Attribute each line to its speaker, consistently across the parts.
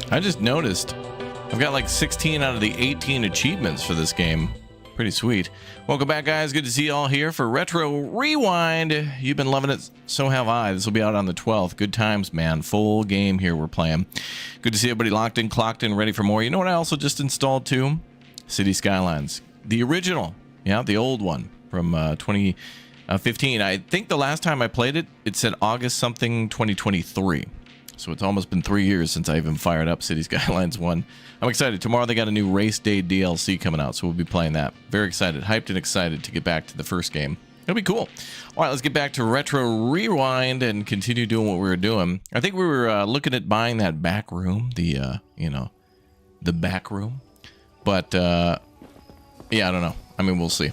Speaker 1: I just noticed I've got like 16 out of the 18 achievements for this game. Pretty sweet. Welcome back, guys. Good to see you all here for Retro Rewind. You've been loving it. So have I. This will be out on the 12th. Good times, man. Full game here we're playing. Good to see everybody locked in, clocked in, ready for more. You know what I also just installed too? City Skylines. The original. Yeah, the old one from 2015. I think the last time I played it, it said August something 2023. So it's almost been 3 years since I even fired up City Skylines 1. I'm excited. Tomorrow they got a new Race Day DLC coming out, so we'll be playing that. Very excited. Hyped and excited to get back to the first game. It'll be cool. All right, let's get back to Retro Rewind and continue doing what we were doing. I think we were looking at buying that back room, the back room. But, yeah, I don't know. I mean, we'll see.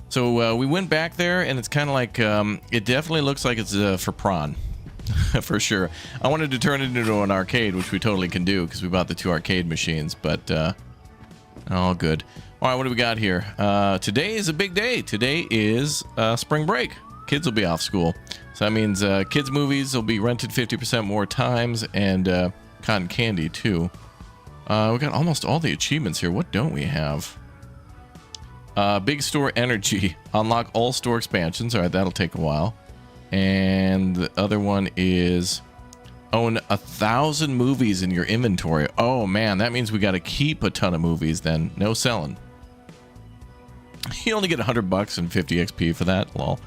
Speaker 1: So we went back there, and it's kind of like, it definitely looks like it's for prawn, for sure. I wanted to turn it into an arcade, which we totally can do, because we bought the 2 arcade machines, but all good. All right, what do we got here? Today is a big day. Today is spring break. Kids will be off school. So that means kids' movies will be rented 50% more times, and cotton candy, too. We got almost all the achievements here. What don't we have? Big store energy. Unlock all store expansions. All right, that'll take a while. And the other one is own 1,000 movies in your inventory. Oh man, that means we got to keep a ton of movies then. No selling. You only get $100 and 50 XP for that. Lol.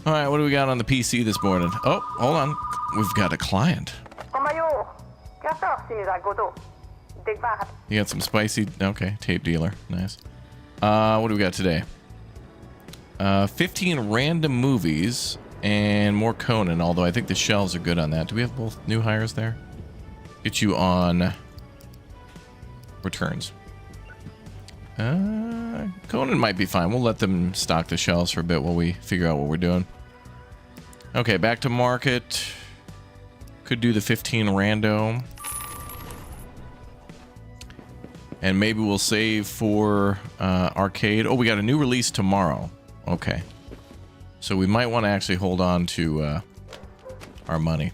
Speaker 1: All right, what do we got on the PC this morning? Oh, hold on. We've got a client. You got some spicy. Okay, tape dealer. Nice. What do we got today? 15 random movies and more Conan, although I think the shelves are good on that. Do we have both new hires there? Get you on returns. Conan might be fine. We'll let them stock the shelves for a bit while we figure out what we're doing. Okay, back to market. Could do the 15 rando. And maybe we'll save for arcade. Oh, we got a new release tomorrow. Okay. So we might want to actually hold on to our money.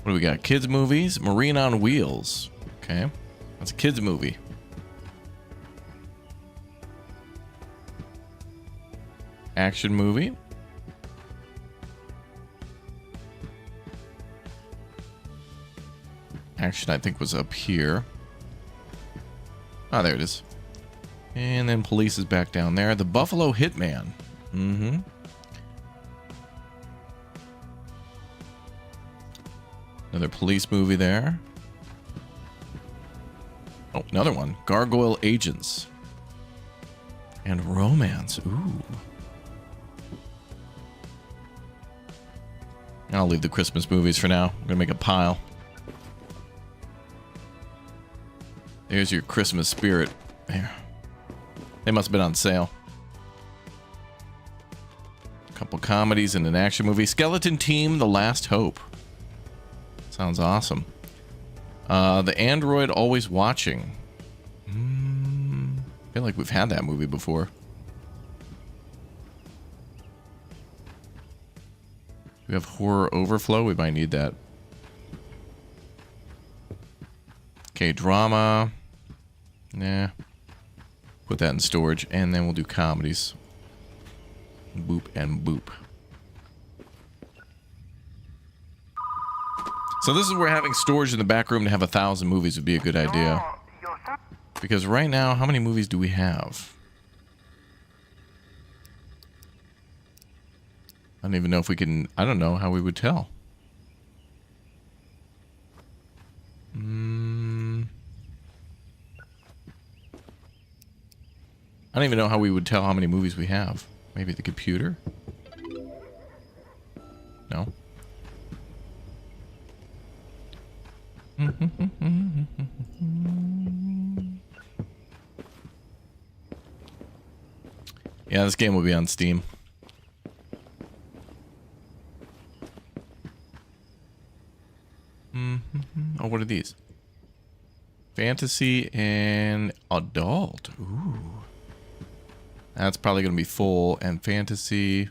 Speaker 1: What do we got? Kids movies. Marine on Wheels. Okay. That's a kids movie. Action movie. Action, I think, was up here. Ah, there it is. And then police is back down there. The Buffalo Hitman. Mm-hmm. Another police movie there. Oh, another one. Gargoyle Agents. And romance. Ooh. I'll leave the Christmas movies for now. I'm gonna make a pile. There's your Christmas spirit. There. They must have been on sale. A couple comedies and an action movie. Skeleton Team, The Last Hope. Sounds awesome. The Android Always Watching. I feel like we've had that movie before. We have Horror Overflow. We might need that. Okay, drama. Nah. Put that in storage, and then we'll do comedies. Boop and boop. So this is where having storage in the back room to have 1,000 movies would be a good idea. Because right now, how many movies do we have? I don't even know if we can... I don't know how we would tell. I don't even know how we would tell how many movies we have. Maybe the computer? No? Yeah, this game will be on Steam. Oh, what are these? Fantasy and adult. Ooh. That's probably going to be full. And fantasy.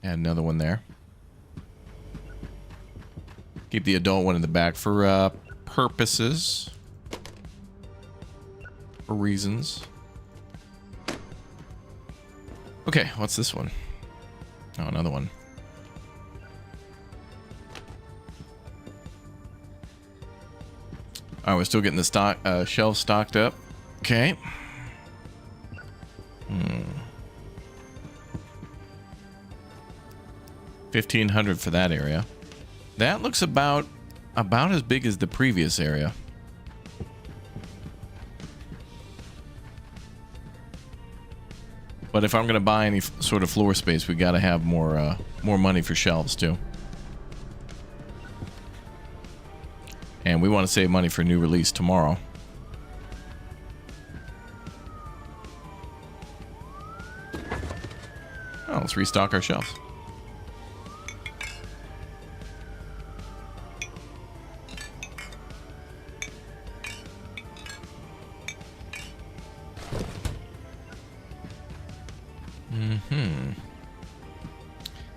Speaker 1: Add another one there. Keep the adult one in the back for purposes. For reasons. Okay, what's this one? Oh, another one. Alright, we're still getting the stock shelves stocked up. Okay. 1,500 for that area. That looks about as big as the previous area. But if I'm going to buy any sort of floor space, we got to have more money for shelves too. And we want to save money for new release tomorrow. Oh, let's restock our shelves.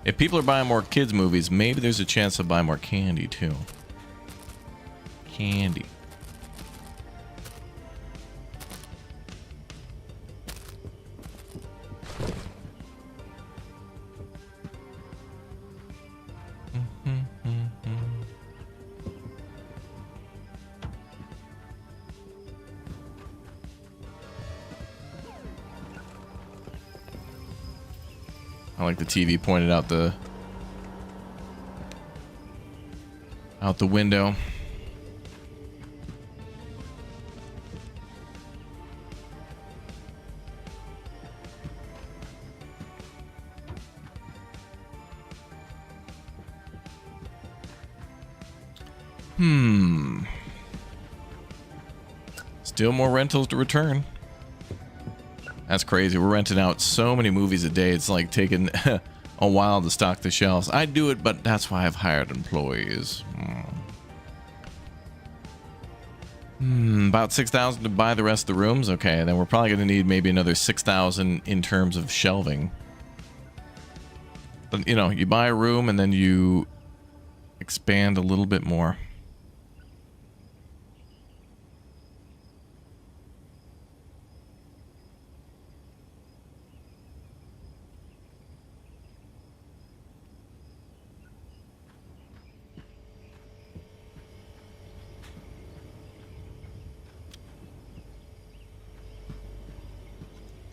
Speaker 1: If people are buying more kids movies, maybe there's a chance to buy more candy too. Candy. I like the TV pointed out the window. Still more rentals to return. That's crazy. We're renting out so many movies a day. It's like taking a while to stock the shelves. I do it, but that's why I've hired employees. About 6,000 to buy the rest of the rooms. Okay, then we're probably going to need maybe another 6,000 in terms of shelving. But, you know, you buy a room and then you expand a little bit more.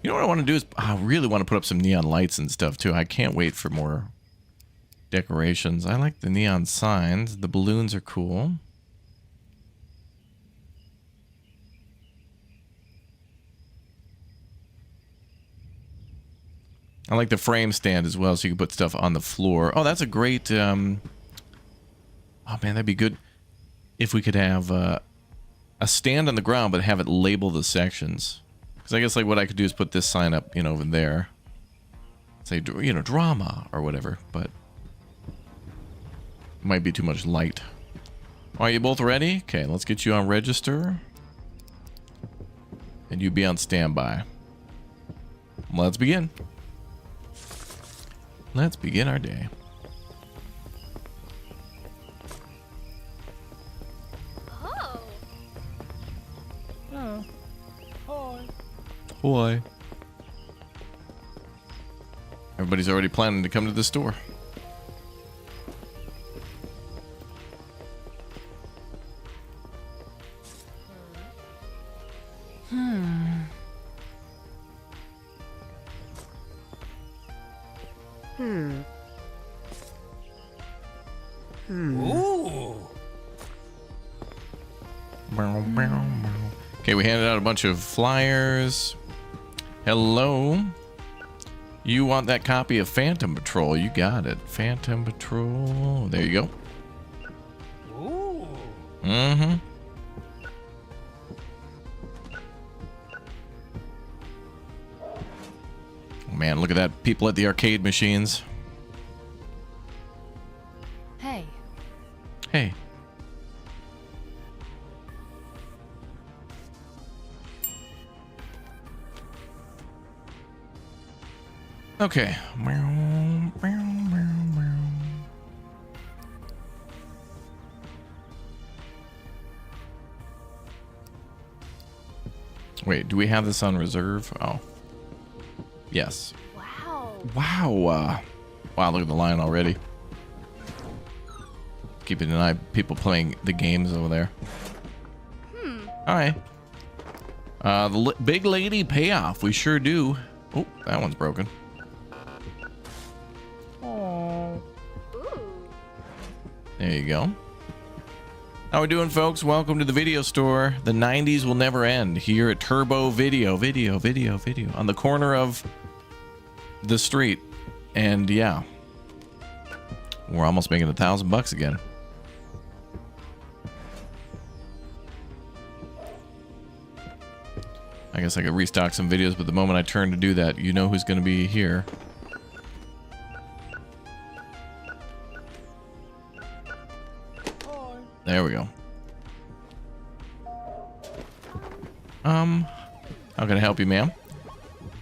Speaker 1: You know what I want to do is I really want to put up some neon lights and stuff too. I can't wait for more decorations. I like the neon signs. The balloons are cool. I like the frame stand as well, so you can put stuff on the floor. Oh, that's a great... oh man, that'd be good if we could have a stand on the ground, but have it label the sections. Because I guess like what I could do is put this sign up, you know, over there. Say, you know, drama or whatever, but it might be too much light. Are you both ready? Okay, let's get you on register. And you be on standby. Let's begin. Let's begin our day.
Speaker 2: Oh.
Speaker 3: Oh. Hi.
Speaker 1: Boy. Everybody's already planning to come to the store.
Speaker 3: Ooh.
Speaker 1: Okay, we handed out a bunch of flyers. Hello. You want that copy of Phantom Patrol? You got it. Phantom Patrol. There you go.
Speaker 3: Ooh.
Speaker 1: Mm-hmm. Oh, man, look at that. People at the arcade machines.
Speaker 2: Hey.
Speaker 1: Hey. Okay. Wait, do we have this on reserve? Oh. Yes.
Speaker 2: Wow.
Speaker 1: Wow. Wow, look at the line already. Keeping an eye, people playing the games over there. Hi. The big lady payoff. We sure do. Oh, that one's broken.
Speaker 3: Oh.
Speaker 2: Ooh.
Speaker 1: There you go. How we doing, folks? Welcome to the video store. The 90s will never end here at Turbo Video. Video on the corner of the street. And yeah, we're almost making $1,000 again. I guess I could restock some videos, but the moment I turn to do that, you know who's going to be here. There we go. How can I help you, ma'am?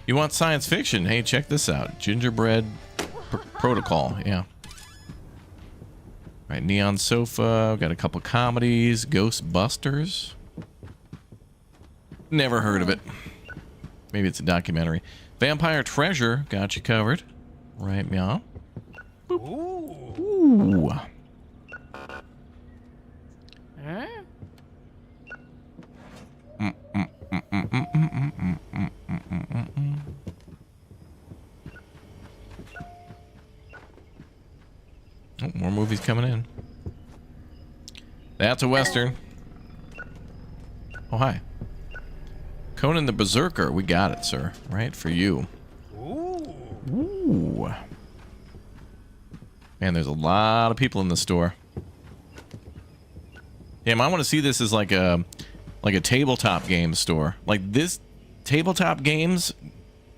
Speaker 1: You want science fiction? Hey, check this out. Gingerbread Protocol. Yeah. Right, Neon Sofa. Got a couple comedies. Ghostbusters. Never heard of it. Maybe it's a documentary. Vampire Treasure. Got you covered. Right, meow.
Speaker 3: Ooh.
Speaker 1: Ooh.
Speaker 2: Huh?
Speaker 1: Oh, more movies coming in. That's a Western. Oh, hi. Conan the Berserker. We got it, sir. Right for you.
Speaker 3: Ooh.
Speaker 1: Ooh. Man, there's a lot of people in the store. Damn, I want to see this as like a tabletop game store. Like this tabletop games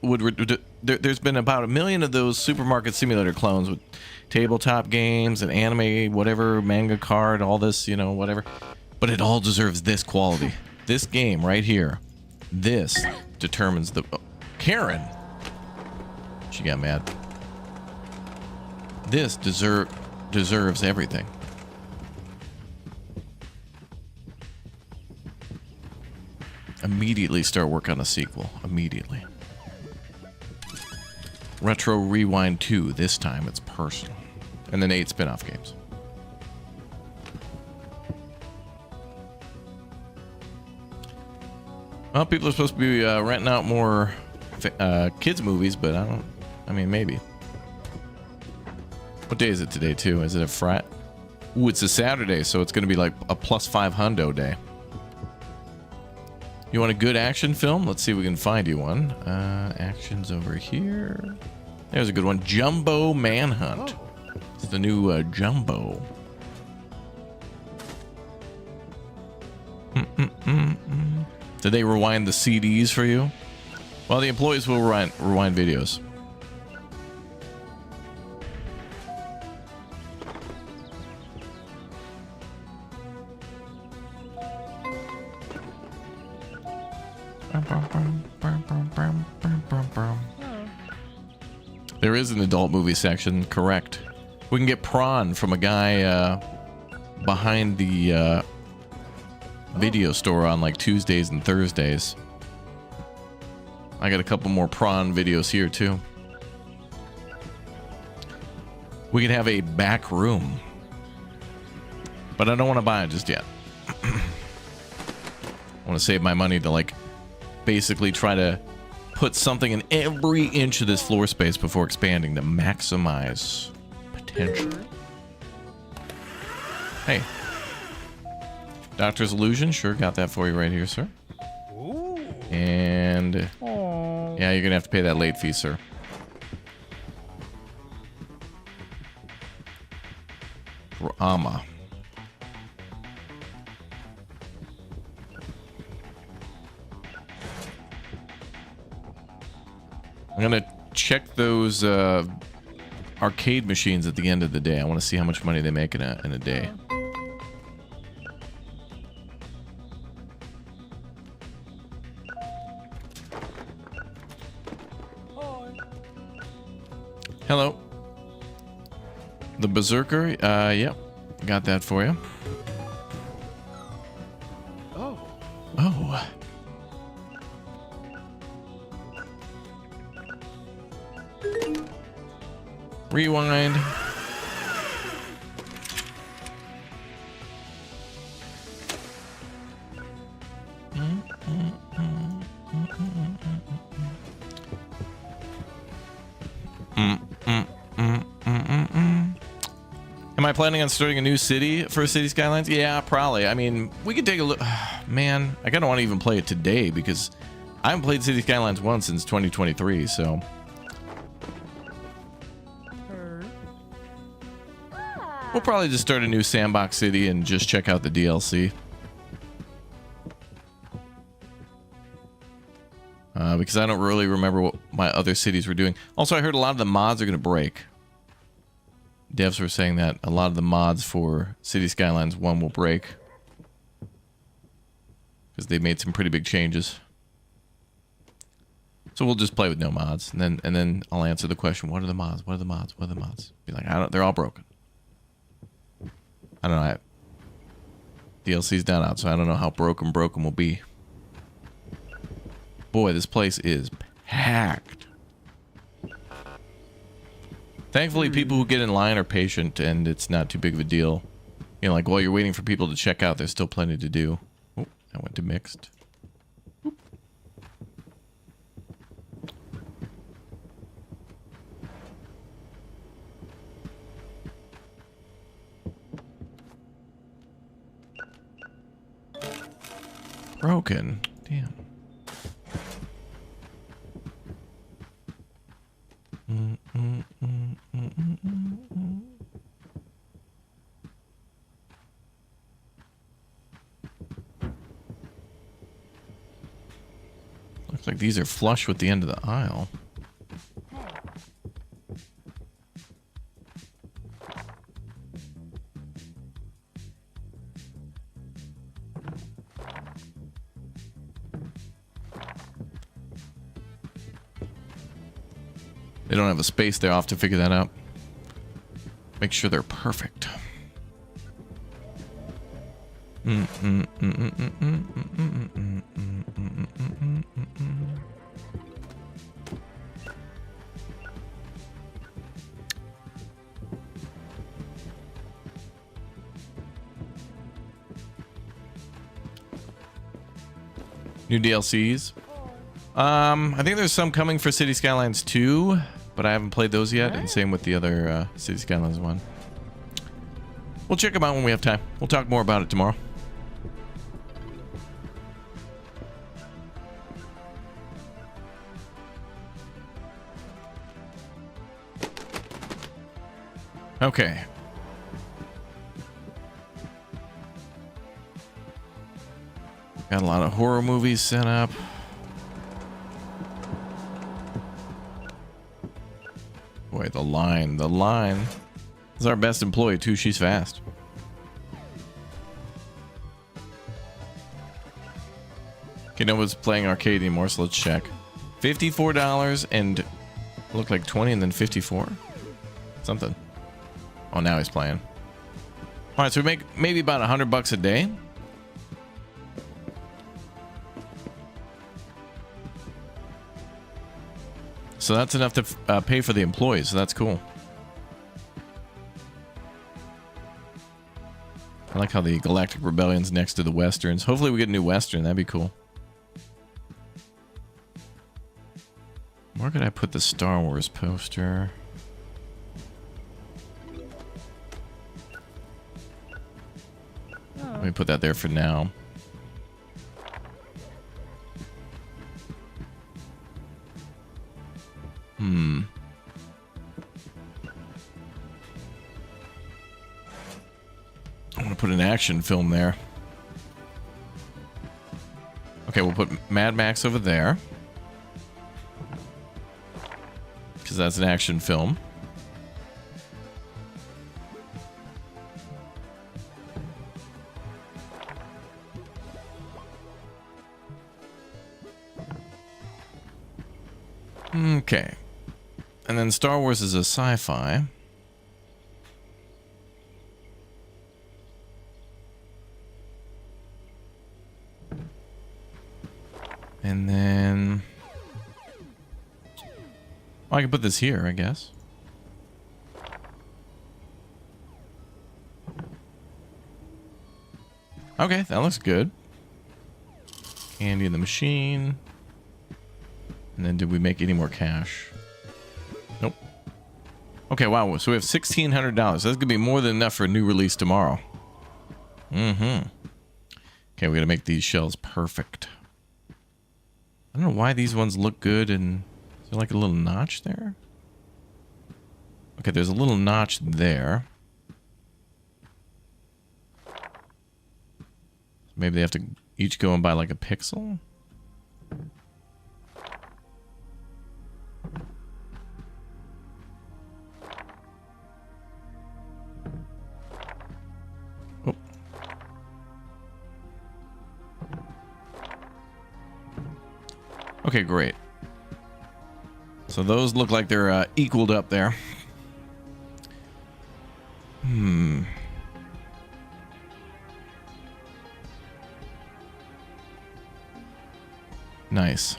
Speaker 1: would there's been about 1 million of those supermarket simulator clones with tabletop games and anime, whatever, manga card, all this, you know, whatever. But it all deserves this quality. This game right here. This determines the... Oh, Karen! She got mad. This deserves everything. Immediately start work on a sequel. Immediately. Retro Rewind 2. This time it's personal. And then 8 spin-off games. Well, people are supposed to be renting out more kids movies, but I mean, maybe. What day is it today, too? Is it a Friday? Ooh, it's a Saturday, so it's going to be like a +5 hundo day. You want a good action film? Let's see if we can find you one. Action's over here. There's a good one. Jumbo Manhunt. It's the new Jumbo. Did they rewind the CDs for you? Well, the employees will rewind videos. There is an adult movie section, correct. We can get prawn from a guy behind the video store on like Tuesdays and Thursdays. I got a couple more prawn videos here too. We could have a back room, but I don't want to buy it just yet. I want to save my money to like basically try to put something in every inch of this floor space before expanding to maximize potential. Hey. Doctor's Illusion, sure, got that for you right here, sir.
Speaker 3: Ooh.
Speaker 1: And
Speaker 3: Oh.
Speaker 1: yeah, you're gonna have to pay that late fee, sir. Rama. I'm gonna check those arcade machines at the end of the day. I want to see how much money they make in a day. Hello. The Berserker, yep. Got that for you.
Speaker 3: Oh.
Speaker 1: Oh. Rewind. Am I planning on starting a new city for City Skylines? Yeah, probably. I mean, we could take a look. Man, I kind of want to even play it today because I haven't played City Skylines once since 2023, so. We'll probably just start a new sandbox city and just check out the DLC. Because I don't really remember what my other cities were doing. Also, I heard a lot of the mods are going to break. Devs were saying that a lot of the mods for City Skylines 1 will break. Because they made some pretty big changes. So we'll just play with no mods. And then I'll answer the question, what are the mods? What are the mods? What are the mods? Be like, they're all broken. I don't know. DLC's down out, so I don't know how broken will be. Boy, this place is packed. Thankfully, people who get in line are patient, and it's not too big of a deal. You know, like while you're waiting for people to check out, there's still plenty to do. Oh, I went to mixed. Oop. Broken. Damn. Looks like these are flush with the end of the aisle. They don't have a space there. I'll have to figure that out. Make sure they're perfect. New DLCs. I think there's some coming for City Skylines 2, but I haven't played those yet, and same with the other City Skylines 1. We'll check them out when we have time. We'll talk more about it tomorrow. Okay. Got a lot of horror movies set up. Boy, the line. This is our best employee too. She's fast. Okay, no one's playing arcade anymore, so let's check. $54 and looked like 20 and then 54. Something. Oh, now he's playing. All right, so we make maybe about $100 a day. So that's enough to pay for the employees, so that's cool. I like how the Galactic Rebellion's next to the Westerns. Hopefully we get a new Western, that'd be cool. Where could I put the Star Wars poster? Let me put that there for now. I want to put an action film there. Okay, we'll put Mad Max over there. Because that's an action film. Okay. And then Star Wars is a sci-fi. And then... oh, I can put this here, I guess. Okay, that looks good. Candy in the machine. And then did we make any more cash? Nope. Okay, wow. So we have $1,600. That's going to be more than enough for a new release tomorrow. Mm-hmm. Okay, we got to make these shells perfect. I don't know why these ones look good and... Is there like a little notch there? Okay, there's a little notch there. Maybe they have to each go and buy like a pixel? Oh. Okay, great. So those look like they're equaled up there. Nice.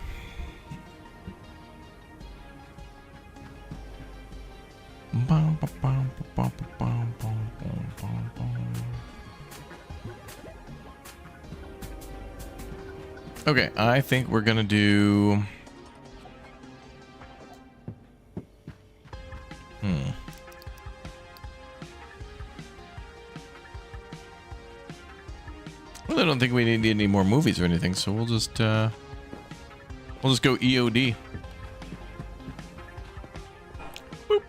Speaker 1: Okay, I think we're gonna do... Well, I don't think we need any more movies or anything, so we'll just go EOD. Boop.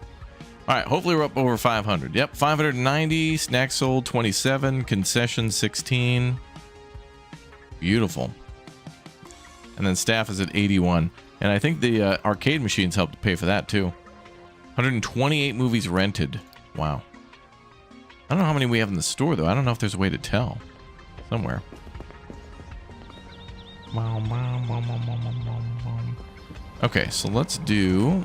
Speaker 1: All right, hopefully we're up over 500. Yep, 590. Snacks sold 27. Concessions 16. Beautiful. And then staff is at 81. And I think the arcade machines helped to pay for that too. 128 movies rented. Wow. I don't know how many we have in the store though. I don't know if there's a way to tell. Somewhere. Okay, so let's do...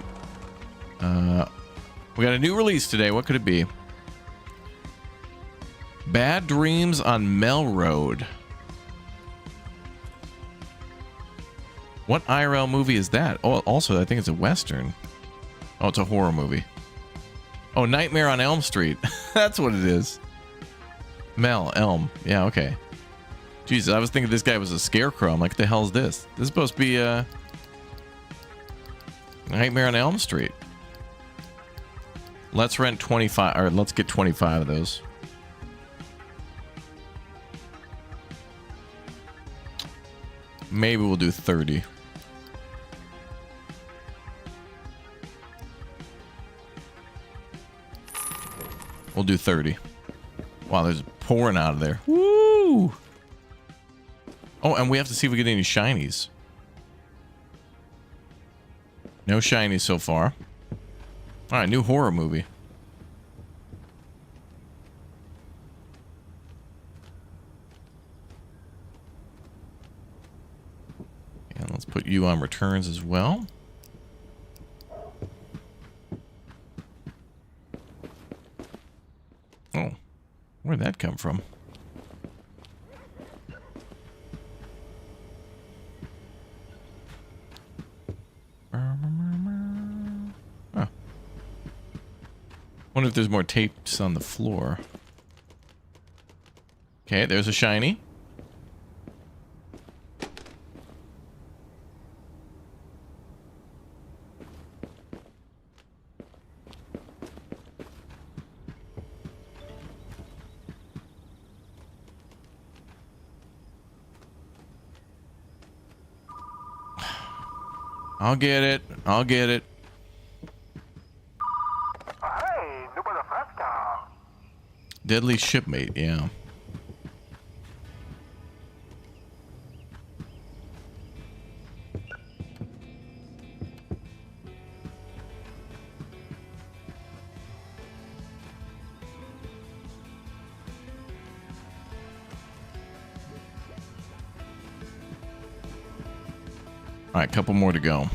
Speaker 1: we got a new release today. What could it be? Bad Dreams on Mel Road. What IRL movie is that? Oh, also, I think it's a Western. Oh, it's a horror movie. Oh, Nightmare on Elm Street. That's what it is. Elm. Yeah, okay. Jesus, I was thinking this guy was a scarecrow. I'm like, the hell is this? This is supposed to be Nightmare on Elm Street. Let's rent 25, or let's get 25 of those. Maybe we'll do 30. We'll do 30. Wow, there's pouring out of there. Woo! Oh, and we have to see if we get any shinies. No shinies so far. All right, new horror movie. And let's put you on returns as well. Oh, where'd that come from? Huh. Wonder if there's more tapes on the floor. Okay, there's a shiny. I'll get it. I'll get it.
Speaker 3: Hey, número fresca.
Speaker 1: Deadly shipmate, yeah. All right, couple more to go.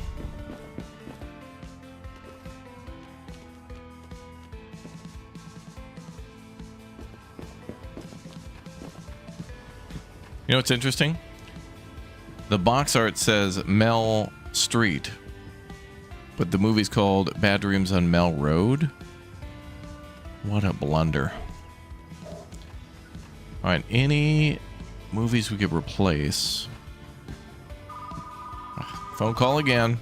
Speaker 1: You know what's interesting? The box art says Mel Street, but the movie's called Bad Dreams on Mel Road. What a blunder. All right, any movies we could replace. Phone call again.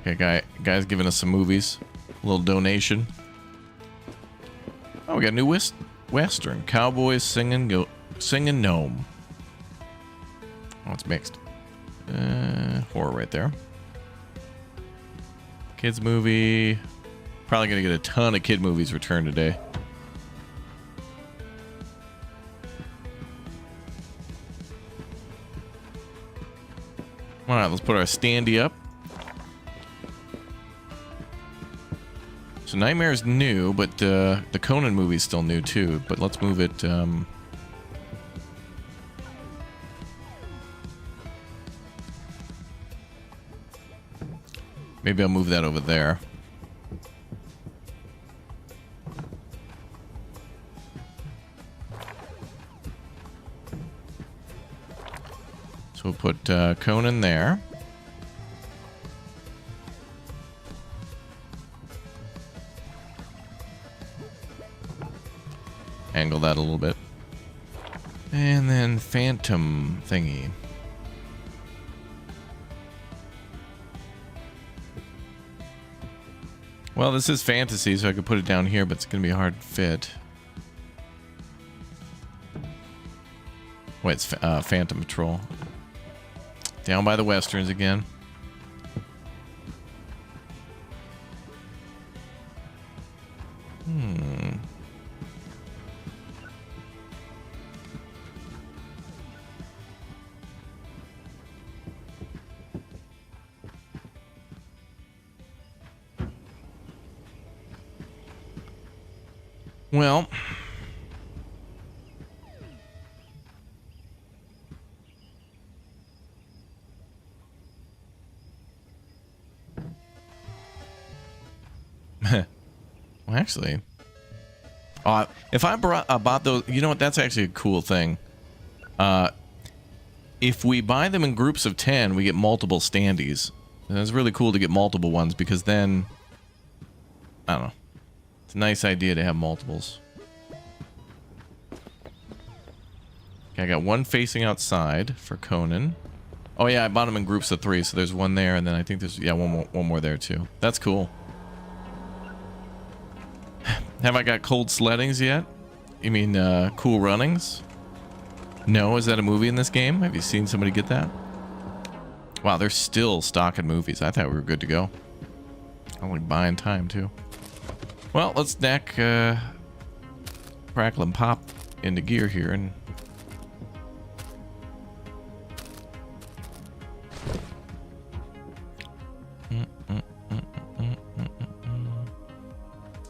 Speaker 1: Okay, guy's giving us some movies. A little donation. Oh, we got a new Western. Cowboys singing gnome. Oh, it's mixed. Horror right there. Kids movie. Probably gonna get a ton of kid movies returned today. Alright, let's put our standee up. So Nightmare's new, but the Conan movie's still new too. But let's move it. Maybe I'll move that over there. So we'll put Conan there. Angle that a little bit. And then Phantom thingy. Well, this is fantasy, so I could put it down here, but it's going to be a hard fit. Wait, it's Phantom Patrol. Down by the Westerns again. Well, well, actually, if I bought those, you know what? That's actually a cool thing. If we buy them in groups of 10, we get multiple standees. And it's really cool to get multiple ones because then, I don't know. It's a nice idea to have multiples. Okay, I got one facing outside for Conan. Oh yeah, I bought them in groups of 3, so there's one there, and then I think there's one more there too. That's cool. Have I got Cold Sleddings yet? You mean Cool Runnings? No, is that a movie in this game? Have you seen somebody get that? Wow, they're still stocking movies. I thought we were good to go. I'm like buying time too. Well, let's knack Crackle and Pop into gear here and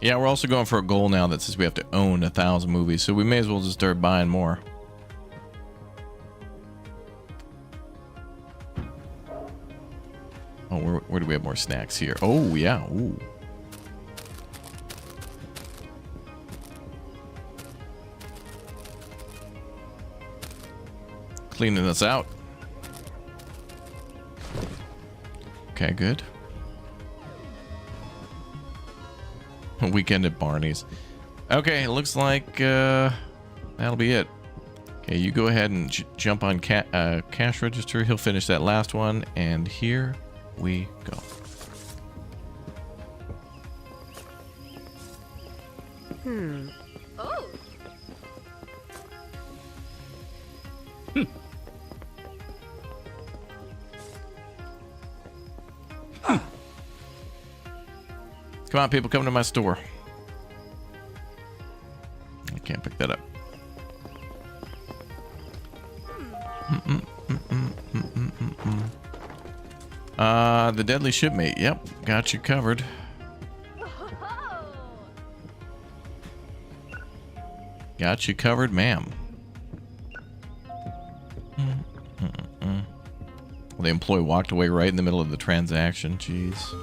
Speaker 1: yeah, we're also going for a goal now that says we have to own 1,000 movies, so we may as well just start buying more. Oh, where do we have more snacks here? Oh, yeah. Ooh. Cleaning us out. Okay, good. A weekend at Barney's. Okay, it looks like that'll be it. Okay, you go ahead and jump on cash register. He'll finish that last one, and here we go.
Speaker 2: Oh.
Speaker 1: Come on, people, come to my store. I can't pick that up. The Deadly Shipmate. Yep, got you covered. Got you covered, ma'am. Well, the employee walked away right in the middle of the transaction. Jeez.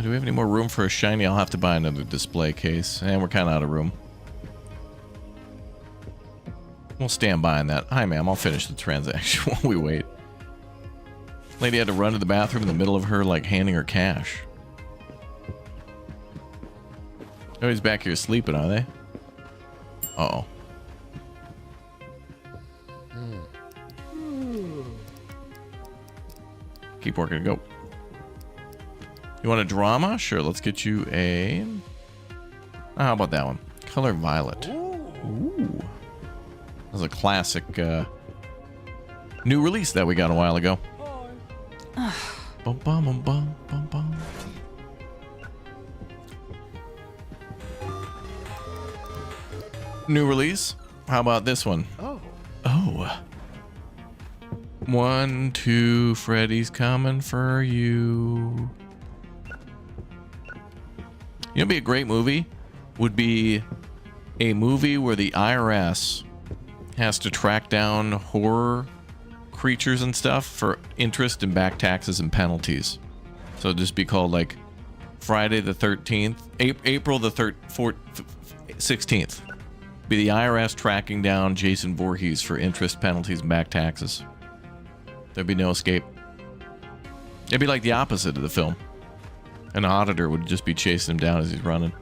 Speaker 1: Do we have any more room for a shiny? I'll have to buy another display case. And we're kind of out of room. We'll stand by on that. Hi, ma'am. I'll finish the transaction while we wait. Lady had to run to the bathroom in the middle of her, like, handing her cash. Nobody's back here sleeping, are they? Uh-oh. Keep working. Go. You want a drama? Sure. Let's get you a... how about that one? Color violet. Ooh. That's a classic new release that we got a while ago. Bum, bum, bum, bum, bum, bum. New release? How about this one? Oh. 1, 2, Freddy's coming for you. You know, be a great movie would be a movie where the IRS has to track down horror creatures and stuff for interest and back taxes and penalties. So it'd just be called like Friday the 13th, April the 16th. Be the IRS tracking down Jason Voorhees for interest, penalties, and back taxes. There'd be no escape. It'd be like the opposite of the film. An auditor would just be chasing him down as he's running.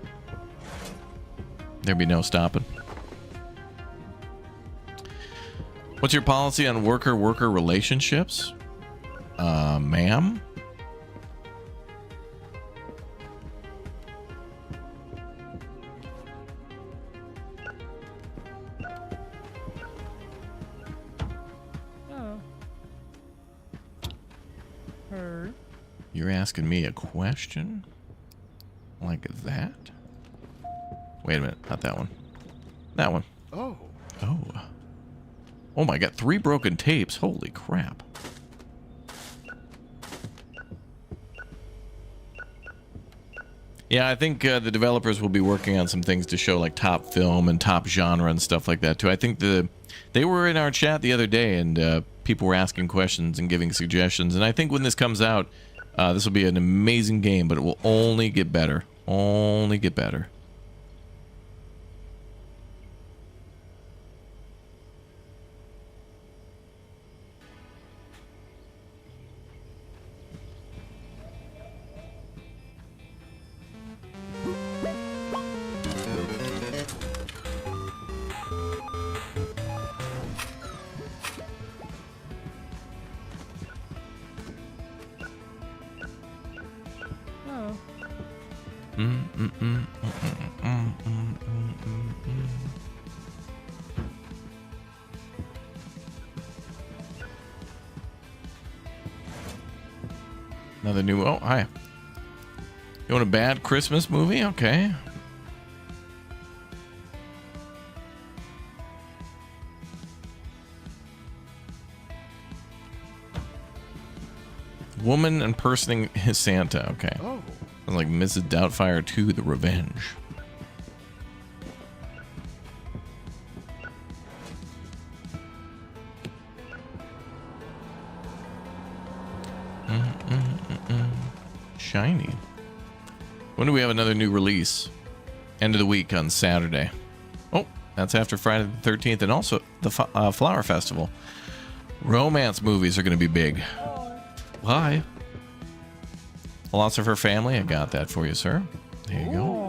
Speaker 1: There'd be no stopping. What's your policy on worker-worker relationships? Ma'am? You're asking me a question? Like that? Wait a minute, not that one. That one. Oh. Oh my god, 3 broken tapes. Holy crap. Yeah, I think the developers will be working on some things to show like top film and top genre and stuff like that too. I think they were in our chat the other day and people were asking questions and giving suggestions. And I think when this comes out, this will be an amazing game, but it will only get better. Only get better. Another new... Oh, hi. You want a bad Christmas movie? Okay. Woman impersonating his Santa. Okay. Oh. Sounds like Mrs. Doubtfire 2, The Revenge. Shiny. When do we have another new release? End of the week on Saturday. Oh, that's after Friday the 13th and also the Flower Festival. Romance movies are going to be big. Why? Lots of Her Family. I got that for you, sir. There you go.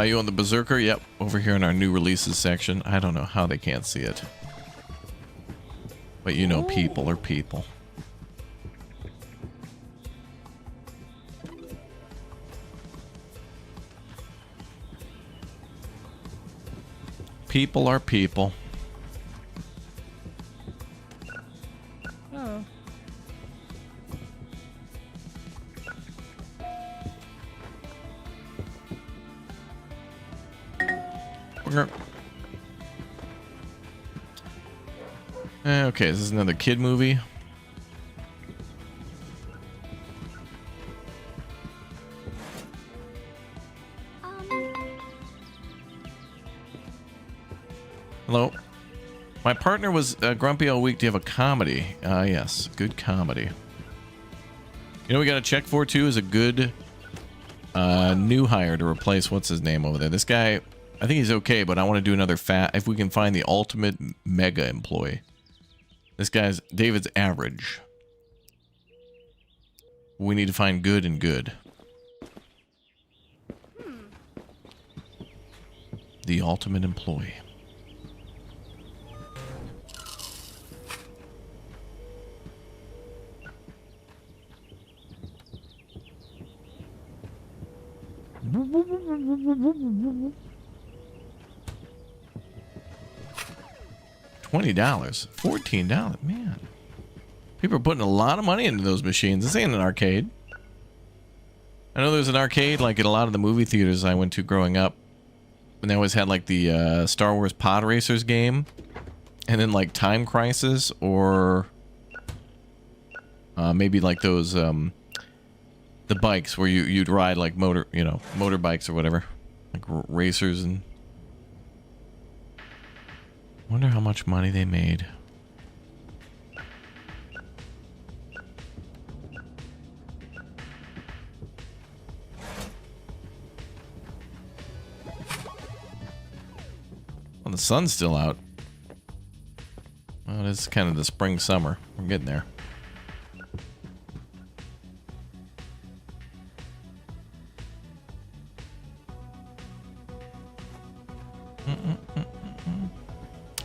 Speaker 1: You on the Berserker? Yep, over here in our new releases section. I don't know how they can't see it. But you know, people are people. People are people.
Speaker 2: Oh.
Speaker 1: Okay, is this another kid movie? Hello? My partner was grumpy all week. Do you have a comedy? Yes, good comedy. You know we got to check for too is a good new hire to replace what's his name over there. This guy I think he's okay, but I want to do another if we can find the ultimate mega employee. This guy's, David's average. We need to find good and good. The ultimate employee. $20, $14, man. People are putting a lot of money into those machines. This ain't an arcade. I know there's an arcade like at a lot of the movie theaters I went to growing up. And they always had like the Star Wars Pod Racers game. And then like Time Crisis or maybe like those the bikes where you'd ride like motorbikes or whatever. Like racers and wonder how much money they made. Well, the sun's still out. Well, it's kind of the spring summer. We're getting there.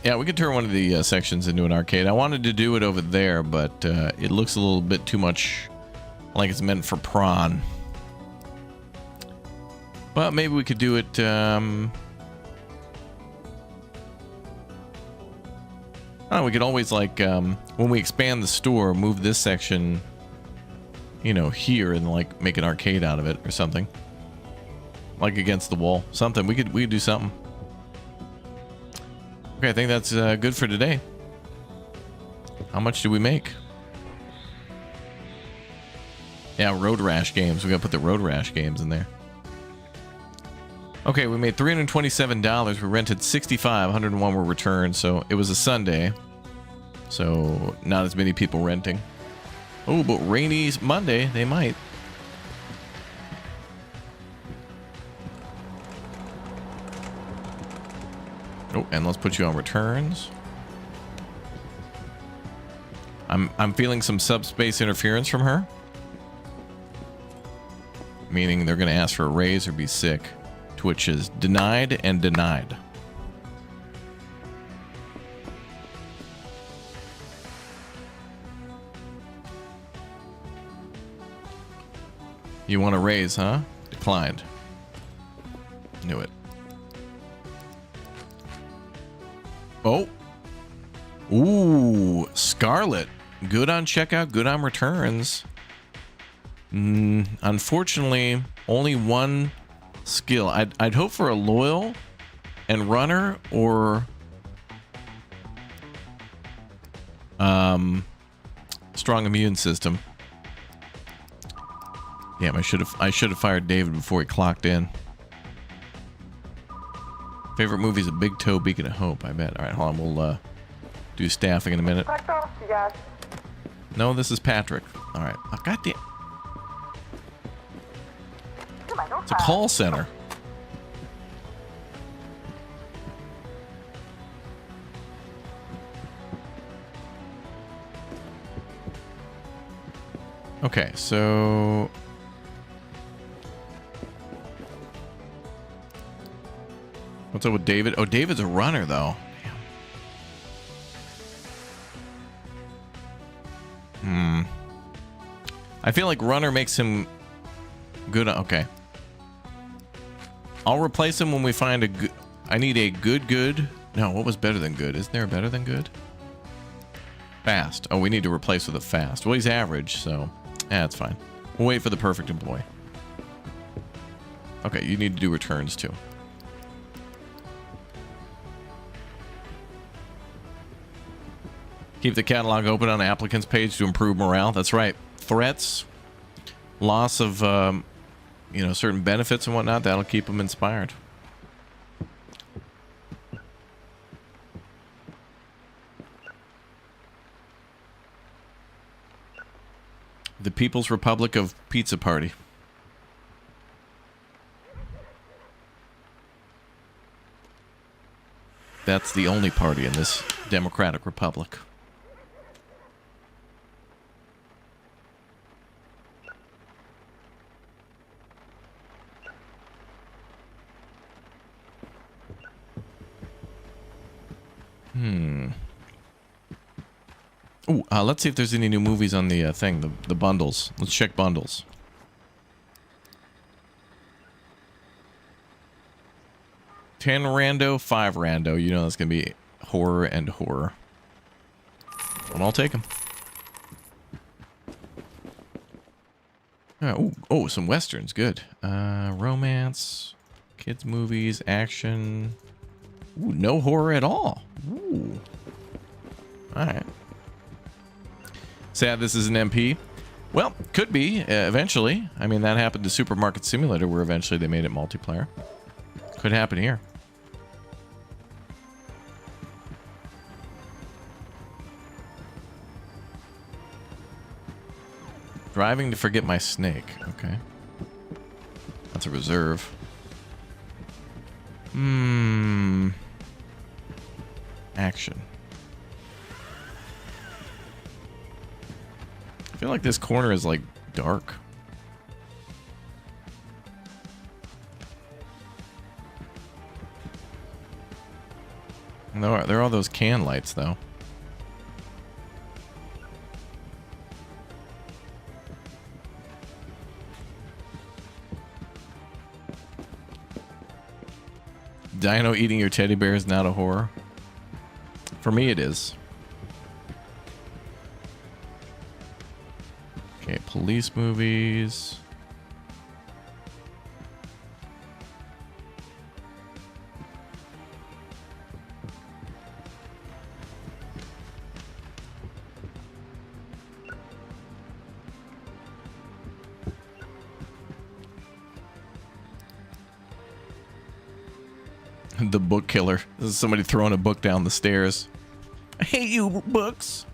Speaker 1: Yeah, we could turn one of the sections into an arcade. I wanted to do it over there, but it looks a little bit too much like it's meant for prawn. But maybe we could do it... Oh, we could always, like, when we expand the store, move this section, you know, here and, like, make an arcade out of it or something. Like against the wall. Something. We could do something. Okay, I think that's good for today. How much do we make? Yeah, Road Rash games. We gotta put the Road Rash games in there. Okay, we made $327. We rented 65. 101 were returned, so it was a Sunday. So not as many people renting. Oh, but rainy Monday, they might. Oh, and let's put you on returns. I'm feeling some subspace interference from her. Meaning they're gonna ask for a raise or be sick. Which is denied and denied. You want a raise, huh? Declined. Knew it. Oh. Ooh, Scarlet. Good on checkout, good on returns. Unfortunately, only one skill. I'd hope for a loyal and runner or strong immune system. Damn, I should have fired David before he clocked in. Favorite movie is A Big Toe, Beacon of Hope, I bet. All right, hold on, we'll do staffing in a minute. No, this is Patrick. All right. Oh, goddamn. It's a call center. Okay, so what's up with David? Oh, David's a runner though. Damn. I feel like runner makes him good. Okay. I'll replace him when we find a good... I need a good... No, what was better than good? Isn't there a better than good? Fast. Oh, we need to replace with a fast. Well, he's average, so... Yeah, that's fine. We'll wait for the perfect employee. Okay, you need to do returns, too. Keep the catalog open on the applicants page to improve morale. That's right. Threats. Loss of... you know, certain benefits and whatnot, that'll keep them inspired. The People's Republic of Pizza Party. that's the only party in this democratic republic. Ooh, let's see if there's any new movies on the thing, the bundles. Let's check bundles. 10 rando, 5 rando. You know that's going to be horror and horror. And I'll take them. Oh, some westerns. Good. Romance, kids movies, action. Ooh, no horror at all. Ooh. All right. Sad this is an MP. Well, could be eventually. I mean, that happened to Supermarket Simulator, where eventually they made it multiplayer. Could happen here. Driving to forget my snake. Okay. That's a reserve. Action. I feel like this corner is like dark. And there are all those can lights though. Dino eating your teddy bear is not a horror. For me, it is. Okay, police movies. The book killer. This is somebody throwing a book down the stairs. I hate you, books.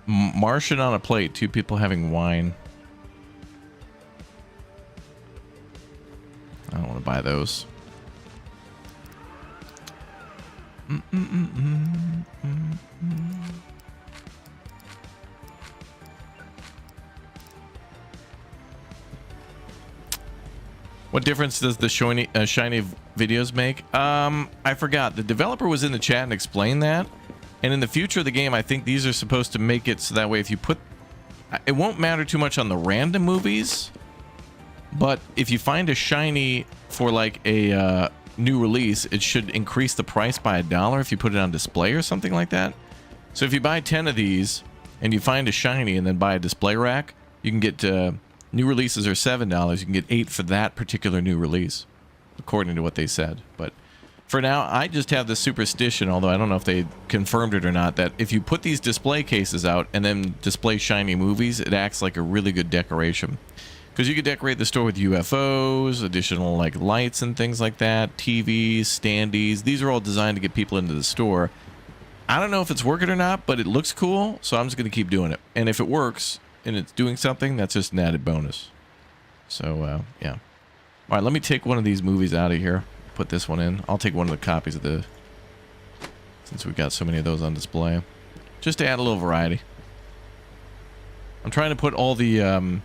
Speaker 1: Martian on a plate. 2 people having wine. I don't want to buy those. What difference does the shiny videos make? I forgot. The developer was in the chat and explained that. And in the future of the game, I think these are supposed to make it so that way if you put... It won't matter too much on the random movies. But if you find a shiny for like a new release, it should increase the price by $1 if you put it on display or something like that. So if you buy 10 of these and you find a shiny and then buy a display rack, you can get... new releases are $7. You can get 8 for that particular new release, according to what they said. But for now, I just have this superstition, although I don't know if they confirmed it or not, that if you put these display cases out and then display shiny movies, it acts like a really good decoration. Because you could decorate the store with UFOs, additional like lights and things like that, TVs, standees. These are all designed to get people into the store. I don't know if it's working or not, but it looks cool, so I'm just going to keep doing it. And if it works... and it's doing something, that's just an added bonus. So, yeah. All right, let me take one of these movies out of here. Put this one in. I'll take one of the copies of the... since we've got so many of those on display. Just to add a little variety. I'm trying to put all the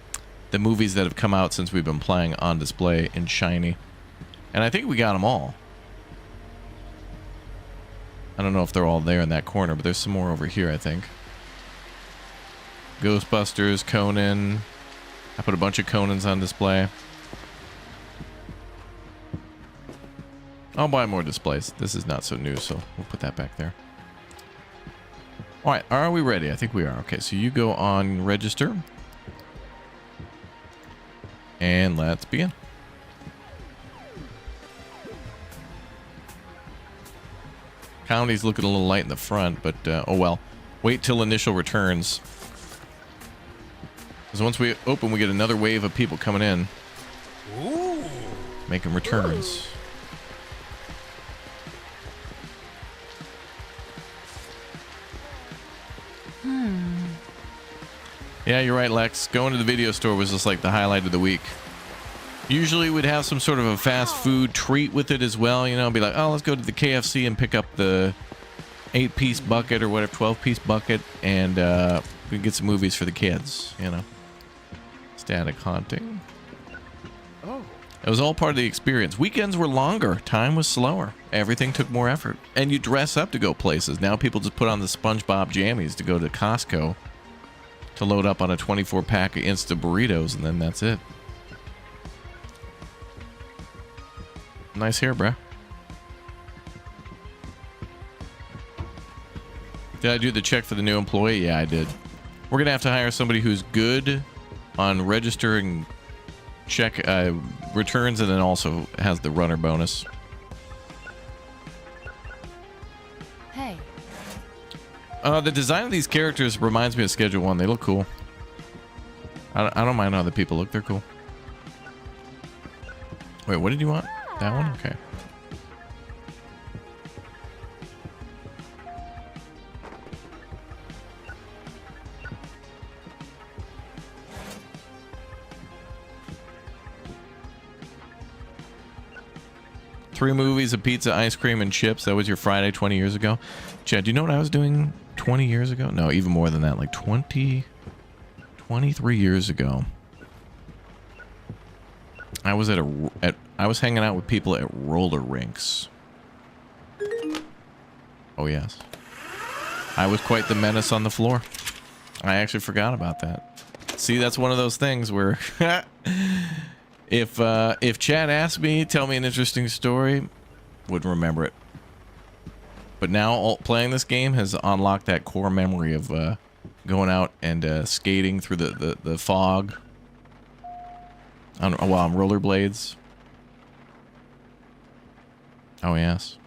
Speaker 1: movies that have come out since we've been playing on display in shiny. And I think we got them all. I don't know if they're all there in that corner, but there's some more over here, I think. Ghostbusters, Conan. I put a bunch of Conans on display. I'll buy more displays. This is not so new, so we'll put that back there. Alright, are we ready? I think we are. Okay, so you go on register. And let's begin. County's looking a little light in the front, but oh well. Wait till initial returns. Because once we open, we get another wave of people coming in.
Speaker 4: Ooh.
Speaker 1: Making returns. Yeah, you're right, Lex. Going to the video store was just like the highlight of the week. Usually we'd have some sort of a fast food treat with it as well, you know, be like, oh, let's go to the KFC and pick up the 8-piece bucket or whatever, 12-piece bucket, and we can get some movies for the kids, you know. Static haunting.
Speaker 2: Oh.
Speaker 1: It was all part of the experience. Weekends were longer. Time was slower. Everything took more effort. And you dress up to go places. Now people just put on the SpongeBob jammies to go to Costco to load up on a 24-pack of Insta burritos, and then that's it. Nice hair, bruh. Did I do the check for the new employee? Yeah, I did. We're gonna have to hire somebody who's good on registering check returns, and then also has the runner bonus.
Speaker 2: Hey.
Speaker 1: The design of these characters reminds me of Schedule 1. They look cool. I don't mind how the people look. They're cool. Wait, what did you want? That one? Okay. Three movies, a pizza, ice cream, and chips. That was your Friday 20 years ago. Chad, do you know what I was doing 20 years ago? No, even more than that. Like 23 years ago. I was I was hanging out with people at roller rinks. Oh, yes. I was quite the menace on the floor. I actually forgot about that. See, that's one of those things where if Chad asked me, tell me an interesting story, wouldn't remember it. But now playing this game has unlocked that core memory of going out and skating through the fog on rollerblades. Oh, yes.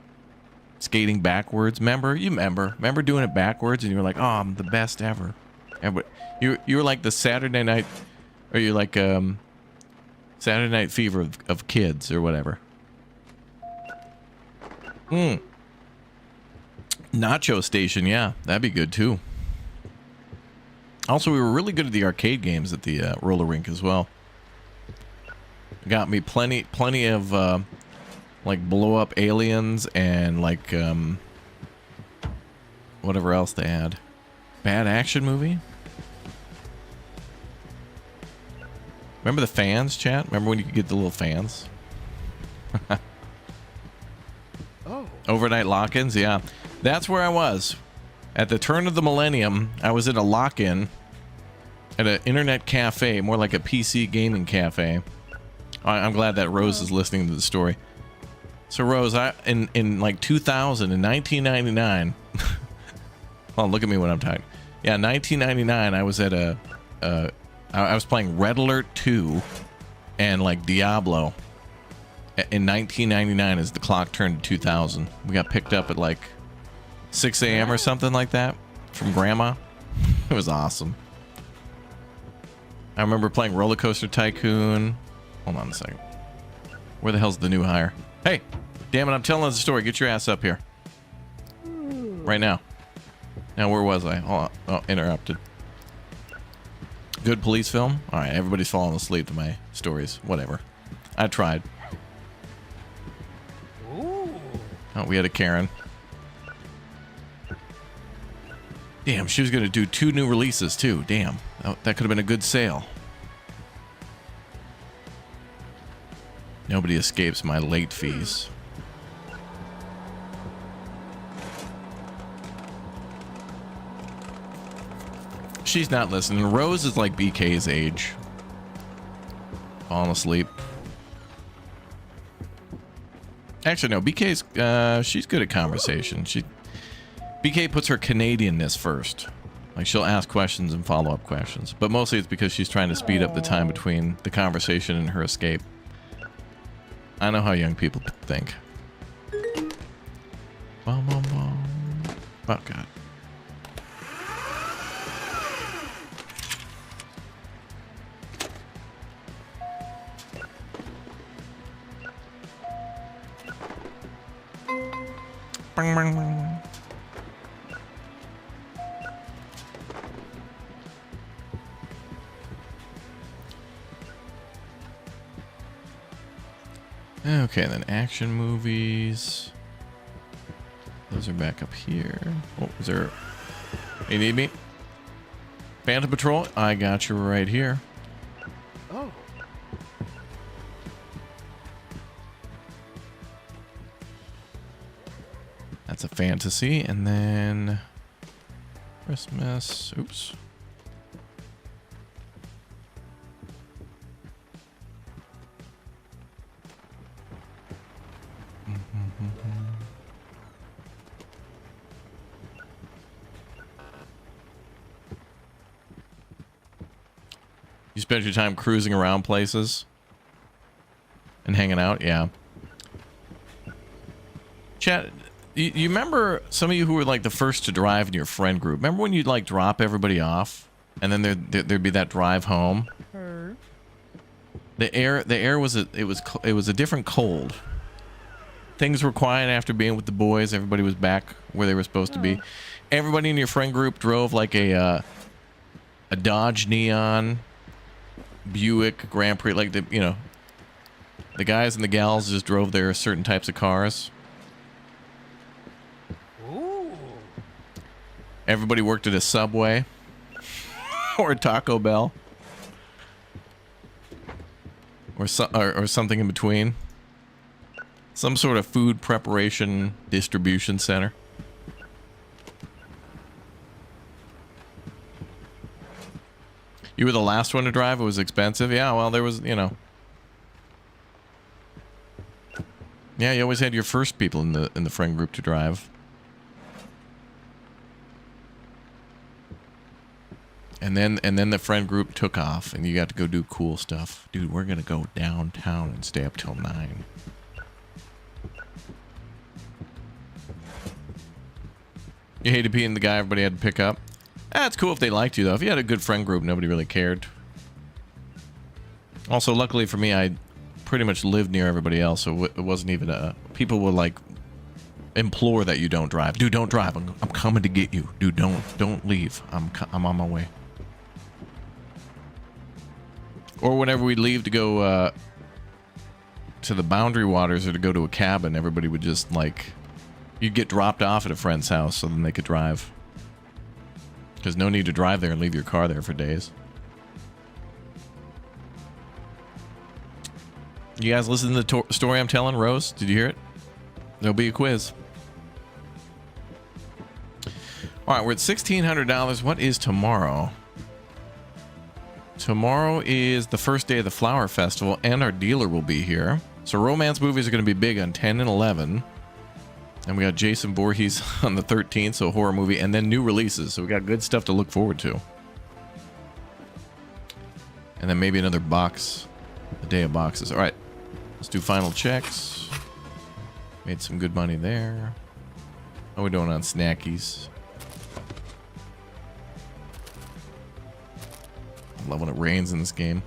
Speaker 1: Skating backwards. Remember doing it backwards, and you were like, oh, I'm the best ever. You were like the Saturday night, or you're like Saturday Night Fever of kids or whatever. Nacho Station, yeah, that'd be good too. Also, we were really good at the arcade games at the roller rink as well. Got me plenty of like blow up aliens and like whatever else they had. Bad action movie. Remember the fans, chat? Remember when you could get the little fans?
Speaker 2: Oh.
Speaker 1: Overnight lock-ins, yeah. That's where I was. At the turn of the millennium, I was at a lock-in at an internet cafe, more like a PC gaming cafe. I'm glad that Rose is listening to the story. So Rose, in like 2000, in 1999, oh, look at me when I'm talking. Yeah, 1999, I was at I was playing Red Alert 2 and like Diablo in 1999 as the clock turned to 2000. We got picked up at like 6 a.m. or something like that from Grandma. It was awesome. I remember playing Roller Coaster Tycoon. Hold on a second. Where the hell's the new hire? Hey, damn it, I'm telling the story. Get your ass up here. Right now. Now, where was I? Hold on. Oh, interrupted. Good police film? Alright, everybody's falling asleep to my stories. Whatever. I tried.
Speaker 2: Ooh.
Speaker 1: Oh, we had a Karen. Damn, she was going to do 2 new releases, too. Damn. That could have been a good sale. Nobody escapes my late fees. She's not listening. Rose is like BK's age. Falling asleep. Actually, no. BK's, she's good at conversation. BK puts her Canadianness first. Like, she'll ask questions and follow-up questions. But mostly it's because she's trying to speed up the time between the conversation and her escape. I know how young people think. Bum, bum, bum. Oh, God. Bang, bang, bang. Okay, then action movies. Those are back up here. Oh, is there... You need me? Phantom Patrol? I got you right here.
Speaker 2: Oh.
Speaker 1: That's a fantasy. And then... Christmas. Oops. You spend your time cruising around places and hanging out? Yeah. Chat, you remember some of you who were like the first to drive in your friend group? Remember when you'd like drop everybody off and then there'd be that drive home?
Speaker 2: Her.
Speaker 1: The air was it was a different cold. Things were quiet after being with the boys. Everybody was back where they were supposed to be. Everybody in your friend group drove like a Dodge Neon, Buick, Grand Prix, like the guys and the gals just drove their certain types of cars.
Speaker 2: Ooh.
Speaker 1: Everybody worked at a Subway or a Taco Bell or something in between. Some sort of food preparation distribution center. You were the last one to drive. It was expensive. Yeah, well, there was, Yeah, you always had your first people in the friend group to drive. And then the friend group took off and you got to go do cool stuff. Dude, we're going to go downtown and stay up till 9. You hated being the guy everybody had to pick up. It's cool if they liked you, though. If you had a good friend group, nobody really cared. Also, luckily for me, I pretty much lived near everybody else, so it wasn't even a... People would, like, implore that you don't drive. Dude, don't drive. I'm coming to get you. Dude, don't leave. I'm on my way. Or whenever we'd leave to go to the Boundary Waters or to go to a cabin, everybody would just, like... You'd get dropped off at a friend's house so then they could drive. Because no need to drive there and leave your car there for days. You guys listen to the story I'm telling, Rose? Did you hear it? There'll be a quiz. Alright, we're at $1,600. What is tomorrow? Tomorrow is the first day of the Flower Festival, and our dealer will be here. So romance movies are going to be big on 10 and 11. And we got Jason Voorhees on the 13th, so a horror movie, and then new releases. So we got good stuff to look forward to. And then maybe another box, a day of boxes. All right, let's do final checks. Made some good money there. How are we doing on snackies? I love when it rains in this game.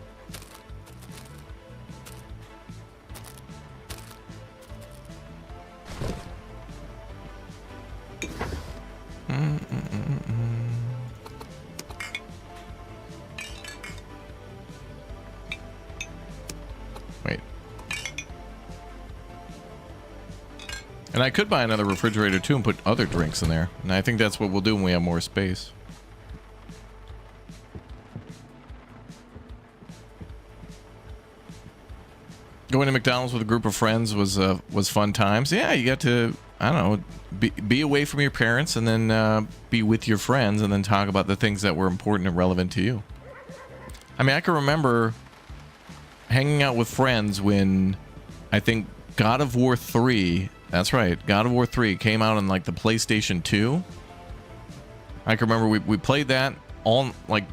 Speaker 1: Wait. And I could buy another refrigerator too and put other drinks in there. And I think that's what we'll do when we have more space. Going to McDonald's with a group of friends was fun times. Yeah, you got to, I don't know, be away from your parents and then be with your friends and then talk about the things that were important and relevant to you. I mean, I can remember hanging out with friends when I think God of War 3, that's right, God of War 3 came out on like the PlayStation 2. I can remember we played that all like,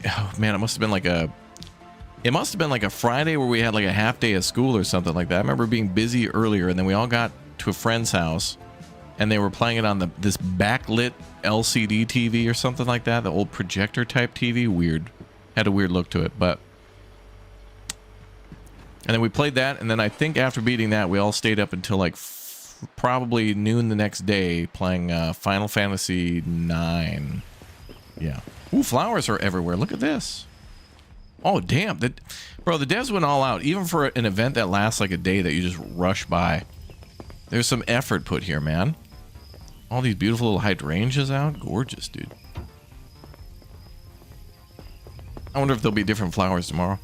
Speaker 1: oh man, it must have been like a Friday where we had like a half day of school or something like that. I remember being busy earlier and then we all got to a friend's house and they were playing it on this backlit LCD TV or something like that. The old projector type TV. Weird. Had a weird look to it, but... And then we played that, and then I think after beating that, we all stayed up until like probably noon the next day playing Final Fantasy 9. Yeah. Ooh, flowers are everywhere. Look at this. Oh, damn. Bro, the devs went all out. Even for an event that lasts like a day that you just rush by. There's some effort put here, man. All these beautiful little hydrangeas out. Gorgeous, dude. I wonder if there'll be different flowers tomorrow.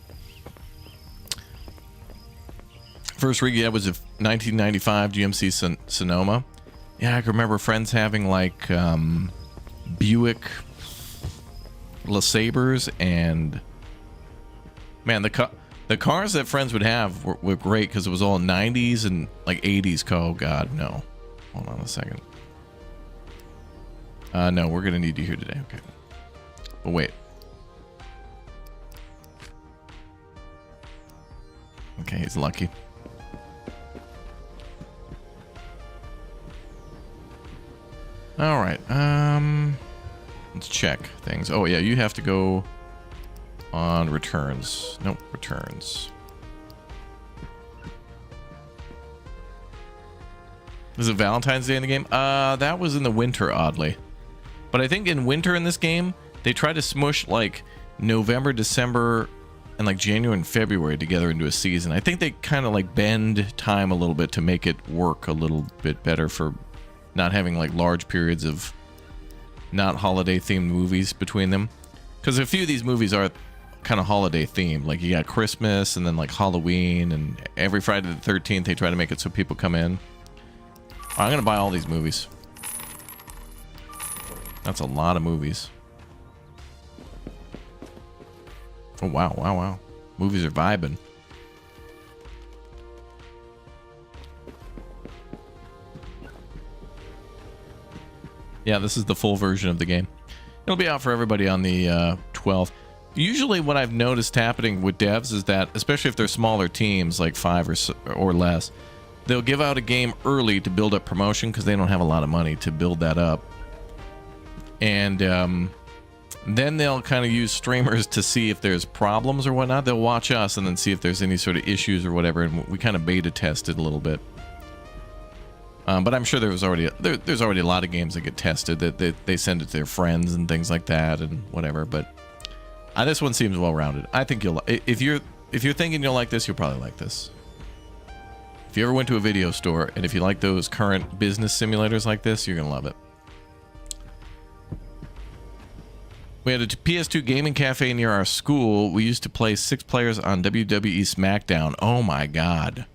Speaker 1: First rig, yeah, was a 1995 GMC Sonoma. Yeah, I can remember friends having like Buick LeSabres, and man, the cars that friends would have were great because it was all 90s and like 80s. Oh God, no. Hold on a second. No, we're gonna need you here today. Okay. But wait. Okay, he's lucky. All right. Let's check things. Oh yeah, you have to go on returns. Nope, returns. Was it Valentine's Day in the game? That was in the winter, oddly. But I think in winter in this game, they try to smush like November, December, and like January and February together into a season. I think they kind of like bend time a little bit to make it work a little bit better for not having like large periods of not holiday themed movies between them. Because a few of these movies are kind of holiday themed. Like you got Christmas and then like Halloween, and every Friday the 13th they try to make it so people come in. I'm gonna buy all these movies. That's a lot of movies. Oh wow, wow, wow. Movies are vibing. Yeah, this is the full version of the game. It'll be out for everybody on the 12th. Usually what I've noticed happening with devs is that, especially if they're smaller teams, like 5 or less, they'll give out a game early to build up promotion because they don't have a lot of money to build that up. And then they'll kind of use streamers to see if there's problems or whatnot. They'll watch us and then see if there's any sort of issues or whatever, and we kind of beta test it a little bit. But I'm sure there's already a lot of games that get tested that they send it to their friends and things like that and whatever. But this one seems well-rounded. I think you'll, if you're thinking you'll like this, you'll probably like this. If you ever went to a video store and if you like those current business simulators like this, you're gonna love it. We had a PS2 gaming cafe near our school. We used to play 6 players on WWE SmackDown. Oh my God.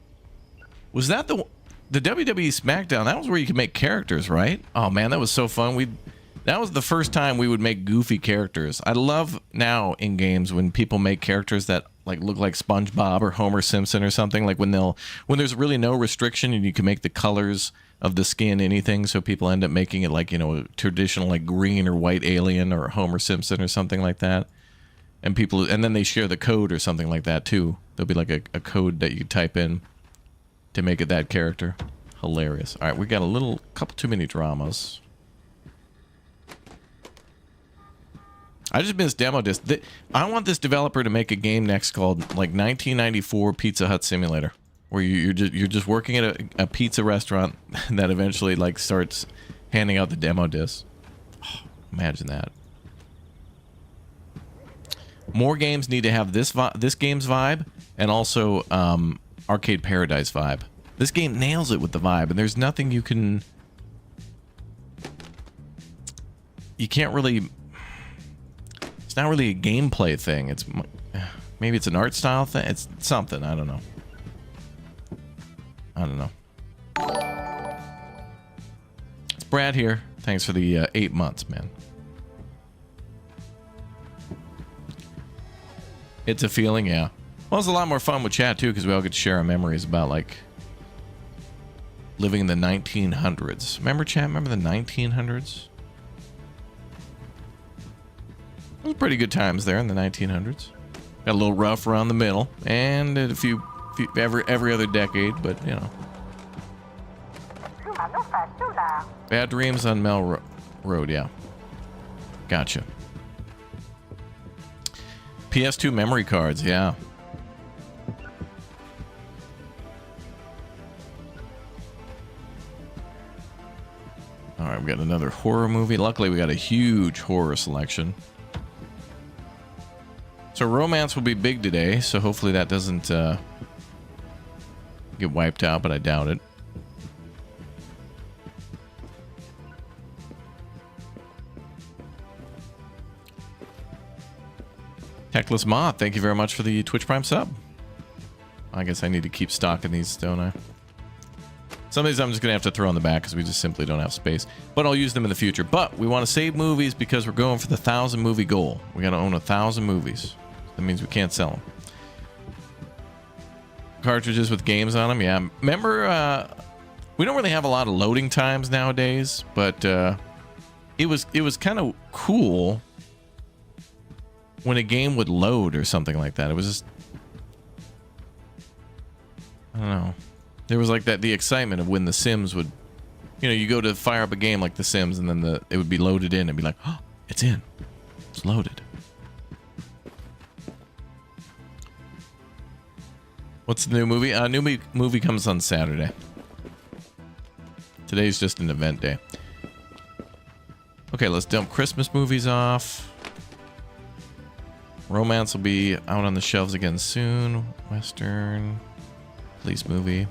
Speaker 1: Was that the WWE SmackDown? That was where you could make characters, right? Oh man, that was so fun. That was the first time we would make goofy characters. I love now in games when people make characters that like look like SpongeBob or Homer Simpson or something, like when there's really no restriction and you can make the colors of the skin anything, so people end up making it like, you know, a traditional like green or white alien or Homer Simpson or something like that. And then they share the code or something like that too. There'll be like a code that you type in to make it that character. Hilarious. All right, we got a couple too many dramas. I just missed demo disc. I want this developer to make a game next called like 1994 Pizza Hut Simulator, where you're just working at a pizza restaurant that eventually like starts handing out the demo discs. Oh, imagine that. More games need to have this game's vibe and also Arcade Paradise vibe. This game nails it with the vibe, and there's nothing you can't really. It's not really a gameplay thing. Maybe it's an art style thing. It's something. I don't know. It's Brad here. Thanks for the 8 months, man. It's a feeling, yeah. Well, it's a lot more fun with chat too, because we all get to share our memories about like living in the 1900s. Remember, chat? Remember the 1900s? It was pretty good times there in the 1900s. Got a little rough around the middle, and a few every other decade, but you know. Bad Dreams on Mel Road, yeah. Gotcha. PS2 memory cards, yeah. All right, we got another horror movie. Luckily, we got a huge horror selection. So romance will be big today, so hopefully that doesn't get wiped out, but I doubt it. Techless Moth, thank you very much for the Twitch Prime sub. I guess I need to keep stocking these, don't I? Some of these I'm just going to have to throw in the back because we just simply don't have space. But I'll use them in the future. But we want to save movies because we're going for the 1,000 movie goal. We got to own 1,000 movies. That means we can't sell them. Cartridges with games on them, yeah. Remember, we don't really have a lot of loading times nowadays, but it was kind of cool when a game would load or something like that. It was just, I don't know. There was like that, the excitement of when the Sims would, you know, you go to fire up a game like the Sims and then it would be loaded in and be like, oh, it's in. It's loaded. What's the new movie? New movie comes on Saturday. Today's just an event day. Okay, let's dump Christmas movies off. Romance will be out on the shelves again soon. Western. Police movie.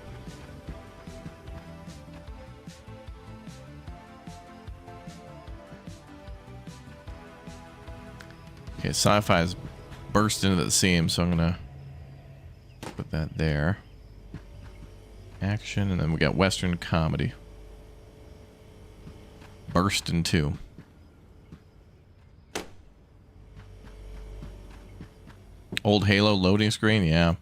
Speaker 1: Okay, sci-fi's burst into the seam, so I'm gonna put that there. Action, and then we got Western comedy. Burst in 2. Old Halo loading screen, yeah.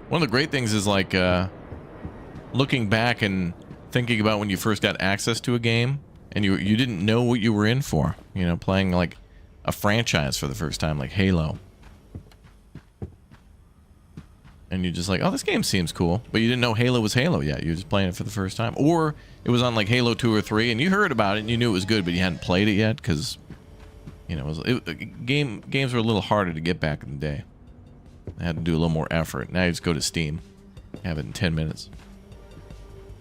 Speaker 1: One of the great things is like looking back and thinking about when you first got access to a game and you didn't know what you were in for. You know, playing like a franchise for the first time, like Halo. And you're just like, oh, this game seems cool. But you didn't know Halo was Halo yet. You were just playing it for the first time. Or it was on like Halo 2 or 3 and you heard about it and you knew it was good, but you hadn't played it yet because, you know, games were a little harder to get back in the day. I had to do a little more effort. Now you just go to Steam. Have it in 10 minutes.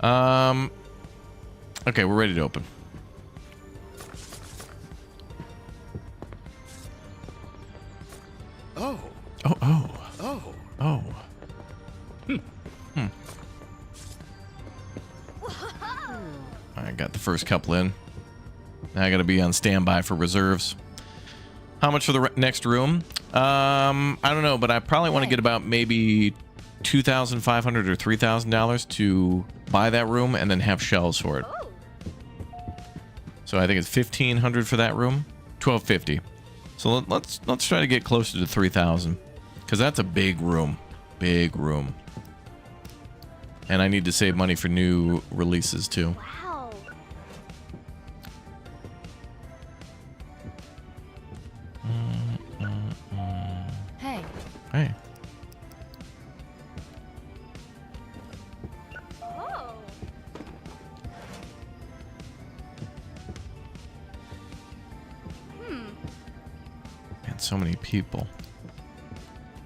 Speaker 1: Okay, we're ready to open.
Speaker 2: Oh.
Speaker 1: Oh, oh.
Speaker 2: Oh.
Speaker 1: Oh. I got the first couple in. Now I got to be on standby for reserves. How much for the next room? I don't know, but I probably want to get about maybe $2,500 or $3,000 to buy that room and then have shelves for it. So I think it's $1,500 for that room, $1,250. So let's try to get closer to $3,000 because that's a big room, big room. And I need to save money for new releases too.
Speaker 4: Wow. Hey.
Speaker 1: Hey.
Speaker 4: Oh.
Speaker 1: Man, so many people.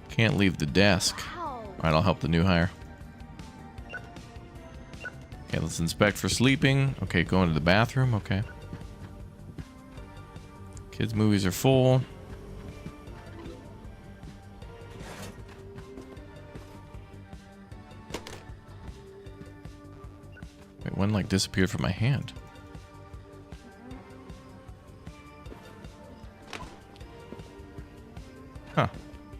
Speaker 1: Can't leave the desk.
Speaker 4: Wow.
Speaker 1: All right, I'll help the new hire. Okay, let's inspect for sleeping. Okay, go into the bathroom. Okay. Kids' movies are full. Wait, one like disappeared from my hand. Huh.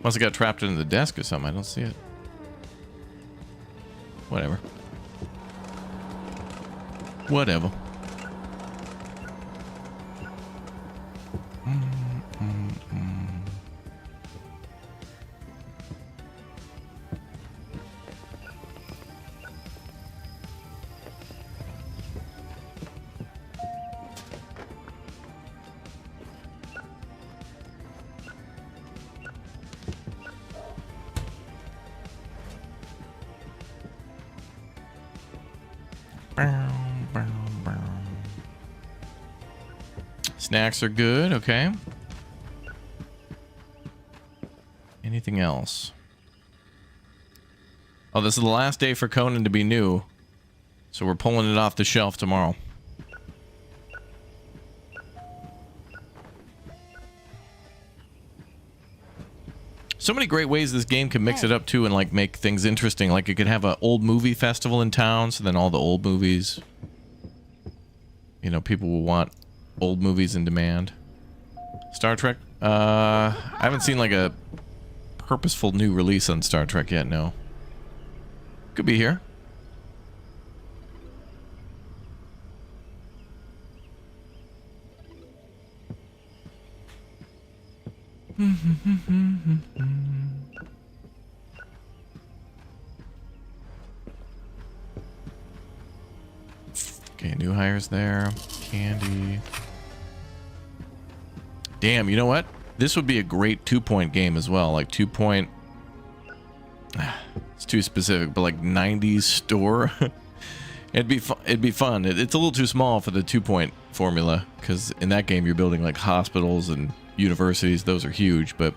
Speaker 1: Must have got trapped into the desk or something. I don't see it. Whatever. Whatever. Snacks are good, okay. Anything else? Oh, this is the last day for Conan to be new. So we're pulling it off the shelf tomorrow. So many great ways this game can mix it up too and like make things interesting. Like it could have an old movie festival in town, so then all the old movies, you know, people will want old movies in demand. Star Trek? I haven't seen like a purposeful new release on Star Trek yet, no. Could be here. Okay, new hires there. Candy. Damn, you know what? This would be a great 2-point game as well. Like 2-point. It's too specific, but like 90s store. It'd be fun. It's a little too small for the 2-point formula because in that game you're building like hospitals and universities. Those are huge, but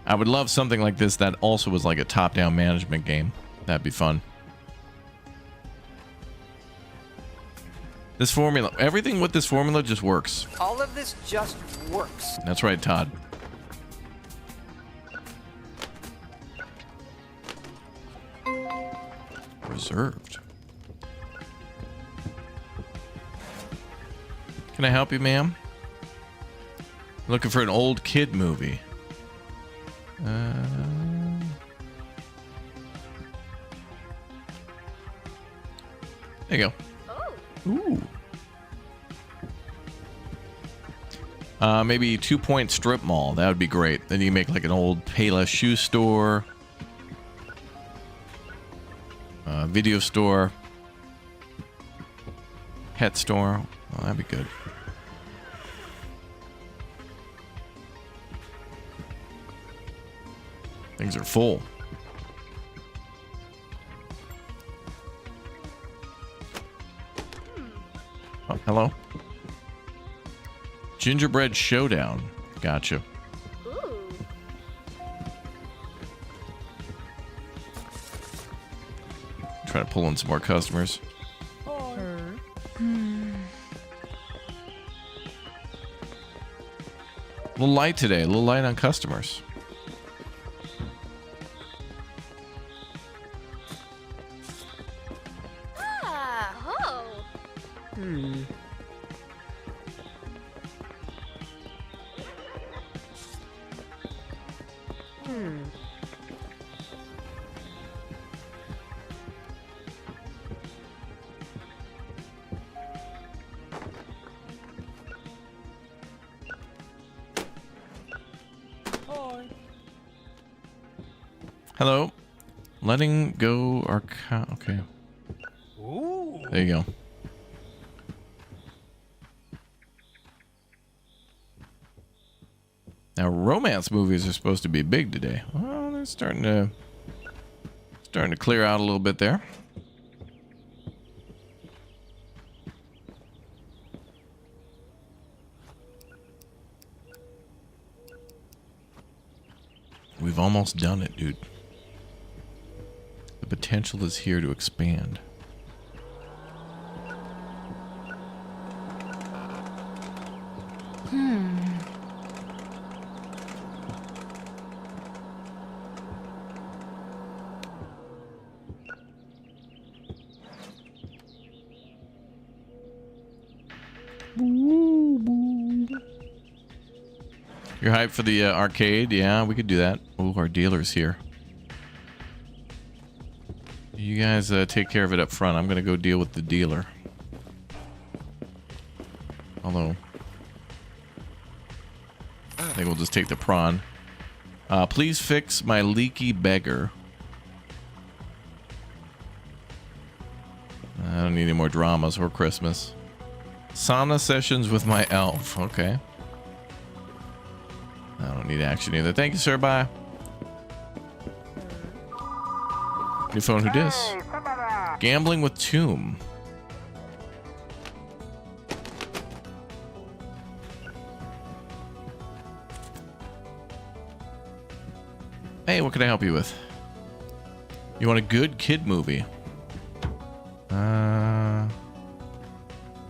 Speaker 1: I would love something like this that also was like a top-down management game. That'd be fun. This formula, everything with this formula just works.
Speaker 2: All of this just works.
Speaker 1: That's right, Todd. Reserved. Can I help you, ma'am? Looking for an old kid movie. There you go. Ooh. Maybe 2-point strip mall. That would be great. Then you can make like an old Payless shoe store. Video store. Pet store. Oh, that'd be good. Things are full. Oh, hello. Gingerbread Showdown. Gotcha. Try to pull in some more customers. A little light today. A little light on customers. Hello. Letting go our okay.
Speaker 2: Ooh.
Speaker 1: There you go. Now romance movies are supposed to be big today. Well, they're starting to clear out a little bit there. We've almost done it, dude. The potential is here to expand. You're hyped for the arcade? Yeah, we could do that. Oh, our dealer's here. You guys take care of it up front. I'm going to go deal with the dealer. Although, I think we'll just take the prawn. Please fix my leaky beggar. I don't need any more dramas or Christmas. Sauna sessions with my elf. Okay. I don't need action either. Thank you, sir. Bye. New phone, who dis?
Speaker 3: Hey, somebody.
Speaker 1: Gambling with Tomb. Hey, what can I help you with? You want a good kid movie?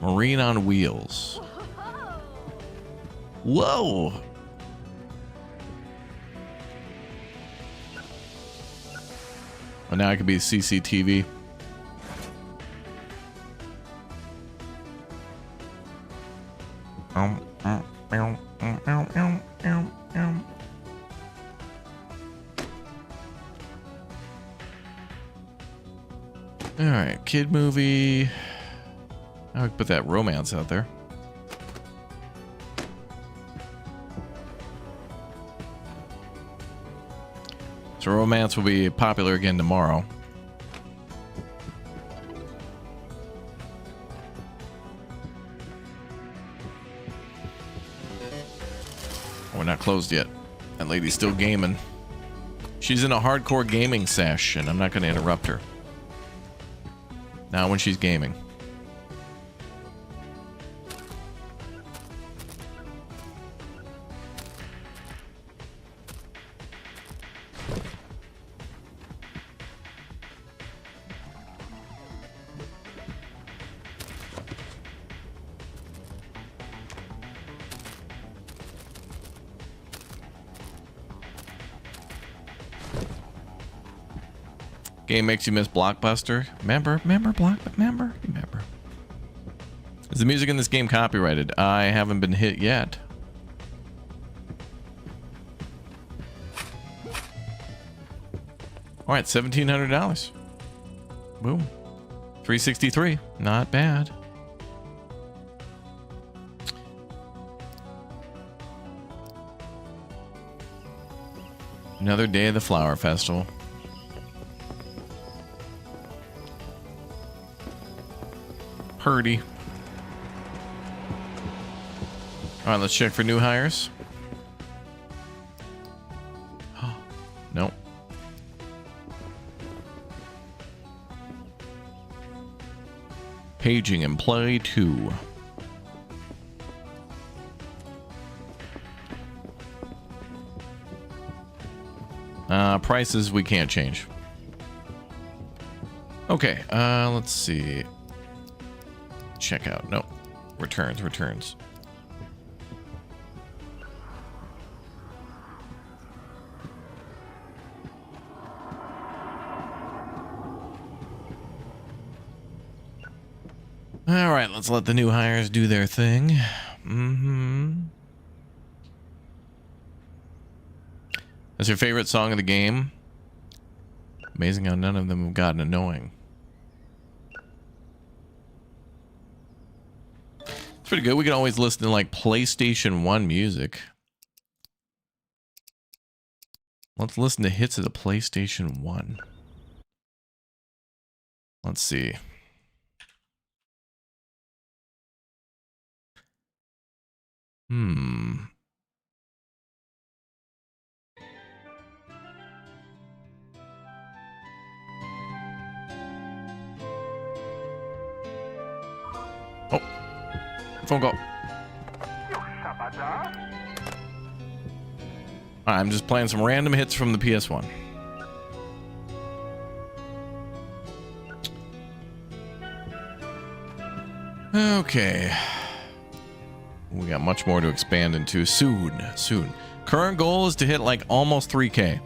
Speaker 1: Marine on Wheels. Whoa! Well, now I could be CCTV. Alright, kid movie. I would put that romance out there. So romance will be popular again tomorrow. We're not closed yet. That lady's still gaming. She's in a hardcore gaming sesh, and I'm not going to interrupt her. Not when she's gaming. Game makes you miss Blockbuster. Remember. Is the music in this game copyrighted? I haven't been hit yet. All right, $1,700. Boom. 363. Not bad. Another day of the Flower Festival. Purdy. All right, let's check for new hires. Nope. Paging and play 2. Prices we can't change. Okay, let's see. Checkout. No. Returns. All right, let's let the new hires do their thing. That's your favorite song of the game? Amazing how none of them have gotten annoying. It's pretty good. We can always listen to like PlayStation 1 music. Let's listen to hits of the PlayStation 1. Let's see. Oh, phone call. I'm just playing some random hits from the PS1. Okay. We got much more to expand into soon. Current goal is to hit like almost 3K.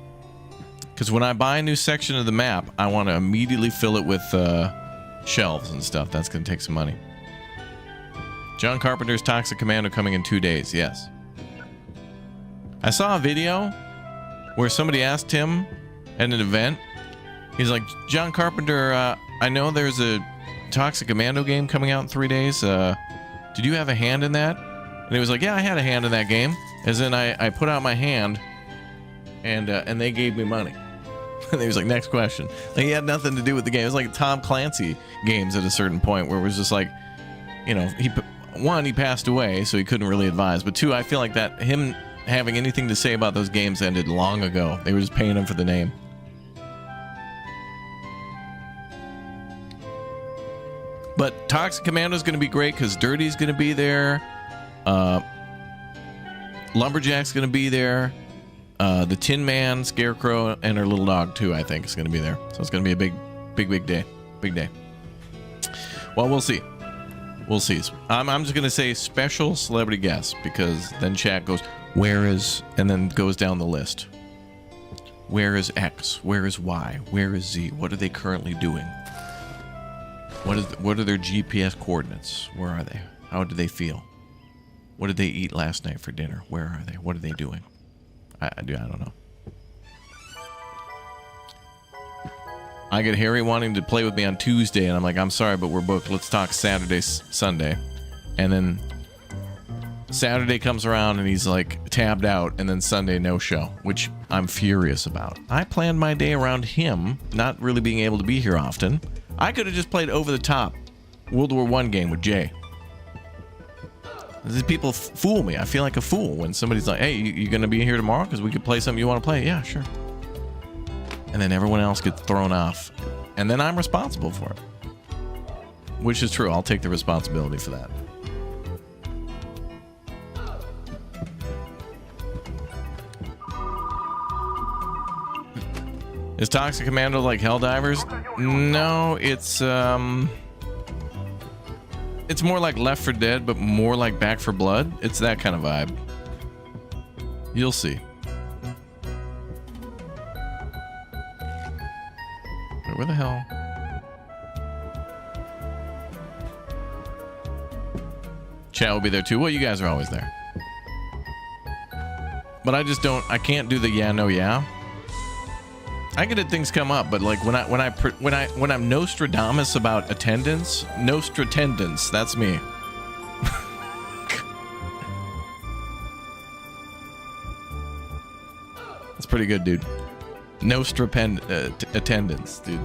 Speaker 1: Because when I buy a new section of the map, I want to immediately fill it with shelves and stuff. That's going to take some money. John Carpenter's Toxic Commando coming in 2 days. Yes. I saw a video where somebody asked him at an event. He's like, John Carpenter, I know there's a Toxic Commando game coming out in 3 days. Did you have a hand in that? And he was like, yeah, I had a hand in that game. As in, I put out my hand, and they gave me money. And he was like, next question. Like, he had nothing to do with the game. It was like Tom Clancy games at a certain point where it was just like, you know, he passed away, so he couldn't really advise. But two, I feel like that him having anything to say about those games ended long ago. They were just paying him for the name. But Toxic Commando is going to be great because Dirty's going to be there. Lumberjack's going to be there. The Tin Man, Scarecrow, and her little dog too, I think, is going to be there. So it's going to be a big day. Big day. Well, we'll see. We'll see. I'm just going to say special celebrity guest because then chat goes, where is, and then goes down the list. Where is X? Where is Y? Where is Z? What are they currently doing? What are their GPS coordinates? Where are they? How do they feel? What did they eat last night for dinner? Where are they? What are they doing? I don't know. I get Harry wanting to play with me on Tuesday, and I'm like, I'm sorry, but we're booked. Let's talk Saturday, Sunday. And then Saturday comes around, and he's like tabbed out, and then Sunday, no show, which I'm furious about. I planned my day around him not really being able to be here often. I could have just played over the top World War I game with Jay. These people fool me. I feel like a fool when somebody's like, hey, you going to be here tomorrow because we could play something you want to play? Yeah, sure. And then everyone else gets thrown off. And then I'm responsible for it. Which is true. I'll take the responsibility for that. Is Toxic Commando like Helldivers? No, it's more like Left 4 Dead, but more like Back 4 Blood. It's that kind of vibe. You'll see. Wait, where the hell? Chat will be there too. Well, you guys are always there. But I can't do the yeah, no, yeah. I get it, things come up, but like when I'm Nostradamus about attendance, Nostratendance, that's me. That's pretty good, dude. Attendance, dude.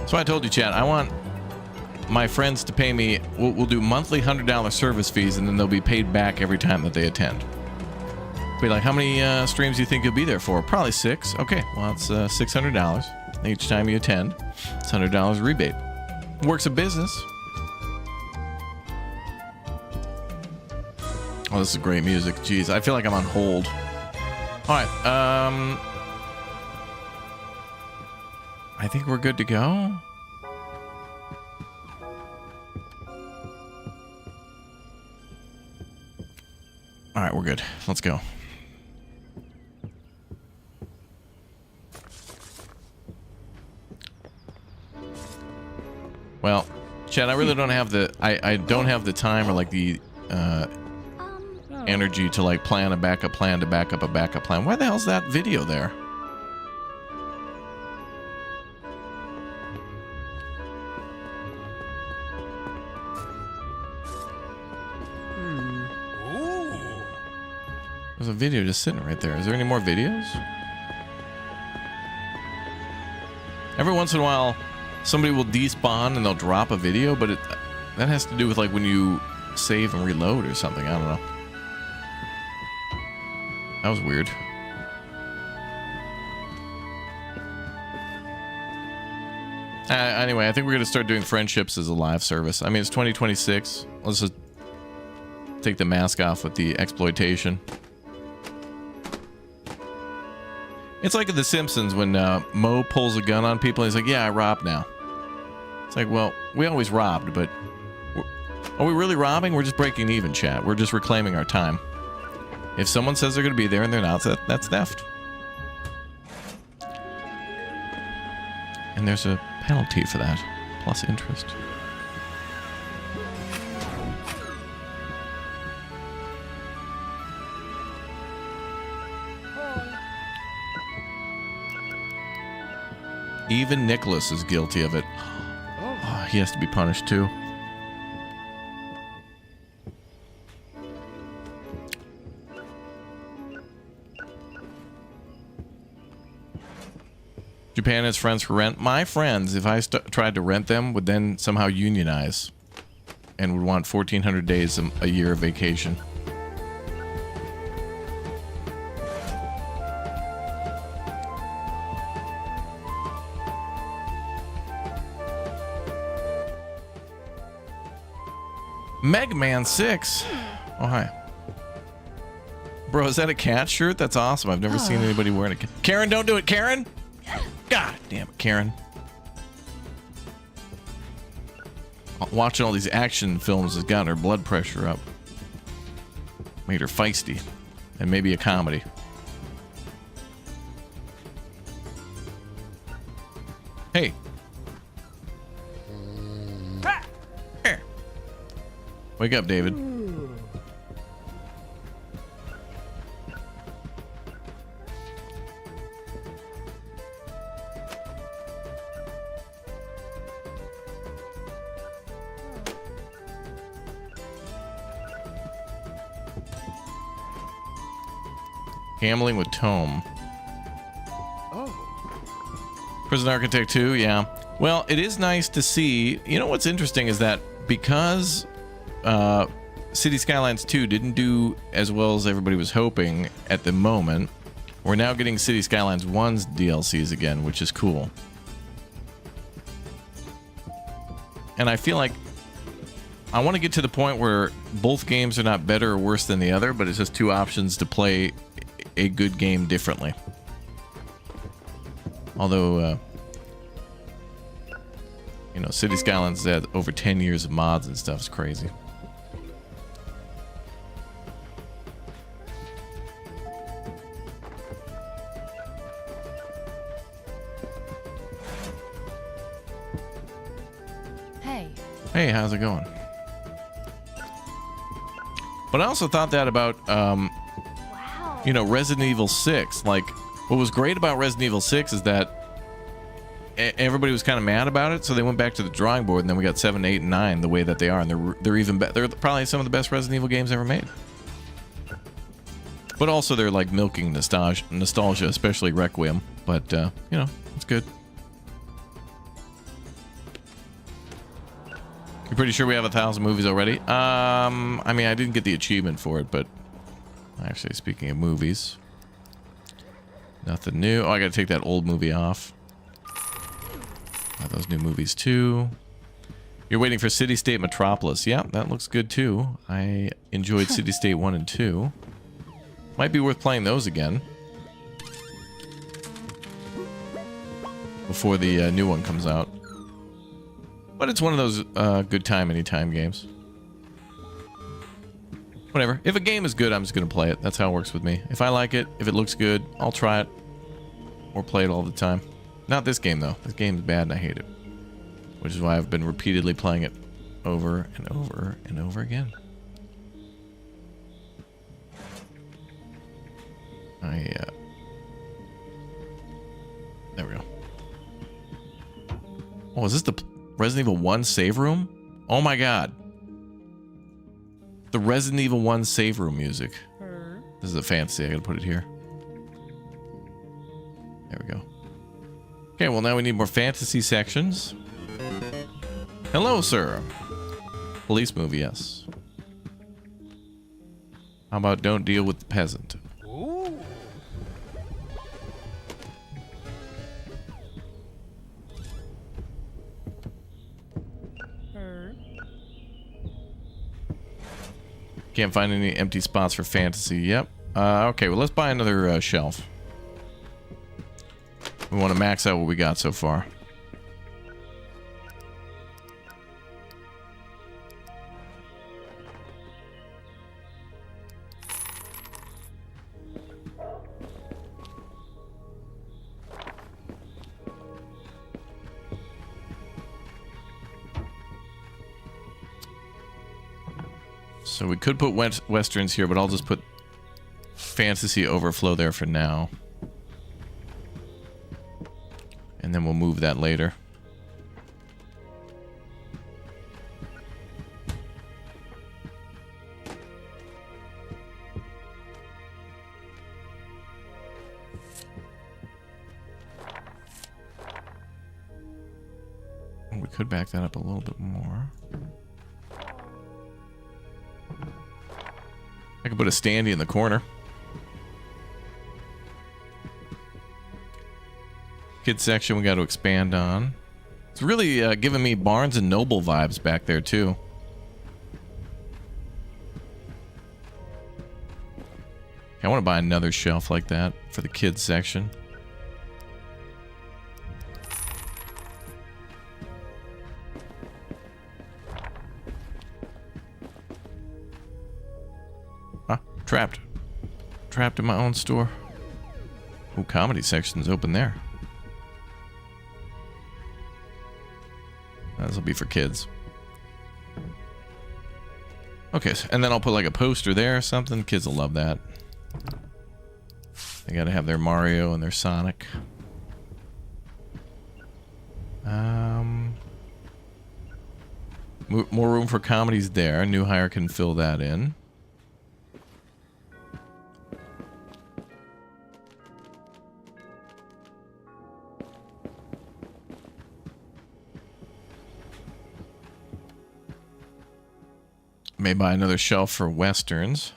Speaker 1: So I told you, Chad, I want my friends to pay me. We'll do monthly $100 service fees, and then they'll be paid back every time that they attend. Be like, how many streams do you think you'll be there for? Probably 6. Okay, well, it's $600 each time you attend. It's $100 rebate. Works a business. Oh, this is great music. Jeez, I feel like I'm on hold. All right, I think we're good to go. All right, we're good. Let's go. Well, Chad, I really don't have the I don't have the time or like the energy to like plan a backup plan to back up a backup plan. Why the hell's that video there? There's a video just sitting right there. Is there any more videos? Every once in a while, somebody will despawn and they'll drop a video, but that has to do with like when you save and reload or something. I don't know. That was weird. Anyway, I think we're going to start doing friendships as a live service. I mean, it's 2026. Let's just take the mask off with the exploitation. It's like in The Simpsons when Moe pulls a gun on people and he's like, yeah, I robbed now. It's like, well, we always robbed, but are we really robbing? We're just breaking even, chat. We're just reclaiming our time. If someone says they're going to be there and they're not, that's theft. And there's a penalty for that, plus interest. Even Nicholas is guilty of it. Oh, he has to be punished too. Japan has friends for rent. My friends, if I tried to rent them, would then somehow unionize and would want 1,400 days a year of vacation. Megman 6. Oh, hi. Bro, is that a cat shirt? That's awesome. I've never seen anybody wearing a cat. Karen, don't do it, Karen! God damn it, Karen. Watching all these action films has gotten her blood pressure up. Made her feisty. And maybe a comedy. Hey. Here. Wake up, David. Gambling with Tome. Prison Architect 2, yeah. Well, it is nice to see. You know what's interesting is that because City Skylines 2 didn't do as well as everybody was hoping at the moment, we're now getting City Skylines 1's DLCs again, which is cool. And I feel like I want to get to the point where both games are not better or worse than the other, but it's just two options to play a good game differently. Although, you know, City Skylines has had over 10 years of mods and stuff. It's crazy. Hey, how's it going? But I also thought that about, you know, Resident Evil 6. Like, what was great about Resident Evil 6 is that everybody was kind of mad about it, so they went back to the drawing board, and then we got 7, 8, and 9 the way that they are, and they're even better. They're probably some of the best Resident Evil games ever made. But also they're like milking nostalgia, especially Requiem. But you know, it's good. You're pretty sure we have 1,000 movies already? I mean, I didn't get the achievement for it, but actually, speaking of movies, nothing new. Oh, I gotta take that old movie off. Got those new movies too. You're waiting for City State Metropolis. Yeah, that looks good too. I enjoyed City State 1 and 2. Might be worth playing those again before the new one comes out. But it's one of those good time anytime games. Whatever. If a game is good, I'm just going to play it. That's how it works with me. If I like it, if it looks good, I'll try it. Or play it all the time. Not this game, though. This game's bad and I hate it. Which is why I've been repeatedly playing it over and over and over again. There we go. Oh, is this the Resident Evil 1 save room? Oh my god. The Resident Evil 1 save room music. This is a fantasy. I gotta put it here. There we go. Okay, well now we need more fantasy sections. Hello, sir. Police movie, yes. How about Don't Deal with the Peasant?
Speaker 2: Ooh.
Speaker 1: Can't find any empty spots for fantasy. Yep. Okay, well, let's buy another shelf. We want to max out what we got so far. So we could put westerns here, but I'll just put fantasy overflow there for now. And then we'll move that later. We could back that up a little bit more. I could put a standee in the corner. Kids section we got to expand on. It's really giving me Barnes and Noble vibes back there too. I want to buy another shelf like that for the kids section. Trapped in my own store. Ooh, comedy section's open there. This will be for kids. Okay, and then I'll put like a poster there or something. Kids will love that. They gotta have their Mario and their Sonic. More room for comedies there. New hire can fill that in. May buy another shelf for westerns.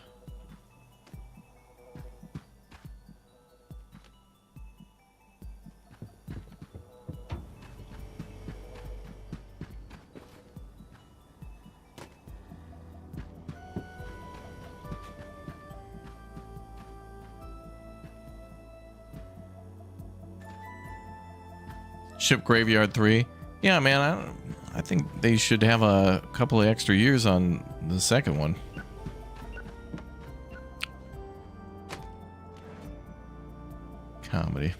Speaker 1: Ship Graveyard 3. Yeah, man, I think they should have a couple of extra years on the second one. Comedy.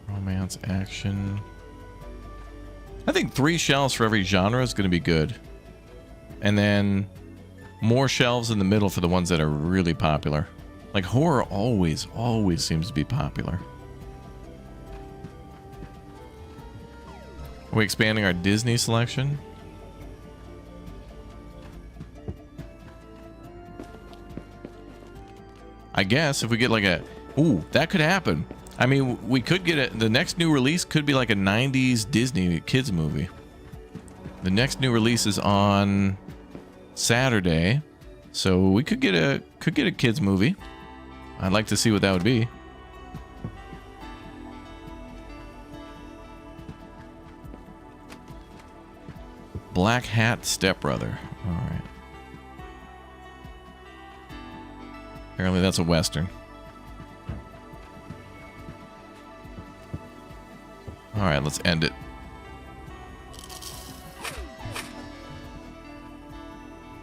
Speaker 1: Romance, action. I think 3 shelves for every genre is going to be good. And then more shelves in the middle for the ones that are really popular. Like horror always seems to be popular. Are we expanding our Disney selection? I guess if we get like a... Ooh, that could happen. I mean, we could get the next new release could be like a 90s Disney kids movie. The next new release is on Saturday, so we could get a kids movie. I'd like to see what that would be. Black Hat Stepbrother. All right. Apparently that's a Western. All right, let's end it.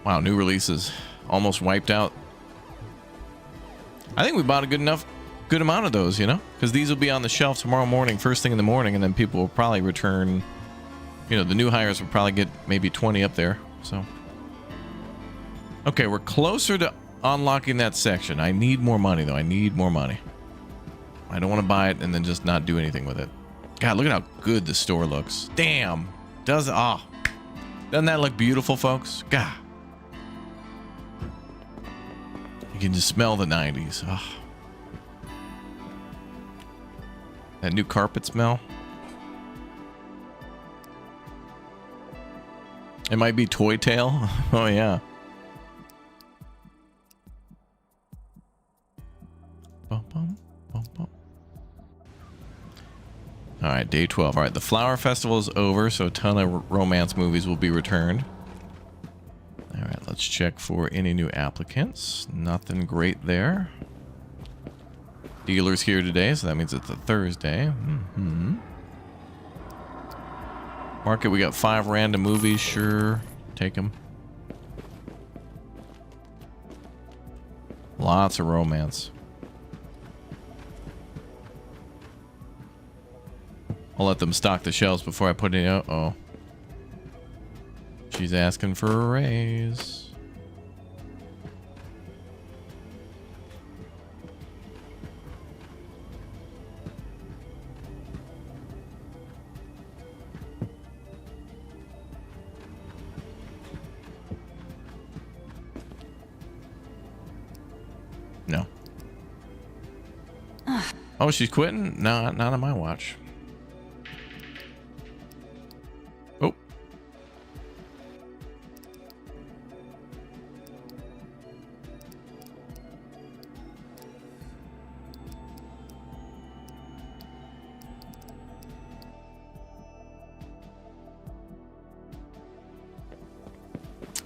Speaker 1: Wow, new releases almost wiped out. I think we bought a good amount of those, you know, because these will be on the shelf tomorrow morning, first thing in the morning, and then people will probably return. You know, the new hires will probably get maybe 20 up there. So, okay, we're closer to unlocking that section. I need more money, though. I need more money. I don't want to buy it and then just not do anything with it. God, look at how good the store looks. Damn. Doesn't that look beautiful, folks? God. You can just smell the 90s. Oh. That new carpet smell. It might be Toy Tale. Oh, yeah. Bum, bum, bum, bum. All right, day 12. All right, the Flower Festival is over, so a ton of romance movies will be returned. All right, let's check for any new applicants. Nothing great there. Dealer's here today, so that means it's a Thursday. Market, we got 5 random movies. Sure, take them. Lots of romance. I'll let them stock the shelves before I put any out. Oh. She's asking for a raise. No. Oh, she's quitting? No, not on my watch. Oh.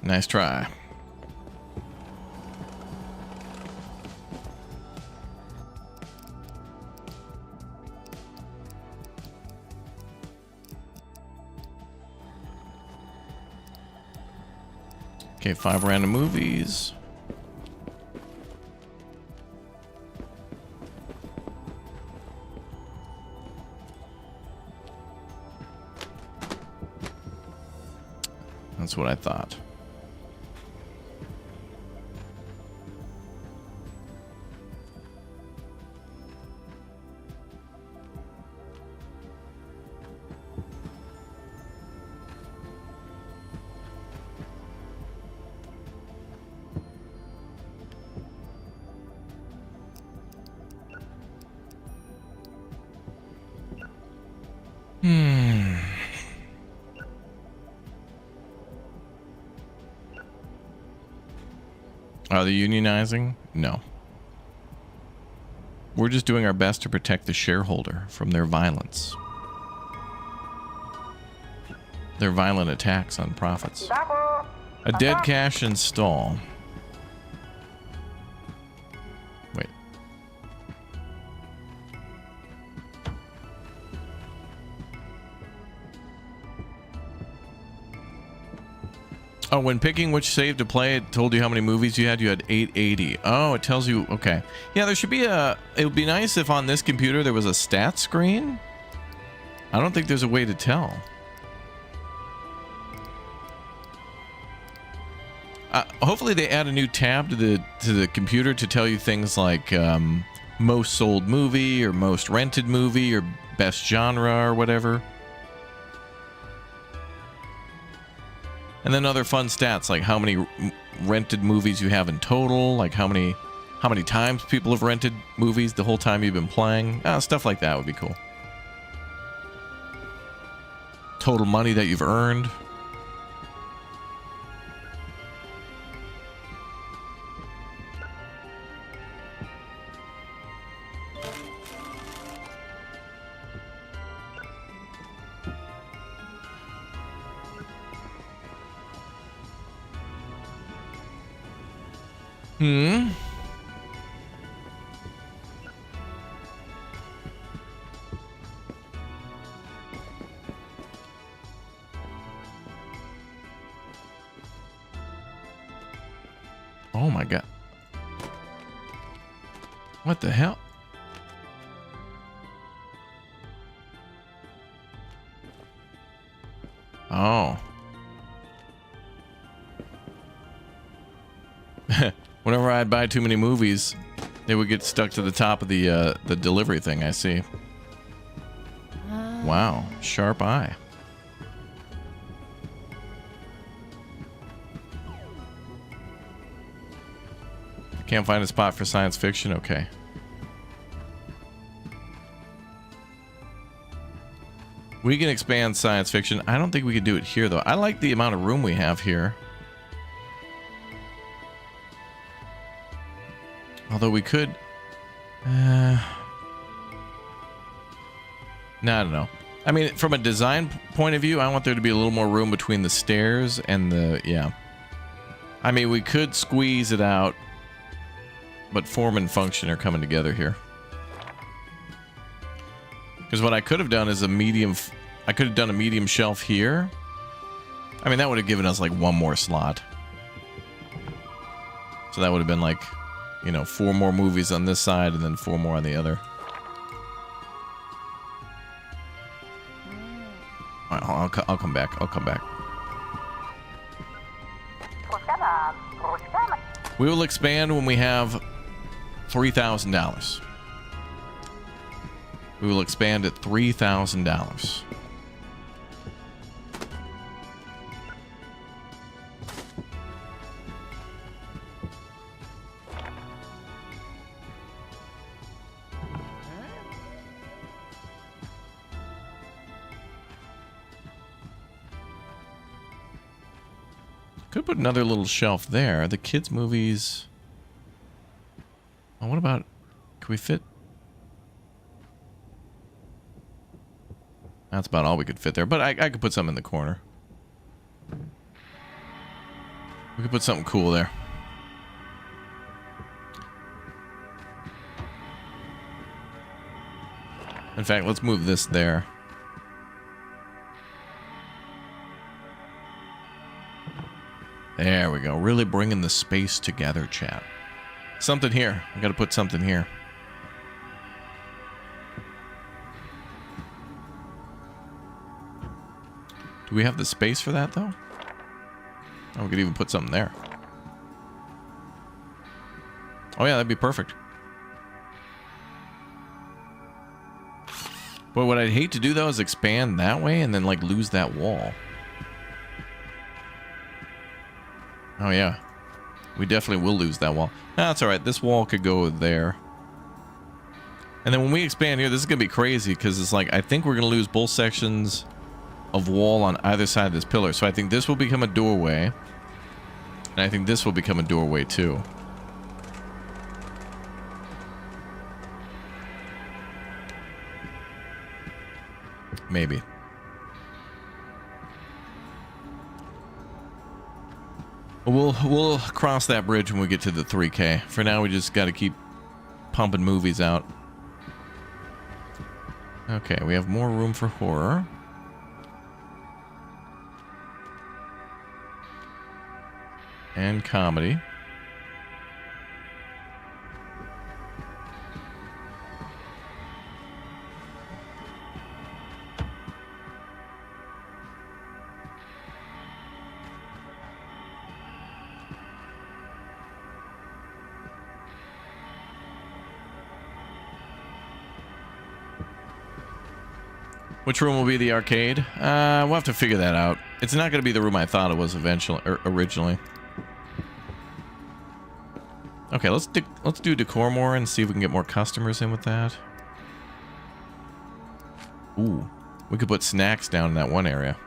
Speaker 1: Nice try. Okay, 5 random movies. That's what I thought. Are they unionizing? No. We're just doing our best to protect the shareholder from their violence. Their violent attacks on profits. A dead cash install. Wait. Oh, when picking which save to play, it told you how many movies you had. You had 880. Oh, it tells you. Okay. Yeah, there should be a. It would be nice if on this computer there was a stat screen. I don't think there's a way to tell. Hopefully they add a new tab to the computer to tell you things like most sold movie or most rented movie or best genre or whatever. And then other fun stats like how many rented movies you have in total, like how many times people have rented movies the whole time you've been playing. Stuff like that would be cool. Total money that you've earned. Oh my god. What the hell? Oh. Whenever I'd buy too many movies, they would get stuck to the top of the delivery thing, I see. Wow, sharp eye. Can't find a spot for science fiction? Okay. We can expand science fiction. I don't think we could do it here, though. I like the amount of room we have here. Although we could... No, I don't know. I mean, from a design point of view, I want there to be a little more room between the stairs and the... Yeah. I mean, we could squeeze it out, but form and function are coming together here. Because what I could have done is a medium... I could have done a medium shelf here. I mean, that would have given us like one more slot. So that would have been like... You know, 4 more movies on this side and then 4 more on the other. I'll come back. I'll come back. We will expand when we have $3,000. We will expand at $3,000. Could put another little shelf there. The kids' movies. Oh, what about... Can we fit... That's about all we could fit there. But I could put something in the corner. We could put something cool there. In fact, let's move this there. There we go. Really bringing the space together, chat. Something here. I gotta put something here. Do we have the space for that, though? Oh, we could even put something there. Oh, yeah, that'd be perfect. But what I'd hate to do, though, is expand that way and then, like, lose that wall. Oh, yeah. We definitely will lose that wall. Nah, that's alright. This wall could go there. And then when we expand here, this is going to be crazy because it's like, I think we're going to lose both sections of wall on either side of this pillar. So I think this will become a doorway. And I think this will become a doorway, too. Maybe. We'll cross that bridge when we get to the 3K. For now, we just got to keep pumping movies out. Okay, we have more room for horror. And comedy. Which room will be the arcade? We'll have to figure that out. It's not going to be the room I thought it was eventually, or originally. Okay, let's do decor more and see if we can get more customers in with that. Ooh, we could put snacks down in that one area.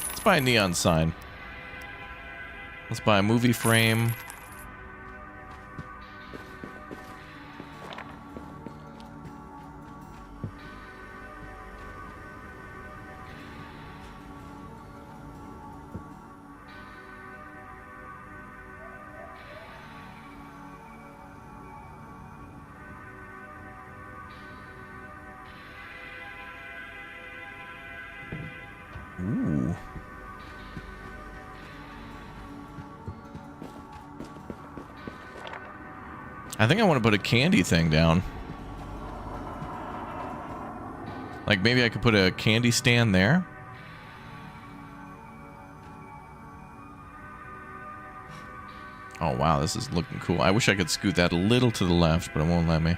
Speaker 1: Let's buy a neon sign. Let's buy a movie frame. Ooh. I think I want to put a candy thing down. Like maybe I could put a candy stand there. Oh wow, this is looking cool. I wish I could scoot that a little to the left, but it won't let me.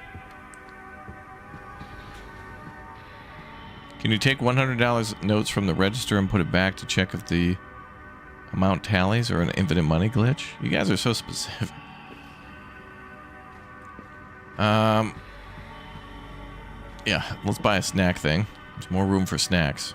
Speaker 1: Can you take $100 notes from the register and put it back to check if the amount tallies or an infinite money glitch? You guys are so specific. Yeah, let's buy a snack thing. There's more room for snacks.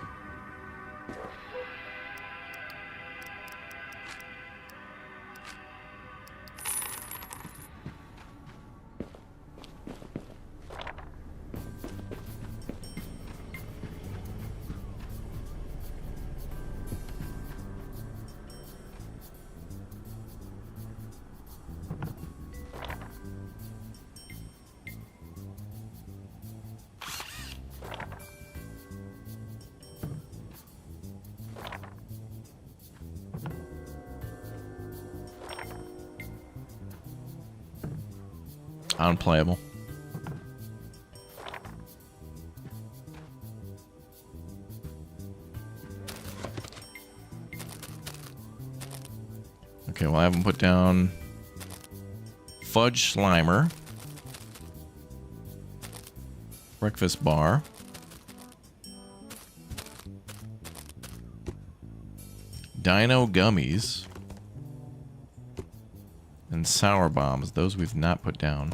Speaker 1: Unplayable. Okay, well I haven't put down Fudge Slimer. Breakfast bar. Dino gummies. And sour bombs. Those we've not put down.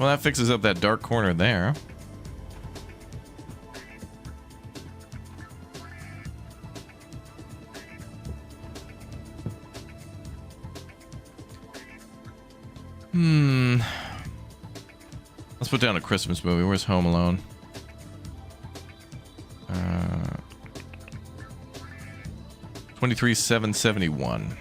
Speaker 1: Well, that fixes up that dark corner there. Let's put down a Christmas movie. Where's Home Alone? 23,771.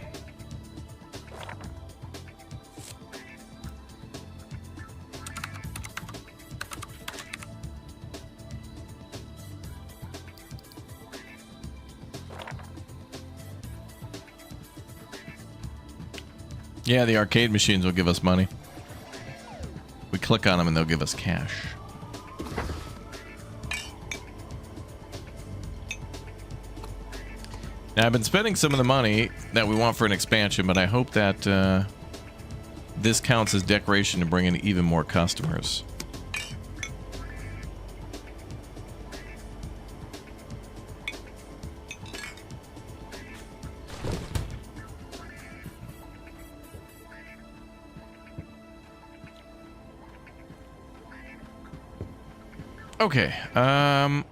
Speaker 1: Yeah, the arcade machines will give us money. We click on them and they'll give us cash. Now, I've been spending some of the money that we want for an expansion, but I hope that this counts as decoration to bring in even more customers. Okay, I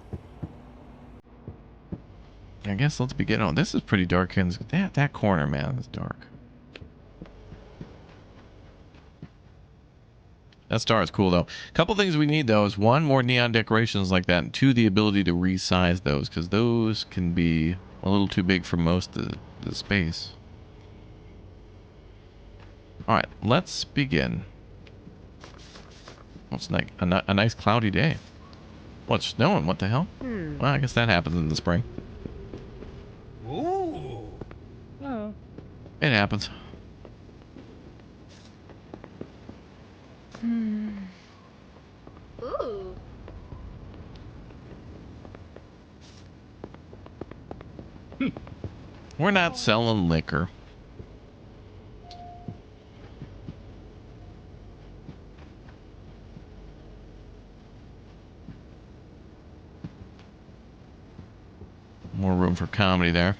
Speaker 1: guess let's begin. Oh, this is pretty dark. That corner, man, is dark. That star is cool, though. A couple things we need, though, is one, more neon decorations like that, and two, the ability to resize those, because those can be a little too big for most of the space. All right, let's begin. Well, it's like a nice cloudy day. What's snowing? What the hell? Well, I guess that happens in the spring.
Speaker 2: Ooh.
Speaker 4: Oh.
Speaker 1: It happens.
Speaker 4: Ooh.
Speaker 1: We're not selling liquor. More room for comedy there.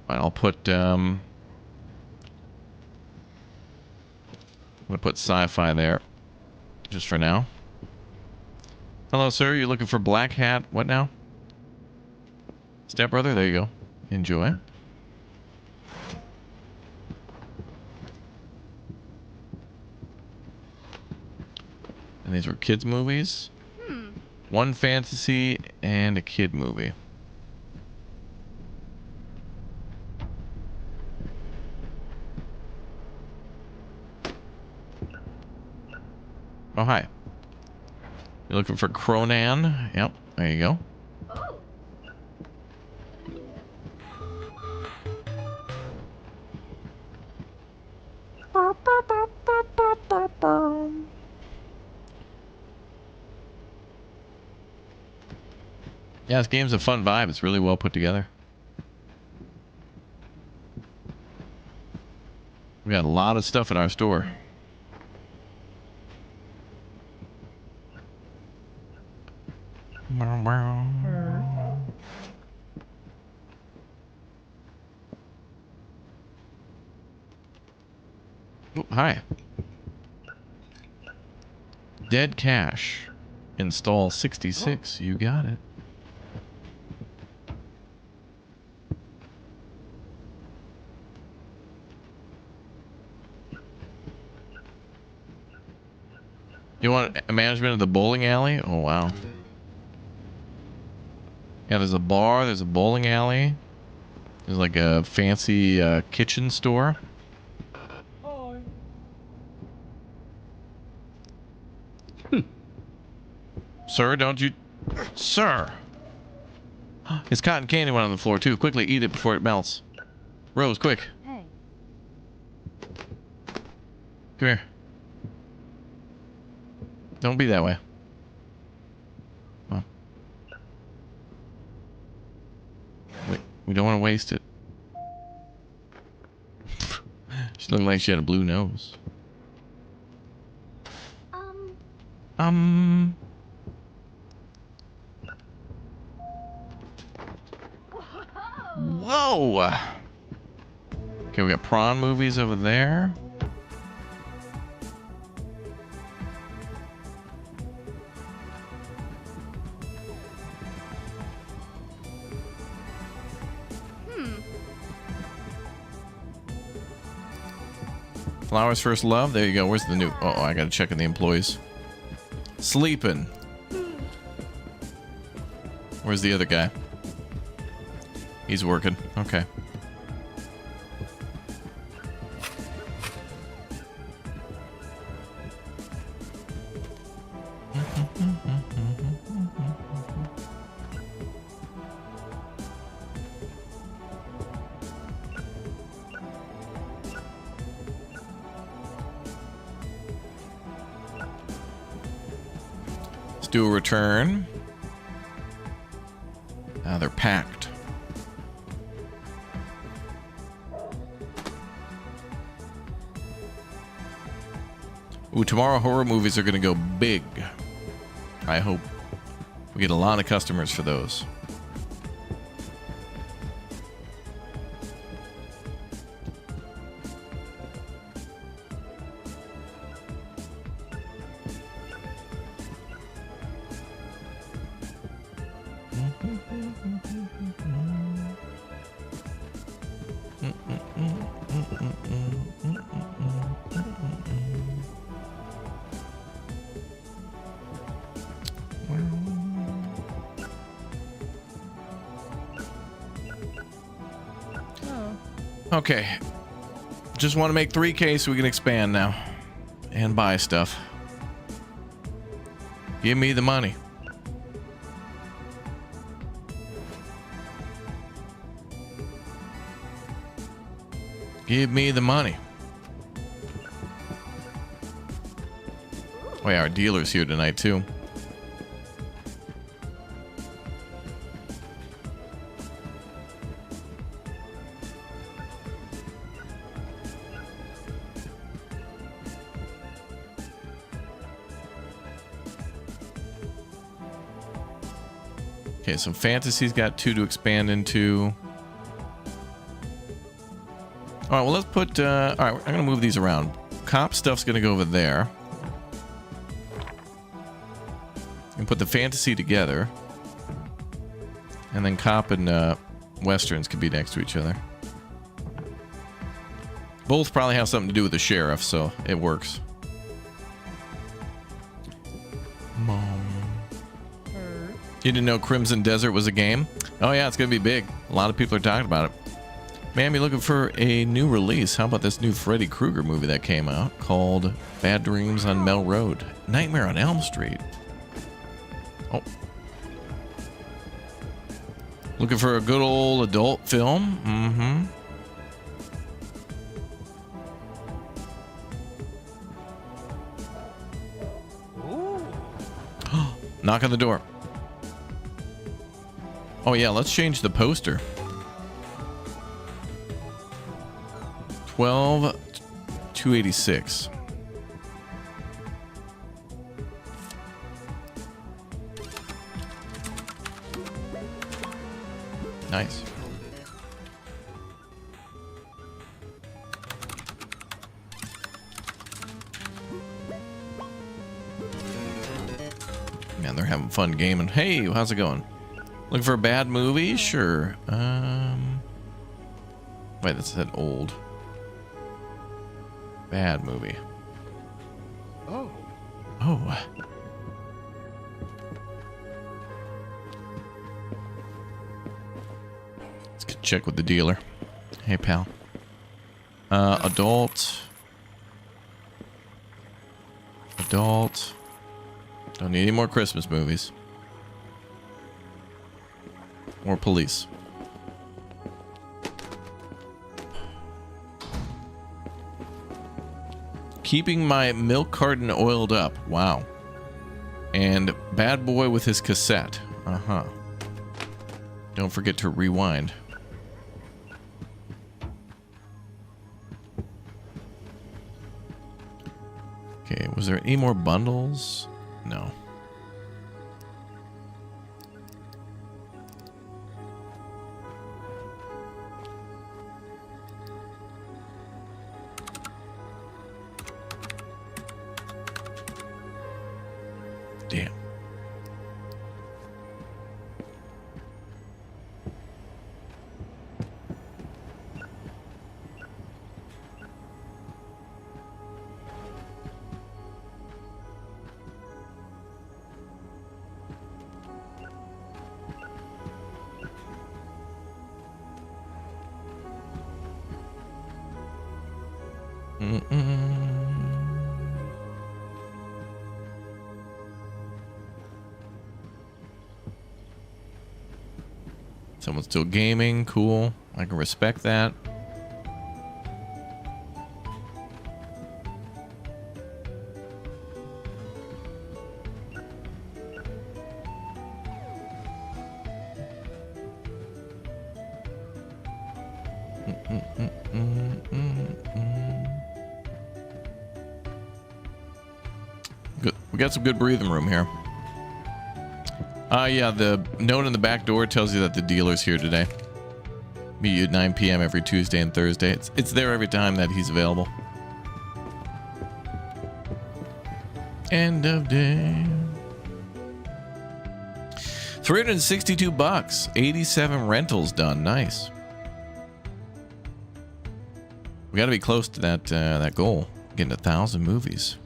Speaker 1: Right, I'll put I'm gonna put sci-fi there, just for now. Hello, sir. You looking for black hat? What now? Stepbrother. There you go. Enjoy. And these were kids movies. One fantasy and a kid movie. Oh, hi. You're looking for Cronan? Yep, there you go.
Speaker 4: Oh.
Speaker 1: Yeah, this game's a fun vibe. It's really well put together. We got a lot of stuff in our store. Oh, hi. Dead cash. Install 66. You got it. You want a management of the bowling alley? Oh, wow. Yeah, there's a bar. There's a bowling alley. There's like a fancy kitchen store.
Speaker 2: Hi.
Speaker 1: Sir, don't you... Sir! It's cotton candy went on the floor, too. Quickly, eat it before it melts. Rose, quick.
Speaker 4: Hey.
Speaker 1: Come here. Don't be that way. Come on. Wait, we don't want to waste it. She looked like she had a blue nose. Whoa! Okay, we got prawn movies over there. Flowers first love. There you go. Where's the new? Oh, I gotta check on the employees. Sleeping. Where's the other guy? He's working. Okay. Let's do a return. Now they're packed. Ooh, tomorrow horror movies are going to go big. I hope we get a lot of customers for those. Okay. Just want to make 3K so we can expand now. And buy stuff. Give me the money. Give me the money. Oh yeah, our dealer's here tonight too. Okay, so Fantasy's got 2 to expand into. All right, well, let's put... all right, I'm going to move these around. Cop stuff's going to go over there. And put the Fantasy together. And then Cop and Westerns can be next to each other. Both probably have something to do with the Sheriff, so it works. You didn't know Crimson Desert was a game? Oh yeah, it's gonna be big. A lot of people are talking about it. Ma'am, you looking for a new release? How about this new Freddy Krueger movie that came out called Bad Dreams on Mel Road? Nightmare on Elm Street. Oh. Looking for a good old adult film? Mm-hmm. Knock on the door. Oh yeah, let's change the poster. 12/286. Nice. Man, they're having fun gaming. Hey, how's it going? Looking for a bad movie? Sure. Wait, that's that old. Bad movie.
Speaker 2: Oh.
Speaker 1: Oh. Let's check with the dealer. Hey, pal. Adult. Adult. Don't need any more Christmas movies. Or police. Keeping my milk carton oiled up. Wow. And bad boy with his cassette. Uh-huh. Don't forget to rewind. Okay, was there any more bundles? No. Damn. Someone's still gaming. Cool. I can respect that. Good. We got some good breathing room here. Yeah, the note on the back door tells you that the dealer's here today. Meet you at 9 p.m. every Tuesday and Thursday. It's there every time that he's available. End of day. 362 bucks. 87 rentals done. Nice. We got to be close to that goal. Getting 1,000 movies.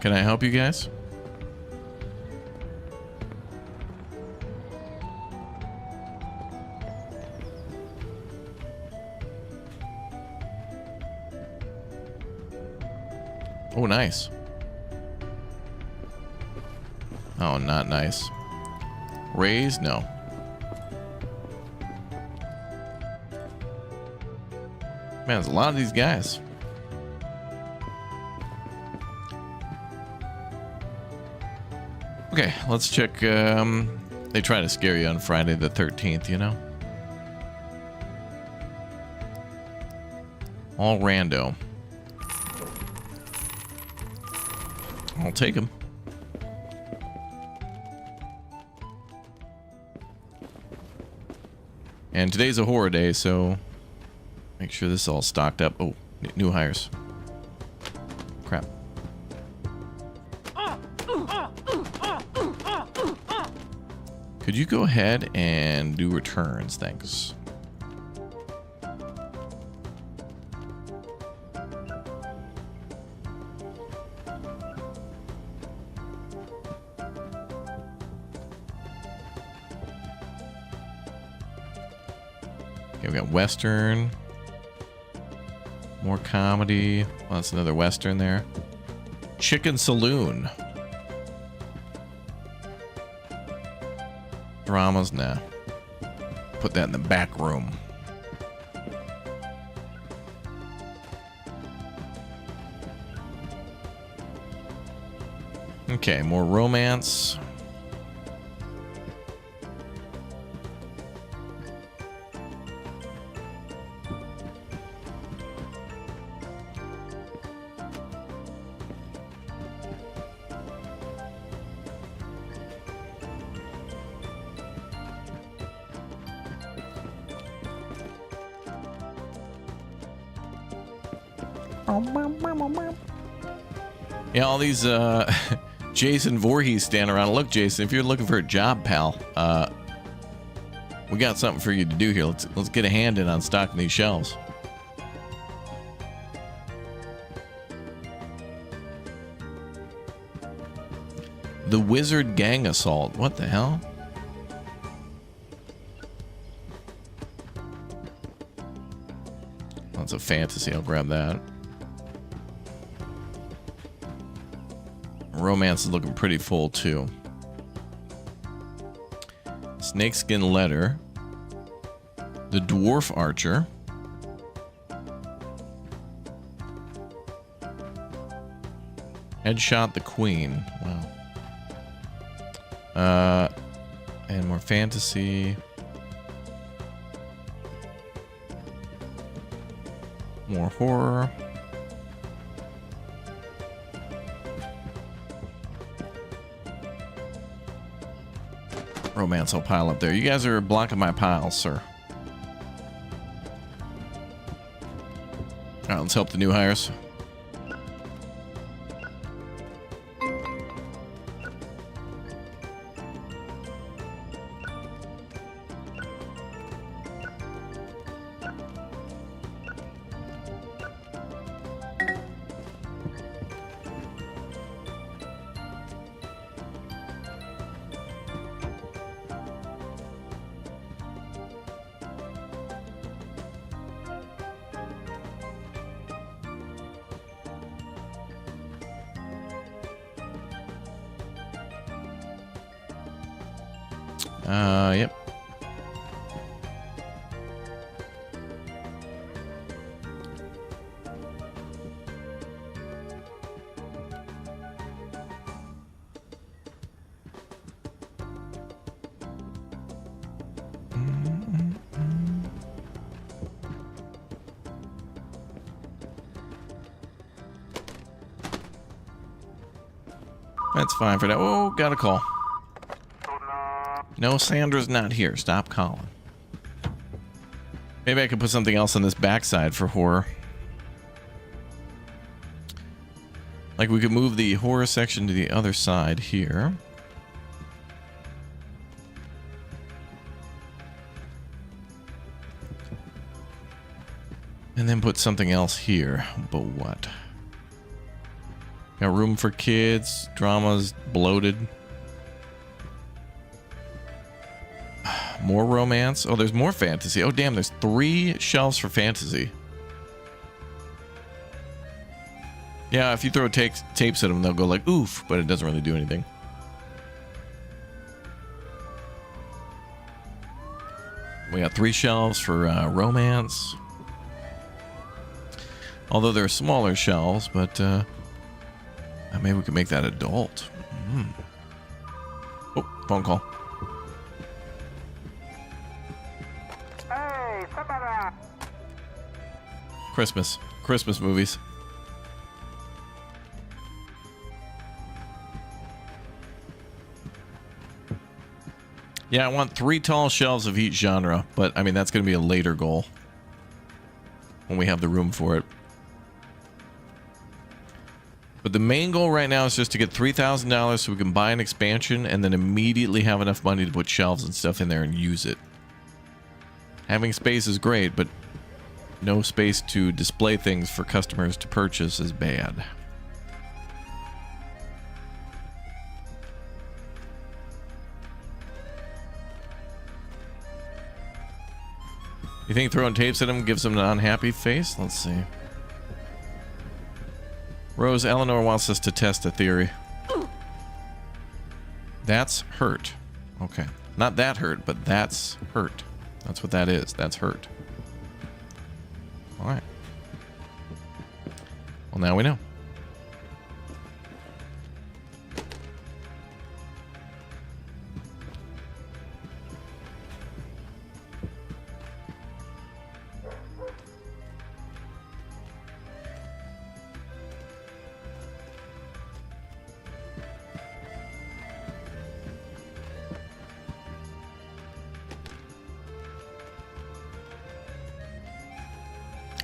Speaker 1: Can I help you guys? Oh, nice. Oh, not nice. Raise? No. Man, there's a lot of these guys. Okay, let's check. They try to scare you on Friday the 13th, you know? All rando. I'll take them. And today's a horror day, so make sure this is all stocked up. Oh, new hires. Crap. Could you go ahead and do returns? Thanks. Okay, we got Western. More comedy. Well, that's another Western there. Chicken Saloon. Dramas? Nah. Put that in the back room. Okay, more romance. Yeah, all these Jason Voorhees standing around. Look, Jason, if you're looking for a job, pal, we got something for you to do here. Let's get a hand in on stocking these shelves. The Wizard Gang Assault. What the hell? That's a fantasy. I'll grab that. Romance is looking pretty full too. Snakeskin Letter. The Dwarf Archer. Headshot the Queen. Wow. And more fantasy. More horror. Romance will pile up there. You guys are blocking my piles, sir. All right, let's help the new hires. Yep. That's fine for now. Oh, got a call. No, Sandra's not here. Stop calling. Maybe I could put something else on this backside for horror. Like we could move the horror section to the other side here. And then put something else here. But what? Got room for kids. Drama's bloated. More romance. Oh, there's more fantasy. Oh, damn, there's 3 shelves for fantasy. Yeah, if you throw tapes at them, they'll go like, oof, but it doesn't really do anything. We got 3 shelves for romance. Although they're smaller shelves, but maybe we could make that adult. Oh, phone call.
Speaker 3: Hey, somebody.
Speaker 1: Christmas movies. Yeah, I want 3 tall shelves of each genre, but I mean that's going to be a later goal when we have the room for it. But the main goal right now is just to get $3,000 so we can buy an expansion and then immediately have enough money to put shelves and stuff in there and use it. Having space is great, but no space to display things for customers to purchase is bad. You think throwing tapes at him gives him an unhappy face? Let's see. Rose, Eleanor wants us to test a theory. That's hurt. Okay. Not that hurt, but that's hurt. That's what that is. That's hurt. Alright. Well, now we know.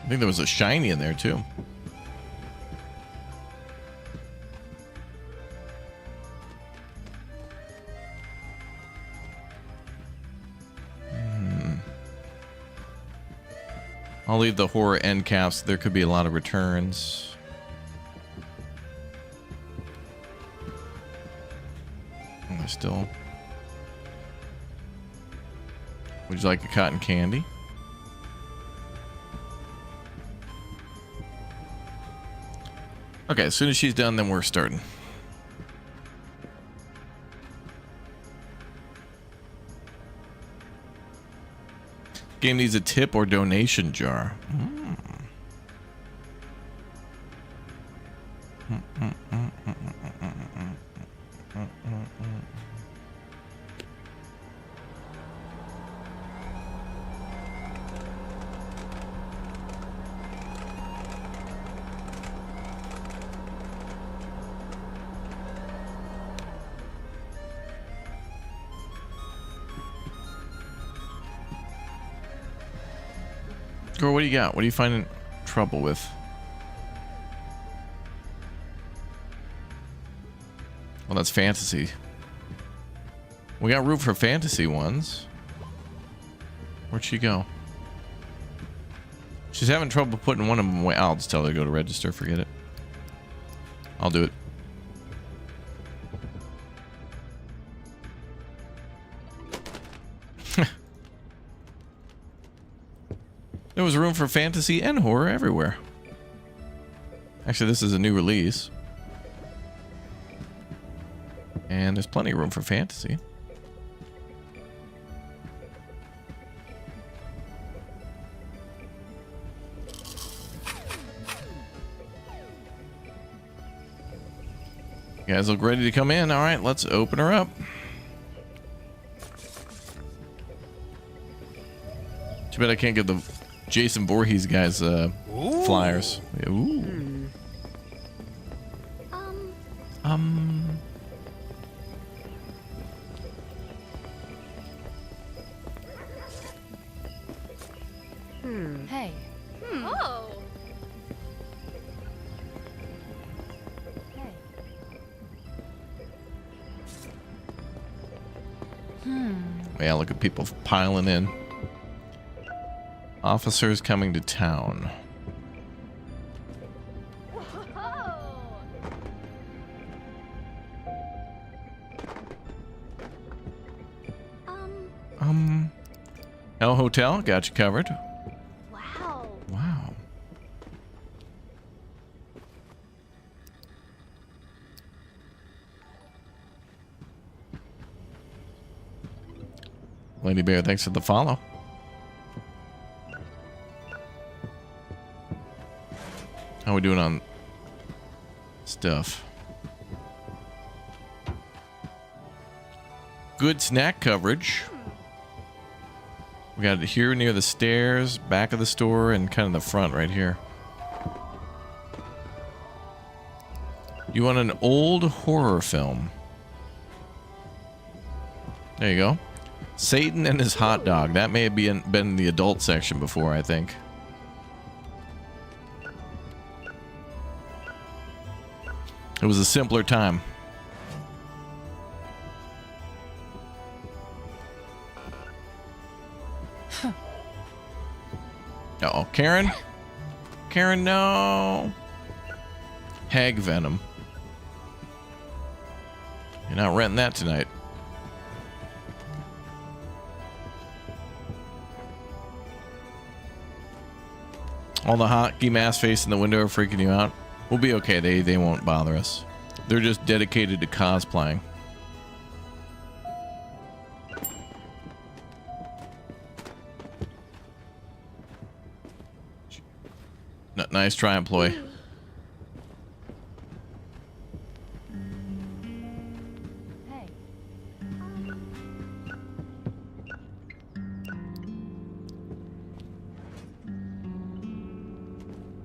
Speaker 1: I think there was a shiny in there too. I'll leave the horror end caps. There could be a lot of returns. Oh, still. Would you like a cotton candy? Okay, as soon as she's done, then we're starting. Game needs a tip or donation jar. Girl, what do you got? What are you finding trouble with? Well, that's fantasy. We got room for fantasy ones. Where'd she go? She's having trouble putting one of them away. I'll just tell her to go to register. Forget it. I'll do it. There was room for fantasy and horror everywhere. Actually, this is a new release. And there's plenty of room for fantasy. You guys look ready to come in. All right, let's open her up. Too bad I can't get the Jason Voorhees guys flyers. Ooh.
Speaker 4: Hey. Oh. Hey.
Speaker 1: Yeah, look at people piling in. Officers coming to town. Hell Hotel, got you covered.
Speaker 4: Wow.
Speaker 1: Wow. Lady Bear, thanks for the follow. How we doing on stuff? Good snack coverage. We got it here near the stairs, back of the store, and kind of the front right here. You want an old horror film? There you go. Satan and his hot dog. That may have been in the adult section before, I think. It was a simpler time. Uh-oh, Karen? Karen, no. Hag venom. You're not renting that tonight. All the hockey mask face in the window are freaking you out. We'll be okay. They won't bother us. They're just dedicated to cosplaying. Nice try, employee.
Speaker 4: Hey.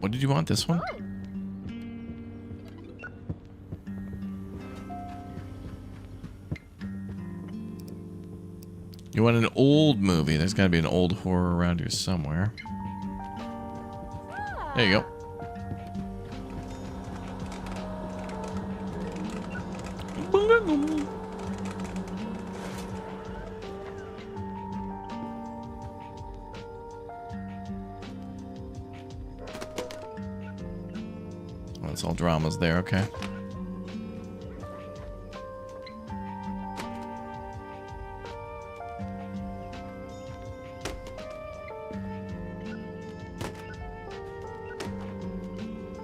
Speaker 1: What did you want? This one? You want an old movie? There's got to be an old horror around here somewhere. There you go. Oh, it's all dramas there, okay.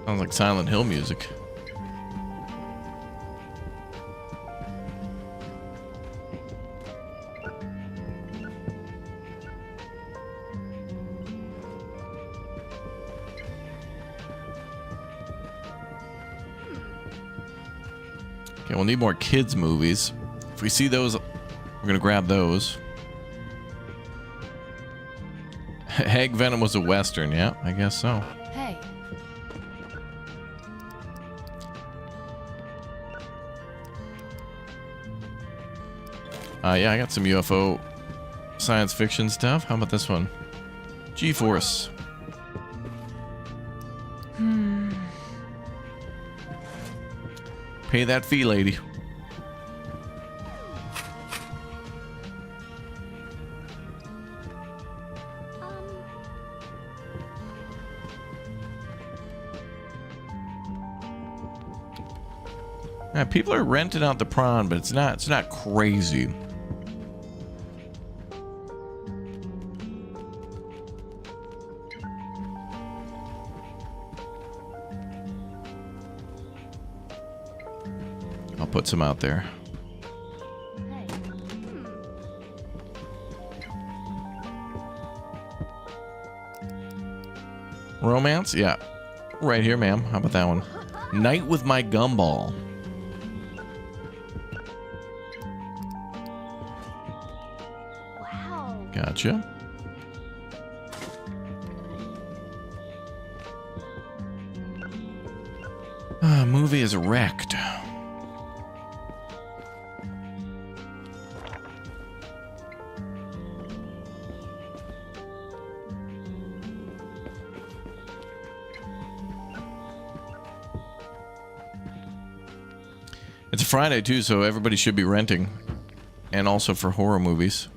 Speaker 1: Sounds like Silent Hill music. Okay, we'll need more kids' movies. If we see those, we're gonna grab those. Hag Venom was a Western, yeah, I guess so.
Speaker 4: Hey.
Speaker 1: Yeah, I got some UFO science fiction stuff. How about this one? G-Force. Pay that fee, lady. Yeah, people are renting out the prawn, but it's not crazy. I'll put some out there.
Speaker 4: Hey.
Speaker 1: Romance? Yeah. Right here, ma'am. How about that one? Night with My Gumball. Gotcha. Movie is wrecked. It's a Friday too, so everybody should be renting. And also for horror movies.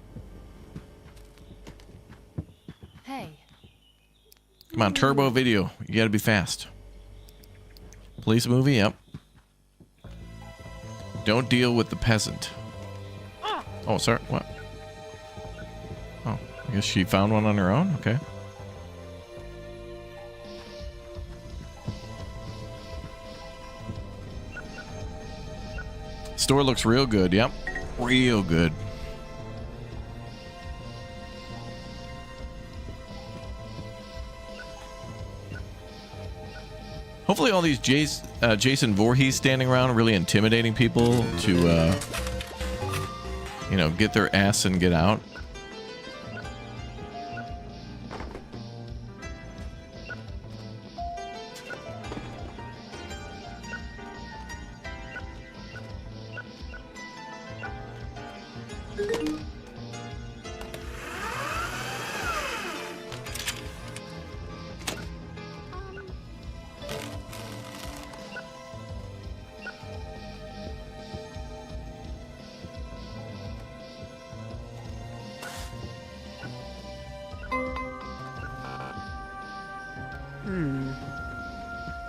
Speaker 4: Hey.
Speaker 1: Come on, Turbo Video. You gotta be fast. Police movie? Yep. Don't deal with the peasant. Oh, sorry. What? Oh, I guess she found one on her own? Okay. Store looks real good. Yep. Real good. Hopefully all these Jason Voorhees standing around are really intimidating people to, you know, get their ass and get out.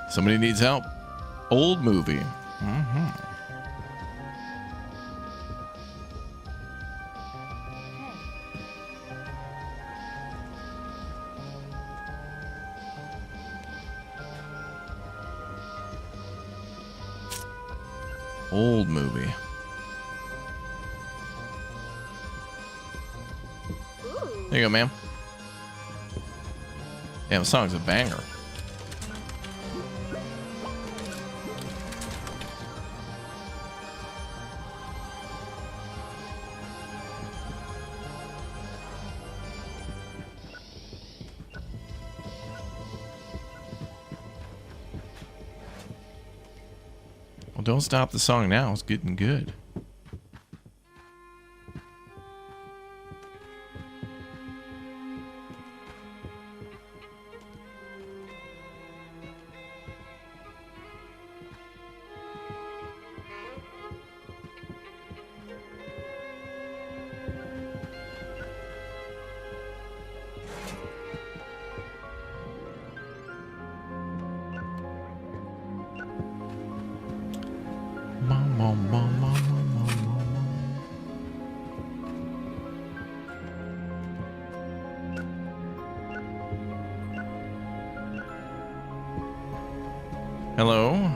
Speaker 1: Somebody needs help. Old movie. Old movie. There you go, ma'am. Damn, the song's a banger. Well, don't stop the song now. It's getting good. Hello.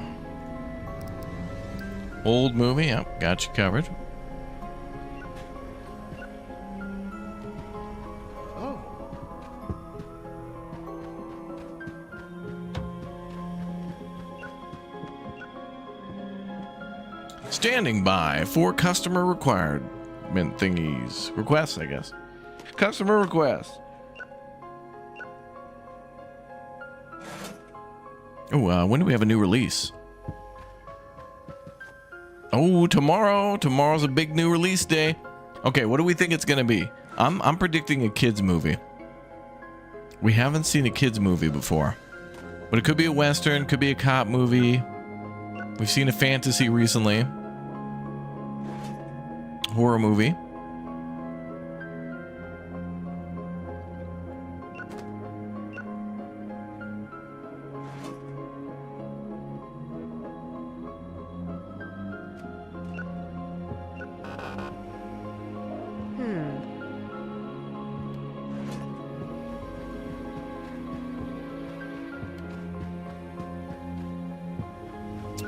Speaker 1: Old movie. Yep, got you covered.
Speaker 2: Oh.
Speaker 1: Standing by for customer requirement thingies. Requests, I guess. Customer requests. Oh, when do we have a new release? Oh, tomorrow. Tomorrow's a big new release day. Okay, what do we think it's gonna be? I'm predicting a kids movie. We haven't seen a kids movie before, but it could be a western, could be a cop movie. We've seen a fantasy recently. Horror movie.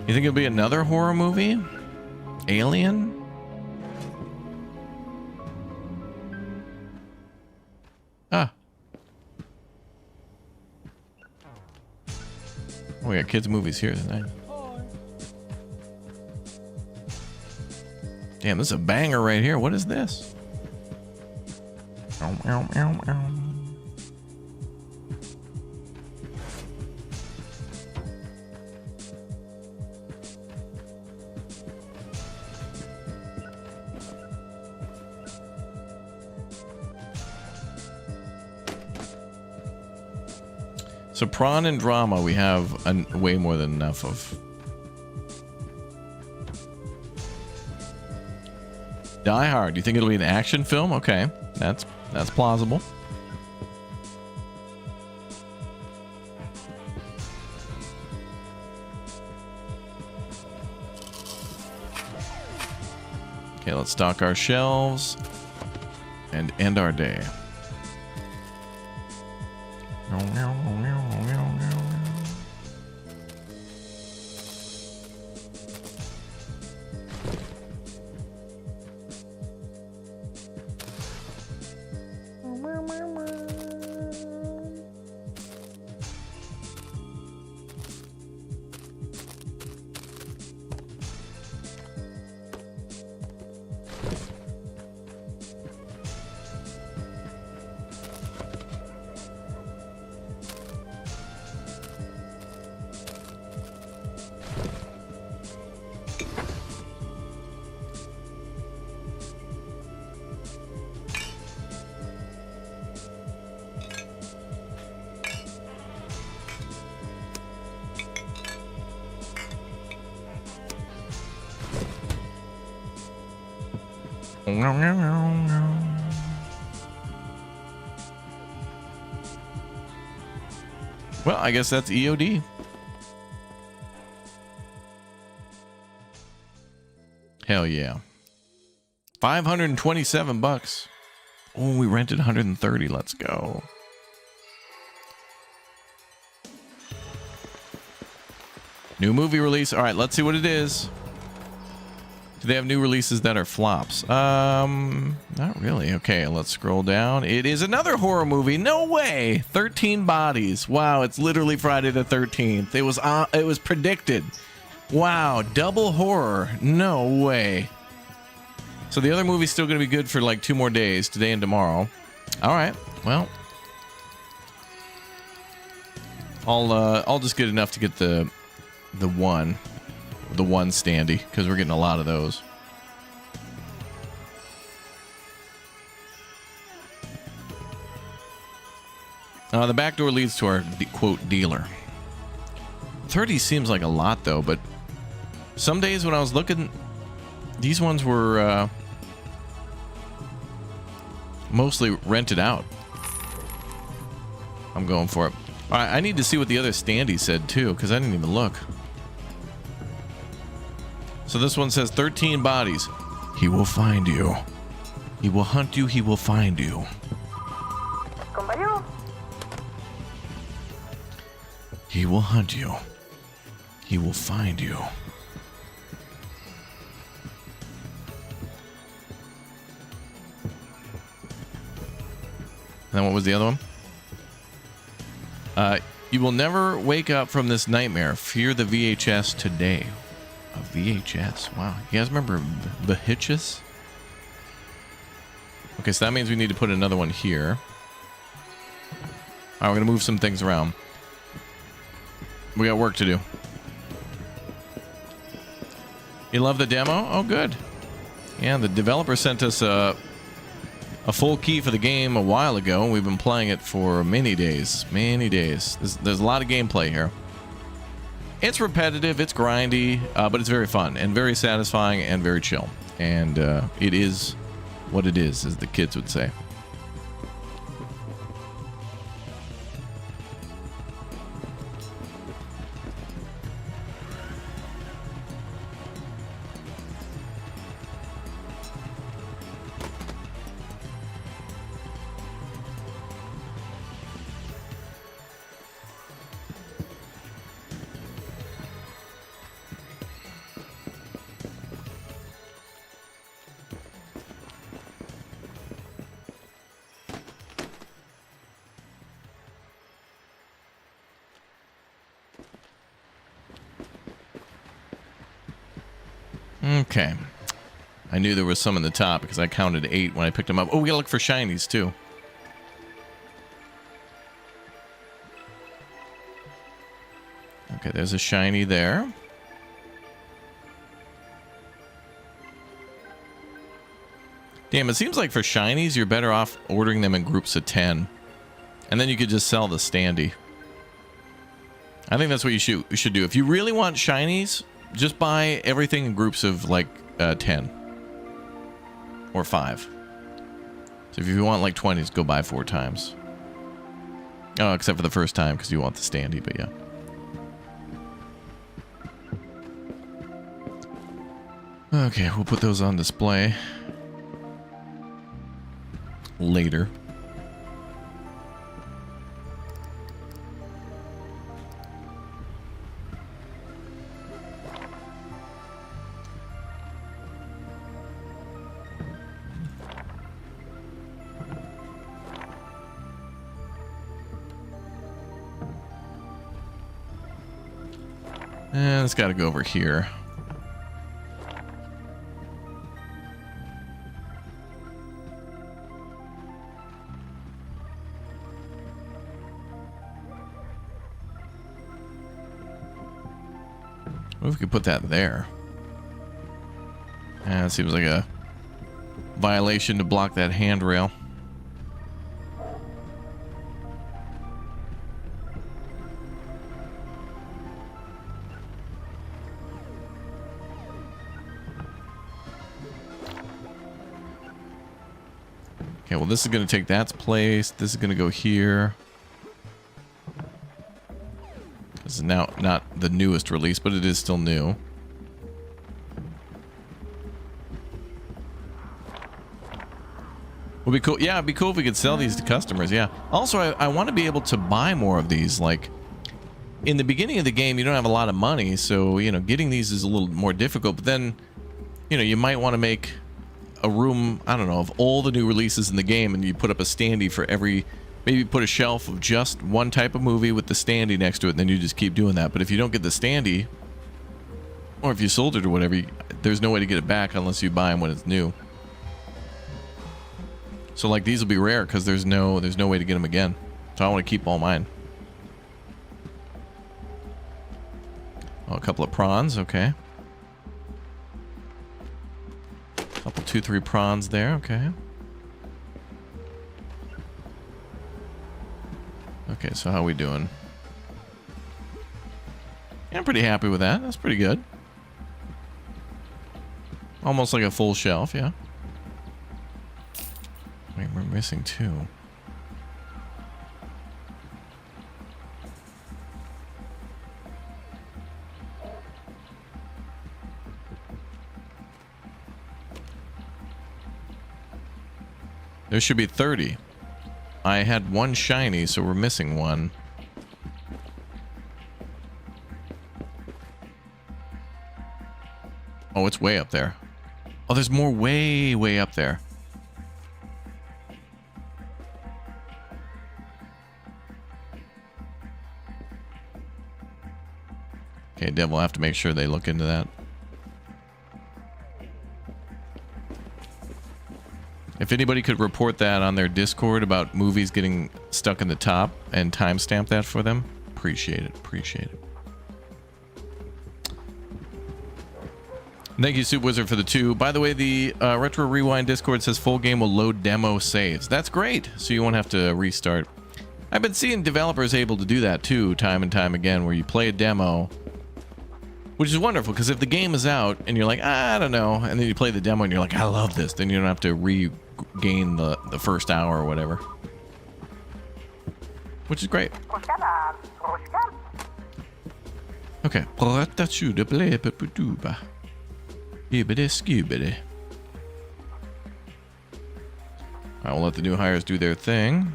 Speaker 1: You think it'll be another horror movie? Alien? Ah. Oh, we got kids' movies here tonight. Damn, this is a banger right here. What is this? Oh, So prawn and drama we have way more than enough of. Die Hard. You think it'll be an action film? Okay, that's plausible. Okay, let's stock our shelves and end our day. Well, I guess that's EOD. Hell yeah. 527 bucks. Oh, we rented 130. Let's go. New movie release. All right, let's see what it is. Do they have new releases that are flops? Not really. Okay, let's scroll down. It is another horror movie. No way. 13 Bodies. Wow, it's literally Friday the 13th. It was predicted. Wow, double horror. No way. So the other movie's still going to be good for like 2 more days, today and tomorrow. All right. Well, I'll just get enough to get the one standy, because we're getting a lot of those. The back door leads to our quote dealer. 30 seems like a lot though, but some days when I was looking, these ones were mostly rented out. I'm going for it. All right, I need to see what the other standee said too, because I didn't even look. So this one says 13 bodies. He will find you. He will hunt you. He will find you. He will hunt you. He will find you. And then what was the other one? You will never wake up from this nightmare. Fear the VHS today. A VHS. Wow. You guys remember the Hitches? Okay, so that means we need to put another one here. Alright, we're going to move some things around. We got work to do. You love the demo? Oh, good. Yeah, the developer sent us a full key for the game a while ago, and we've been playing it for many days. Many days. There's a lot of gameplay here. It's repetitive, it's grindy, but it's very fun and very satisfying and very chill. And it is what it is, as the kids would say. Okay. I knew there was some in the top because I counted 8 when I picked them up. Oh, we gotta look for shinies too. Okay, there's a shiny there. Damn, it seems like for shinies, you're better off ordering them in groups of 10. And then you could just sell the standee. I think that's what you should do. If you really want shinies, just buy everything in groups of like 10. Or 5. So if you want like 20s, go buy 4 times. Oh, except for the first time because you want the standee, but yeah. Okay, we'll put those on display later. And it's got to go over here. What if we could put that there? Yeah, it seems like a violation to block that handrail. Okay, well, this is going to take that place. This is going to go here. This is now not the newest release, but it is still new. Would be cool. Yeah, it'd be cool if we could sell these to customers. Yeah. Also, I want to be able to buy more of these. Like, in the beginning of the game, you don't have a lot of money, so, you know, getting these is a little more difficult. But then, you know, you might want to make a room, I don't know, of all the new releases in the game, and you put up a standee for every, maybe put a shelf of just one type of movie with the standee next to it, and then you just keep doing that. But if you don't get the standee, or if you sold it or whatever, there's no way to get it back unless you buy them when it's new. So like these will be rare because there's no way to get them again. So I want to keep all mine. Oh, a couple of prawns, okay. Couple 2-3 prawns there, okay. Okay, so how are we doing? Yeah, I'm pretty happy with that. That's pretty good. Almost like a full shelf, yeah. Wait, we're missing 2. There should be 30. I had 1 shiny, so we're missing 1. Oh, it's way up there. Oh, there's more way up there. Okay, Dev will have to make sure they look into that. If anybody could report that on their Discord about movies getting stuck in the top and timestamp that for them, appreciate it. Appreciate it. Thank you, Soup Wizard, for the 2. By the way, the Retro Rewind Discord says full game will load demo saves. That's great, so you won't have to restart. I've been seeing developers able to do that too, time and time again, where you play a demo, which is wonderful, because if the game is out and you're like, I don't know, and then you play the demo and you're like, I love this, then you don't have to regain the first hour or whatever. Which is great. Okay. I will let the new hires do their thing.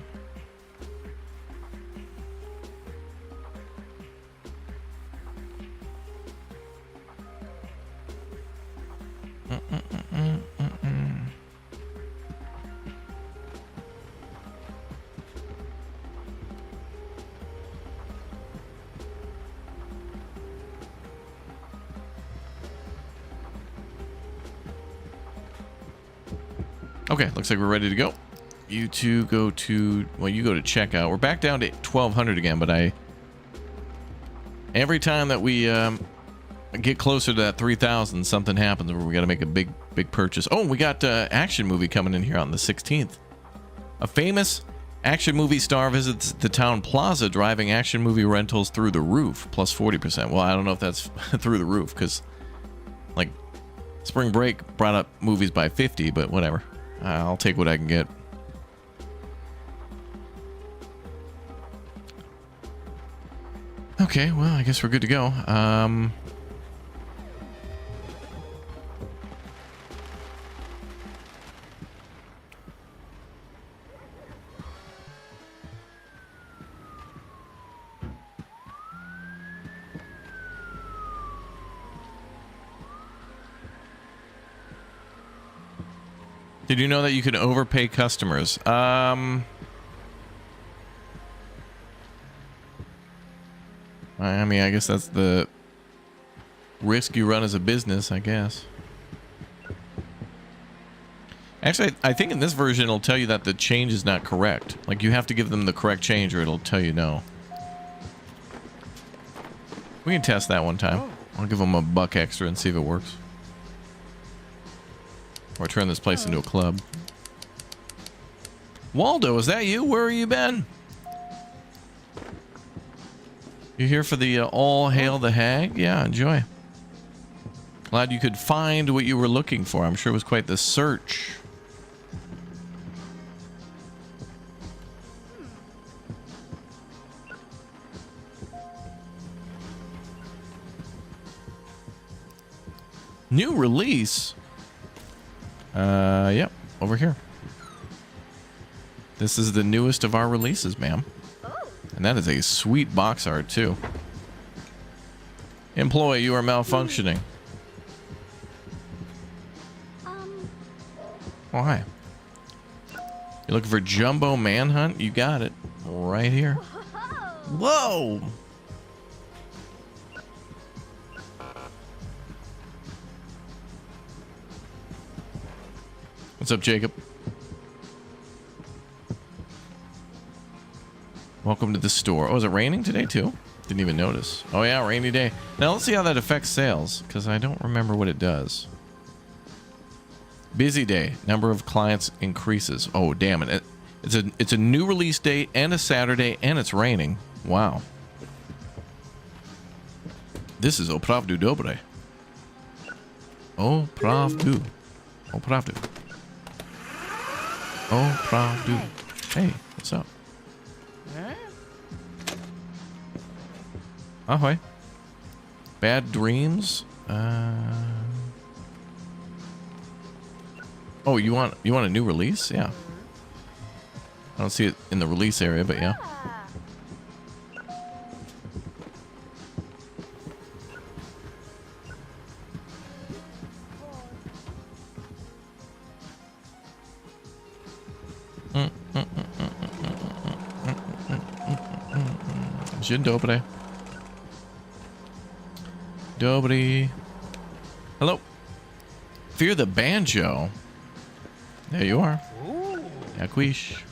Speaker 1: Okay, looks like we're ready to go. You two go to, well, you go to checkout. We're back down to 1200 again, but I Every time that we get closer to that 3,000, something happens where we got to make a big purchase. Oh, we got action movie coming in here on the 16th. A famous action movie star visits the town plaza, driving action movie rentals through the roof, plus 40%. Well, I don't know if that's through the roof, because like Spring Break brought up movies by 50, but whatever. I'll take what I can get. Okay, well, I guess we're good to go. Did you know that you can overpay customers? I mean, I guess that's the risk you run as a business, I guess. Actually, I think in this version it'll tell you that the change is not correct. Like, you have to give them the correct change or it'll tell you no. We can test that one time. I'll give them $1 extra and see if it works. Or turn this place into a club. Waldo, is that you? Where have you been? You here for the All Hail the Hag? Yeah, enjoy. Glad you could find what you were looking for. I'm sure it was quite the search. New release? Yep, over here. This is the newest of our releases, ma'am. And that is a sweet box art, too. Employee, you are malfunctioning. Oh, hi. You're looking for Jumbo Manhunt? You got it. Right here. Whoa! What's up, Jacob? Welcome to the store. Oh, is it raining today, too? Didn't even notice. Oh, yeah, rainy day. Now, let's see how that affects sales, because I don't remember what it does. Busy day. Number of clients increases. Oh, damn it. It's a new release date and a Saturday, and it's raining. Wow. This is opravdu dobre. Opravdu. Opravdu. Opravdu. Hey, what's up? Ahoy. Bad dreams. Oh, you want a new release? Yeah. I don't see it in the release area, but yeah. Dzień dobry. Dobry. Hello. Fear the banjo. There you are. Yaquish.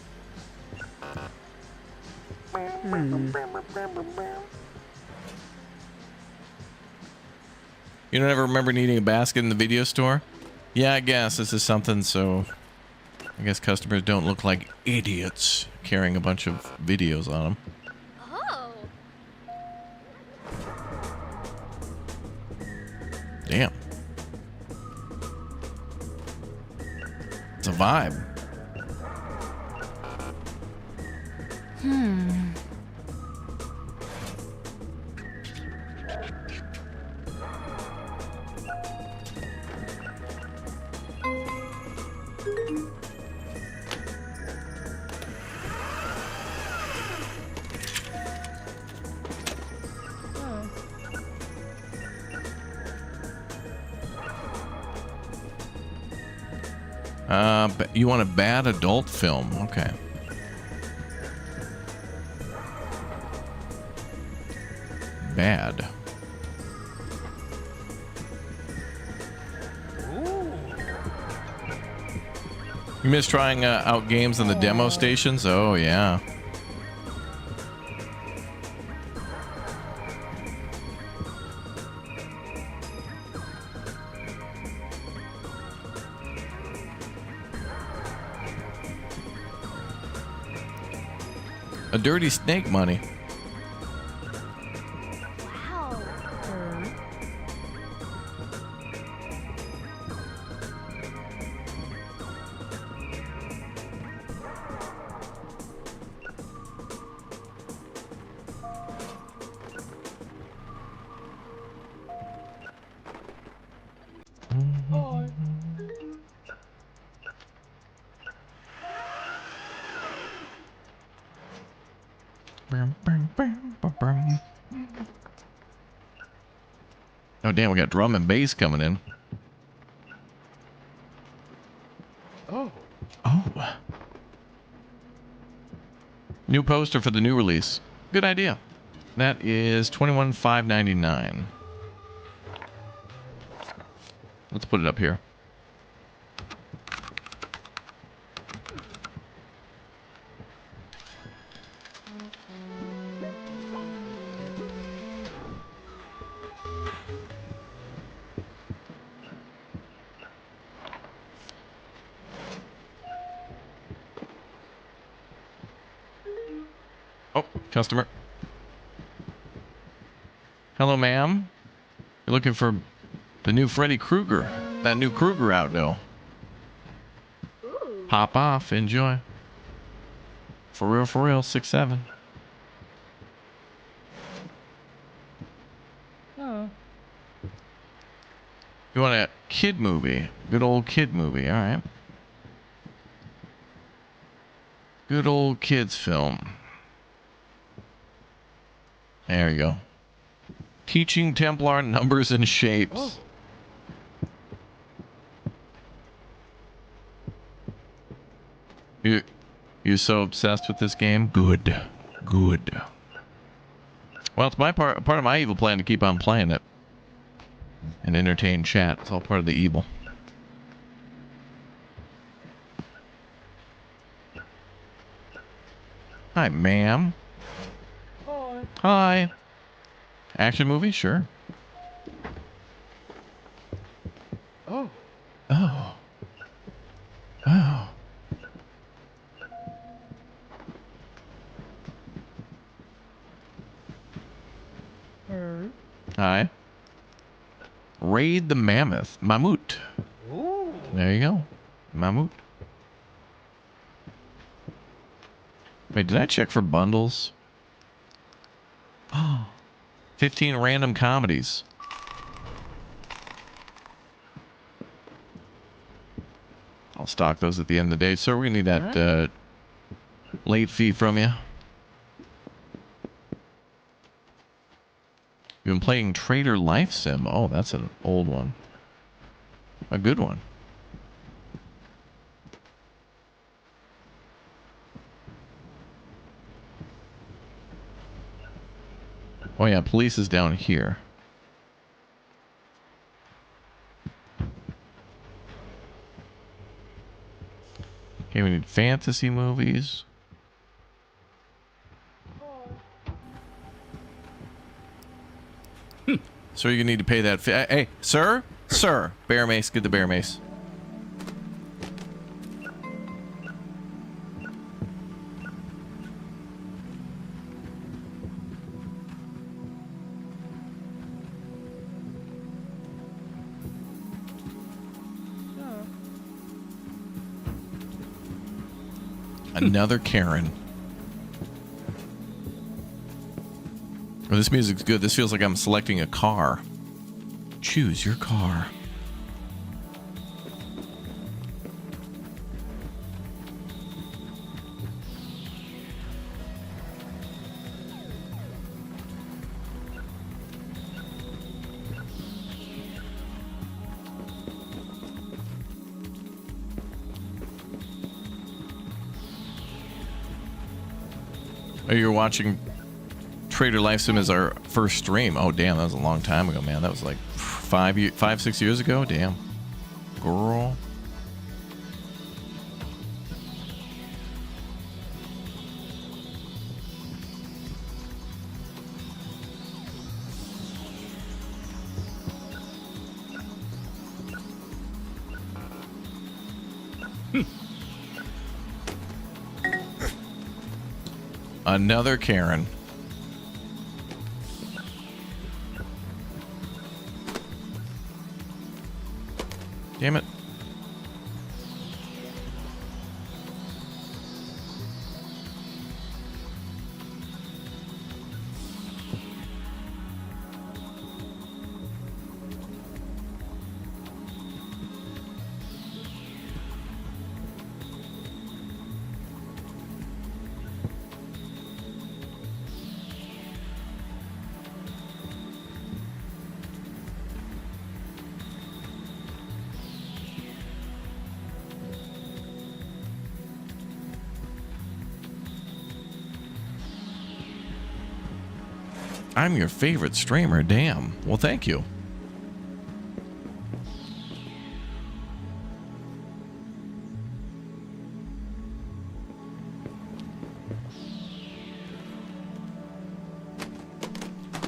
Speaker 1: You don't ever remember needing a basket in the video store? Yeah, I guess this is something so I guess customers don't look like idiots carrying a bunch of videos on them. Damn. It's a vibe. You want a bad adult film? Okay. Bad. You miss trying out games in the demo stations? Oh, yeah. A dirty snake money.
Speaker 4: Wow.
Speaker 1: Oh, damn, we got drum and bass coming in.
Speaker 2: Oh.
Speaker 1: Oh. New poster for the new release. Good idea. That is $21,599. Let's put it up here. Oh, customer. Hello, ma'am. You're looking for the new Freddy Krueger. That new Krueger out now.
Speaker 4: Ooh.
Speaker 1: Pop off. Enjoy. For real, 6-7.
Speaker 4: Oh.
Speaker 1: You want a kid movie? Good old kid movie. All right. Good old kids film. There you go. Teaching Templar numbers and shapes.
Speaker 2: Oh.
Speaker 1: You so obsessed with this game? Good. Good. Well, it's my part of my evil plan to keep on playing it. And entertain chat. It's all part of the evil. Hi, ma'am.
Speaker 2: Hi.
Speaker 1: Hi. Action movie? Sure.
Speaker 2: Oh.
Speaker 1: Oh. Oh. Hi. Raid the Mammoth. Mammut.
Speaker 2: Ooh.
Speaker 1: There you go. Mammut. Wait, did I check for bundles? Oh. 15 random comedies. I'll stock those at the end of the day. Sir, we need that late fee from you. You've been playing Trader Life Sim. Oh, that's an old one. A good one. Oh yeah, police is down here. Okay, we need fantasy movies. So you need to pay that fee. Hey, sir? Sir. Bear mace. Get the bear mace. Another Karen. Oh, this music's good. This feels like I'm selecting a car. Choose your car. Oh, you're watching Trader Life Sim as our first stream. Oh, damn, that was a long time ago, man. That was like 6 years ago. Damn. Girl. Another Karen. Damn it. I'm your favorite streamer. Damn. Well, thank you.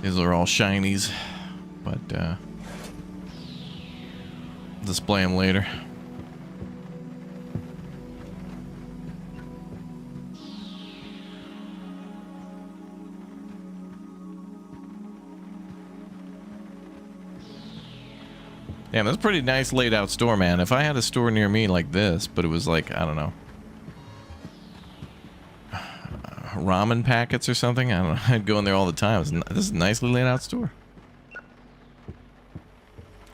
Speaker 1: These are all shinies, but display them later. Damn, that's a pretty nice laid out store, man. If I had a store near me like this, but it was like, I don't know, ramen packets or something, I don't know, I'd go in there all the time. This is a nicely laid out store.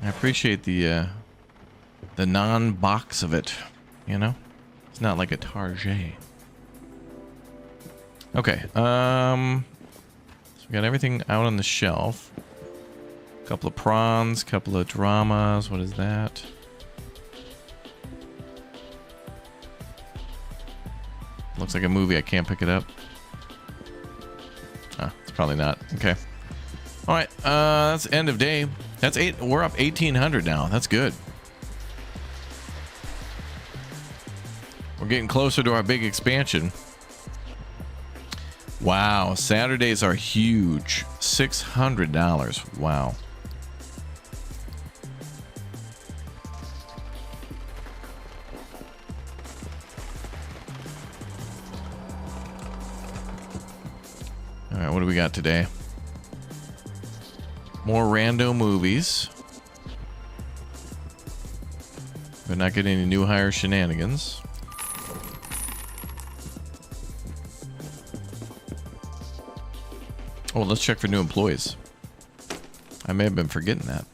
Speaker 1: I appreciate the non-box of it, you know? It's not like a Target. Okay, so we got everything out on the shelf. Couple of prawns, couple of dramas. What is that? Looks like a movie. I can't pick it up. Ah, it's probably not. Okay. All right. That's end of day. That's 8. We're up 1,800 now. That's good. We're getting closer to our big expansion. Wow. Saturdays are huge. $600. Wow. All right, what do we got today? More rando movies. We're not getting any new hire shenanigans. Oh, let's check for new employees. I may have been forgetting that.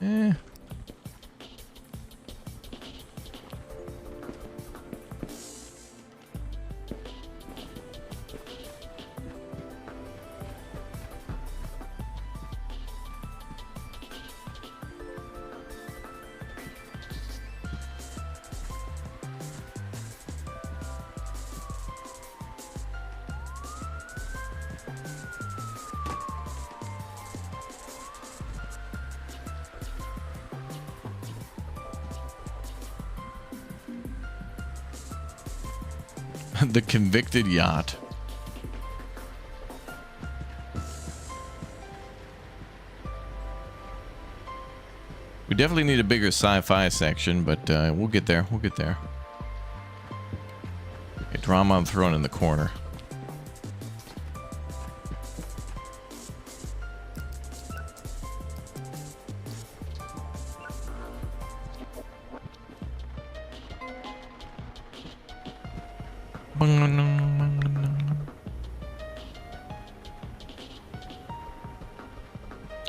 Speaker 1: Eh. The convicted yacht. We definitely need a bigger sci-fi section, but we'll get there. We'll get there. Okay, drama I'm throwing in the corner.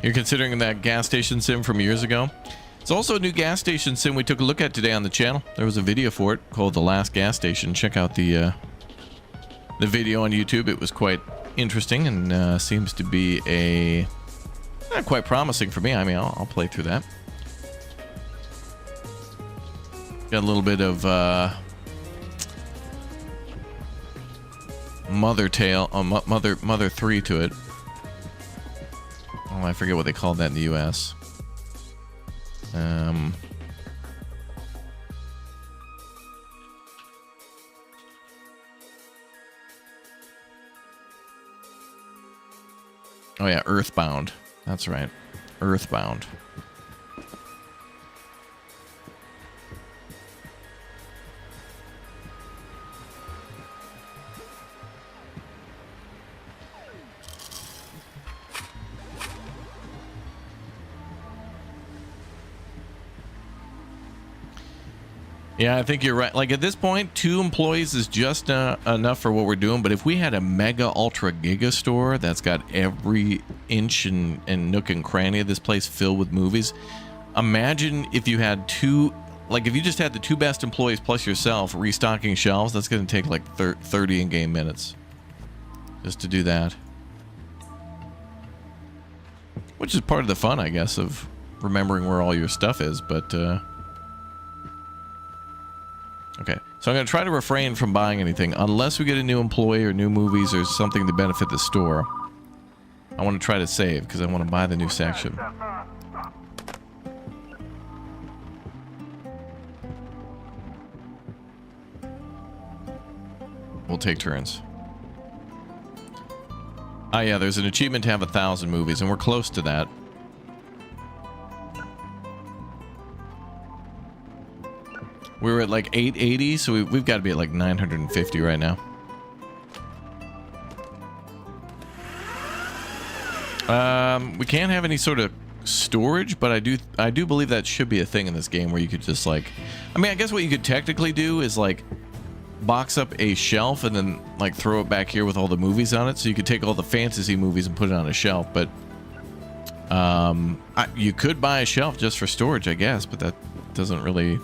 Speaker 1: You're considering that gas station sim from years ago? It's also a new gas station sim we took a look at today on the channel. There was a video for it called The Last Gas Station. Check out the video on YouTube. It was quite interesting and seems to be quite promising for me. I mean, I'll play through that. Got a little bit of Mother 3 to it. Oh, I forget what they called that in the US. Oh yeah, Earthbound. That's right. Earthbound. Yeah, I think you're right. Like at this point, 2 employees is just enough for what we're doing. But if we had a mega ultra giga store that's got every inch and nook and cranny of this place filled with movies, imagine if you had 2, like if you just had the 2 best employees plus yourself restocking shelves, that's going to take like 30 in-game minutes just to do that. Which is part of the fun, I guess, of remembering where all your stuff is, but okay, so I'm going to try to refrain from buying anything unless we get a new employee or new movies or something to benefit the store. I want to try to save because I want to buy the new section. We'll take turns. Ah, yeah, there's an achievement to have 1,000 movies, and we're close to that. We were at like 880, so we've got to be at like 950 right now. We can't have any sort of storage, but I do believe that should be a thing in this game where you could just like, I mean, I guess what you could technically do is like box up a shelf and then like throw it back here with all the movies on it, so you could take all the fantasy movies and put it on a shelf. But you could buy a shelf just for storage, I guess, but that doesn't really.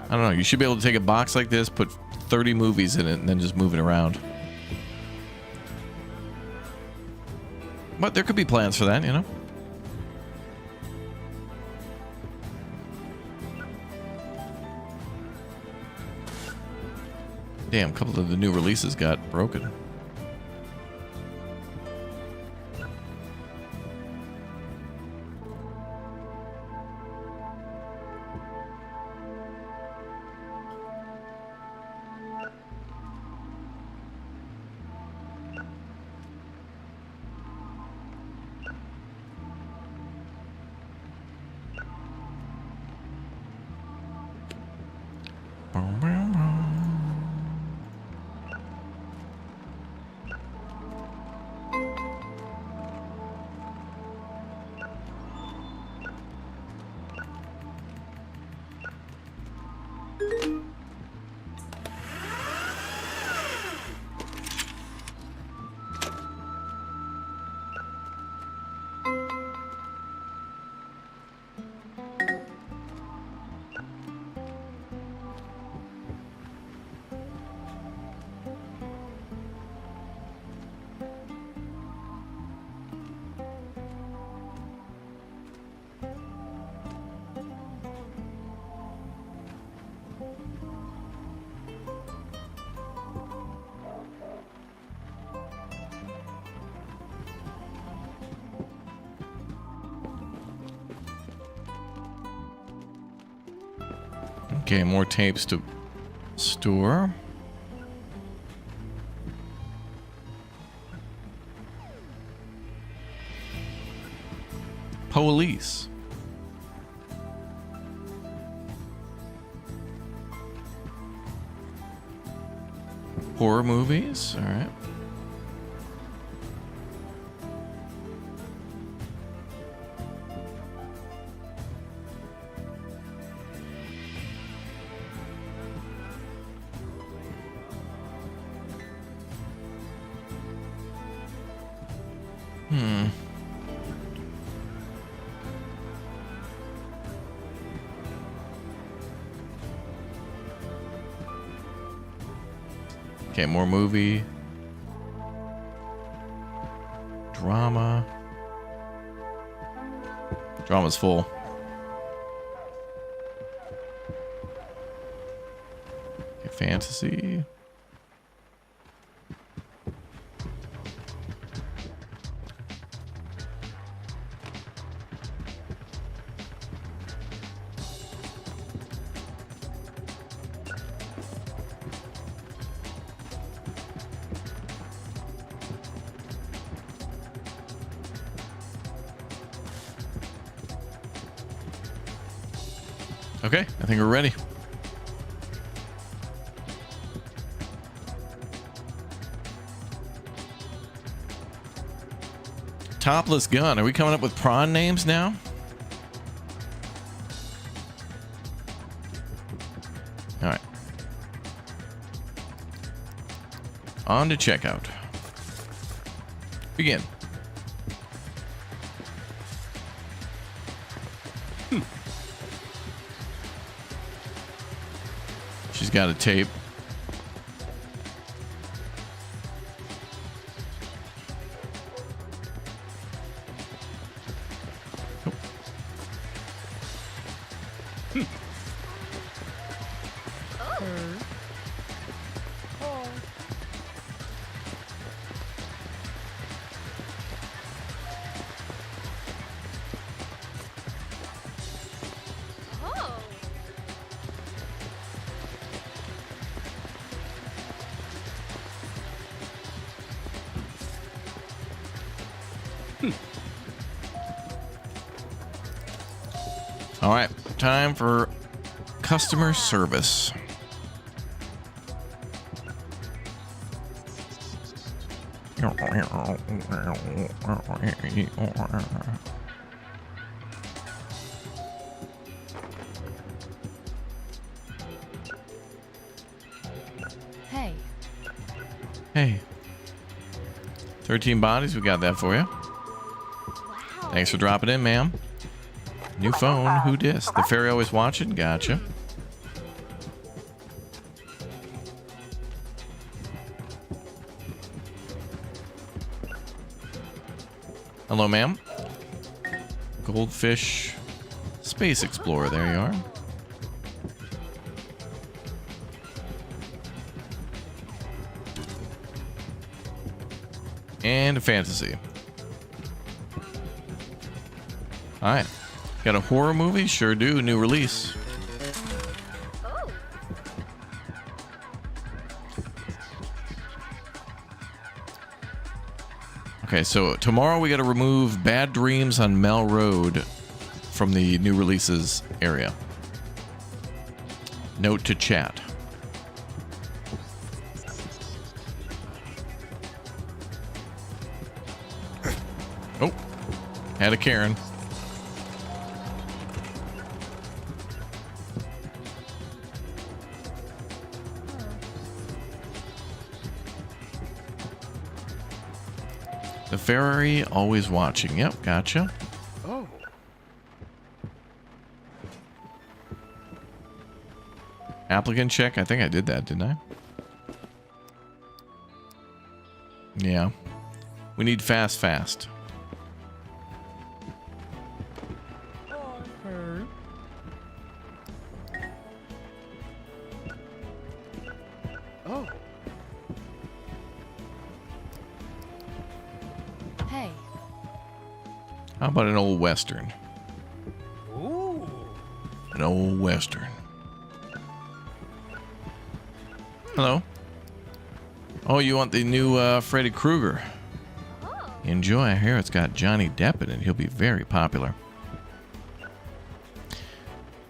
Speaker 1: I don't know. You should be able to take a box like this, put 30 movies in it, and then just move it around. But there could be plans for that, you know? Damn, a couple of the new releases got broken. Okay, more tapes to store. Police. Horror movies, all right. Okay, more movie. Drama. Drama's full. Okay, fantasy. Okay, I think we're ready. Topless gun. Are we coming up with prawn names now? On to checkout. Begin. She's got a tape. All right, time for customer service.
Speaker 4: Hey.
Speaker 1: Hey. 13 bodies, we got that for you.
Speaker 4: Wow.
Speaker 1: Thanks for dropping in, ma'am. New phone, who dis? The fairy always watching? Gotcha. Hello, ma'am. Goldfish Space Explorer, there you are. And a fantasy. Alright. Got a horror movie? Sure do. New release.
Speaker 4: Oh.
Speaker 1: Okay, so tomorrow we got to remove Bad Dreams on Mel Road from the new releases area. Note to chat. Oh, had a Karen. The fairy always watching. Yep, gotcha.
Speaker 2: Oh.
Speaker 1: Applicant check. I think I did that, didn't I? Yeah. We need fast.
Speaker 2: Oh.
Speaker 4: Hey.
Speaker 1: How about an old Western?
Speaker 2: Ooh.
Speaker 1: An old Western. Hello. Oh, you want the new Freddy Krueger?
Speaker 4: Oh.
Speaker 1: Enjoy. I hear it's got Johnny Depp in it. He'll be very popular.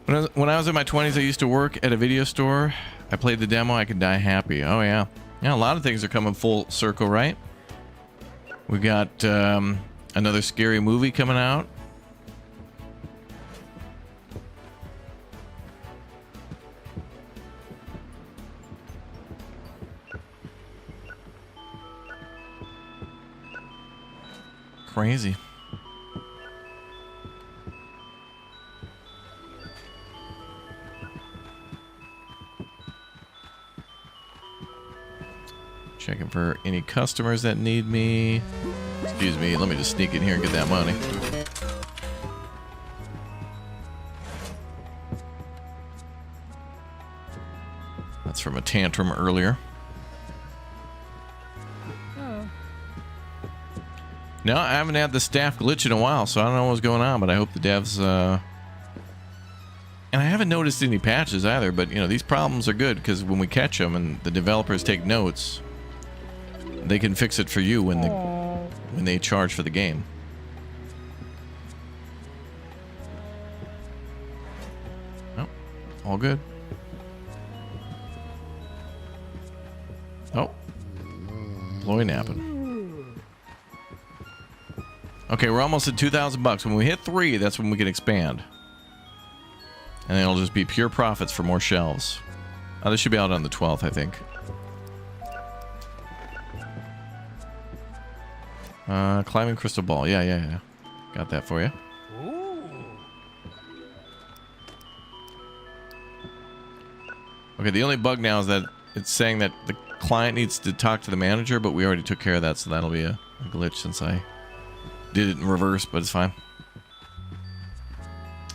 Speaker 1: When I was in my 20s, I used to work at a video store. I played the demo. I could die happy. Oh, yeah. Yeah, a lot of things are coming full circle, right? We got another scary movie coming out. Crazy. Checking for any customers that need me. Excuse me, let me just sneak in here and get that money. That's from a tantrum earlier. No, I haven't had the staff glitch in a while, so I don't know what's going on, but I hope the devs... And I haven't noticed any patches either, but, you know, these problems are good, because when we catch them and the developers take notes, they can fix it for you when they charge for the game. Oh, all good. Oh, employee napping. Okay, we're almost at 2,000 bucks. When we hit 3, that's when we can expand. And then it'll just be pure profits for more shelves. This should be out on the 12th, I think. Climbing crystal ball. Yeah. Got that for you.
Speaker 2: Ooh.
Speaker 1: Okay, the only bug now is that it's saying that the client needs to talk to the manager, but we already took care of that, so that'll be a glitch since I did it in reverse, but it's fine.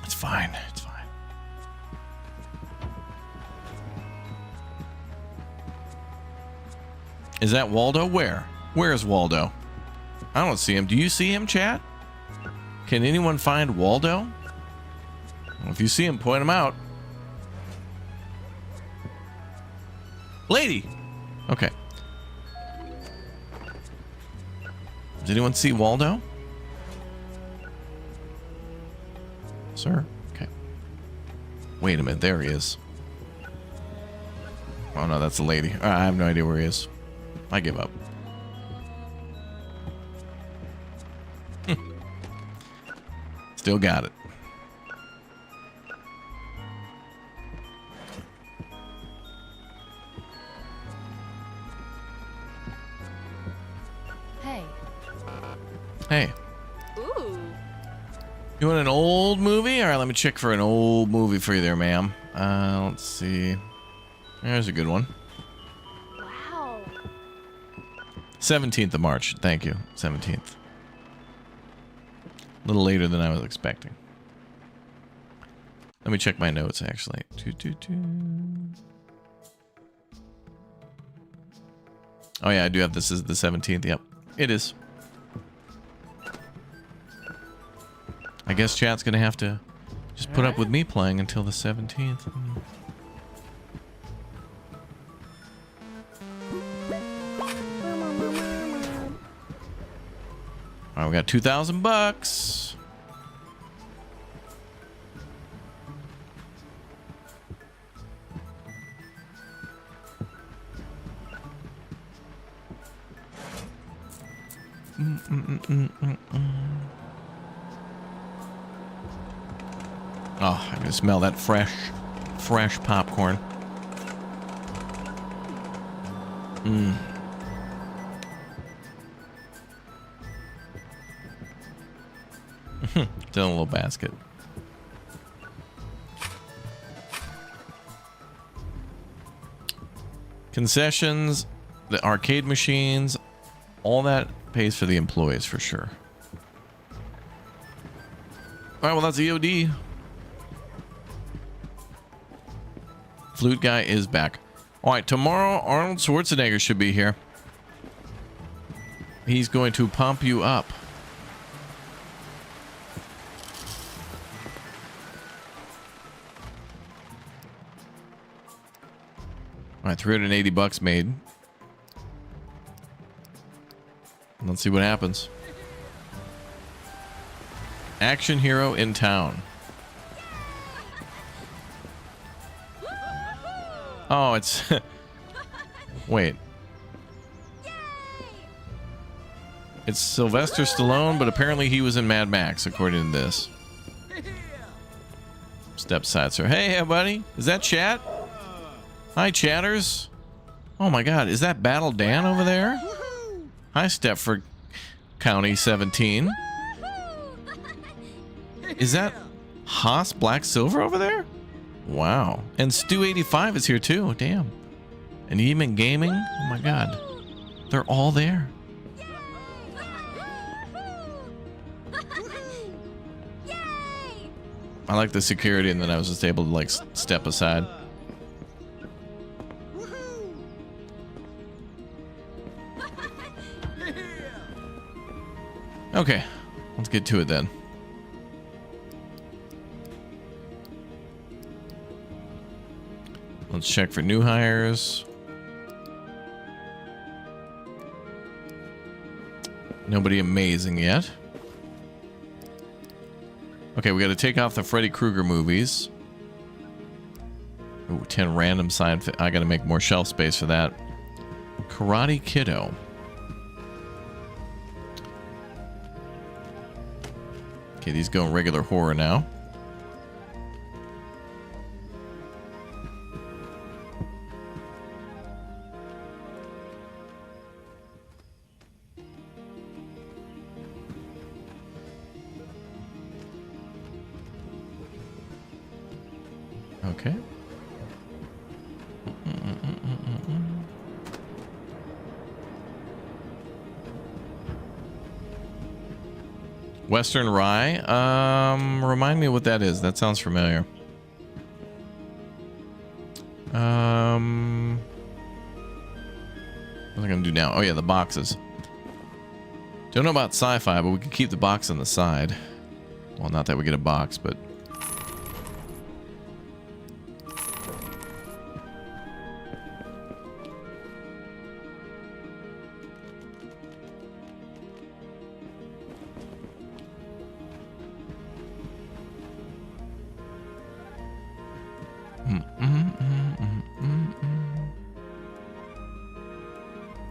Speaker 1: It's fine. It's fine. Is that Waldo? Where? Where is Waldo? I don't see him. Do you see him, chat? Can anyone find Waldo? Well, if you see him, point him out. Lady! Okay. Does anyone see Waldo? Sir? Okay. Wait a minute, there he is. Oh no, that's a lady. I have no idea where he is. I give up. Still got it.
Speaker 4: Hey.
Speaker 1: Hey.
Speaker 4: Ooh.
Speaker 1: You want an old movie? All right, let me check for an old movie for you there, ma'am. Let's see. There's a good one.
Speaker 4: Wow.
Speaker 1: 17th of March. Thank you. 17th. A little later than I was expecting. Let me check my notes, actually. Oh, yeah, I do have this as the 17th. Yep, it is. I guess chat's going to have to just put up with me playing until the 17th. All right, we got $2,000. Oh, I can smell that fresh popcorn. It's in a little basket. Concessions, the arcade machines, all that pays for the employees for sure. All right, well, that's EOD. Flute guy is back. All right, tomorrow Arnold Schwarzenegger should be here. He's going to pump you up. All right, $380 made. Let's see what happens. Action hero in town. Oh, it's... Wait. It's Sylvester Stallone, but apparently he was in Mad Max, according to this. Step side, sir. Hey, buddy. Is that chat? Hi, chatters. Oh my god, is that Battle Dan over there? Hi, Stepford County 17. Is that Haas Black Silver over there? Wow. And Stu85 is here too. Damn. And Eamon Gaming. Oh my god. They're all there. I like the security, and then I was just able to like step aside. Okay, let's get to it then. Let's check for new hires. Nobody amazing yet. Okay, we got to take off the Freddy Krueger movies. Ooh, 10 random sign. I got to make more shelf space for that. Karate Kiddo. Okay, these go in regular horror now. Okay. Western rye. Remind me what that is. That sounds familiar. What am I gonna do now? Oh yeah, the boxes. Don't know about sci-fi, but we can keep the box on the side. Well, not that we get a box, but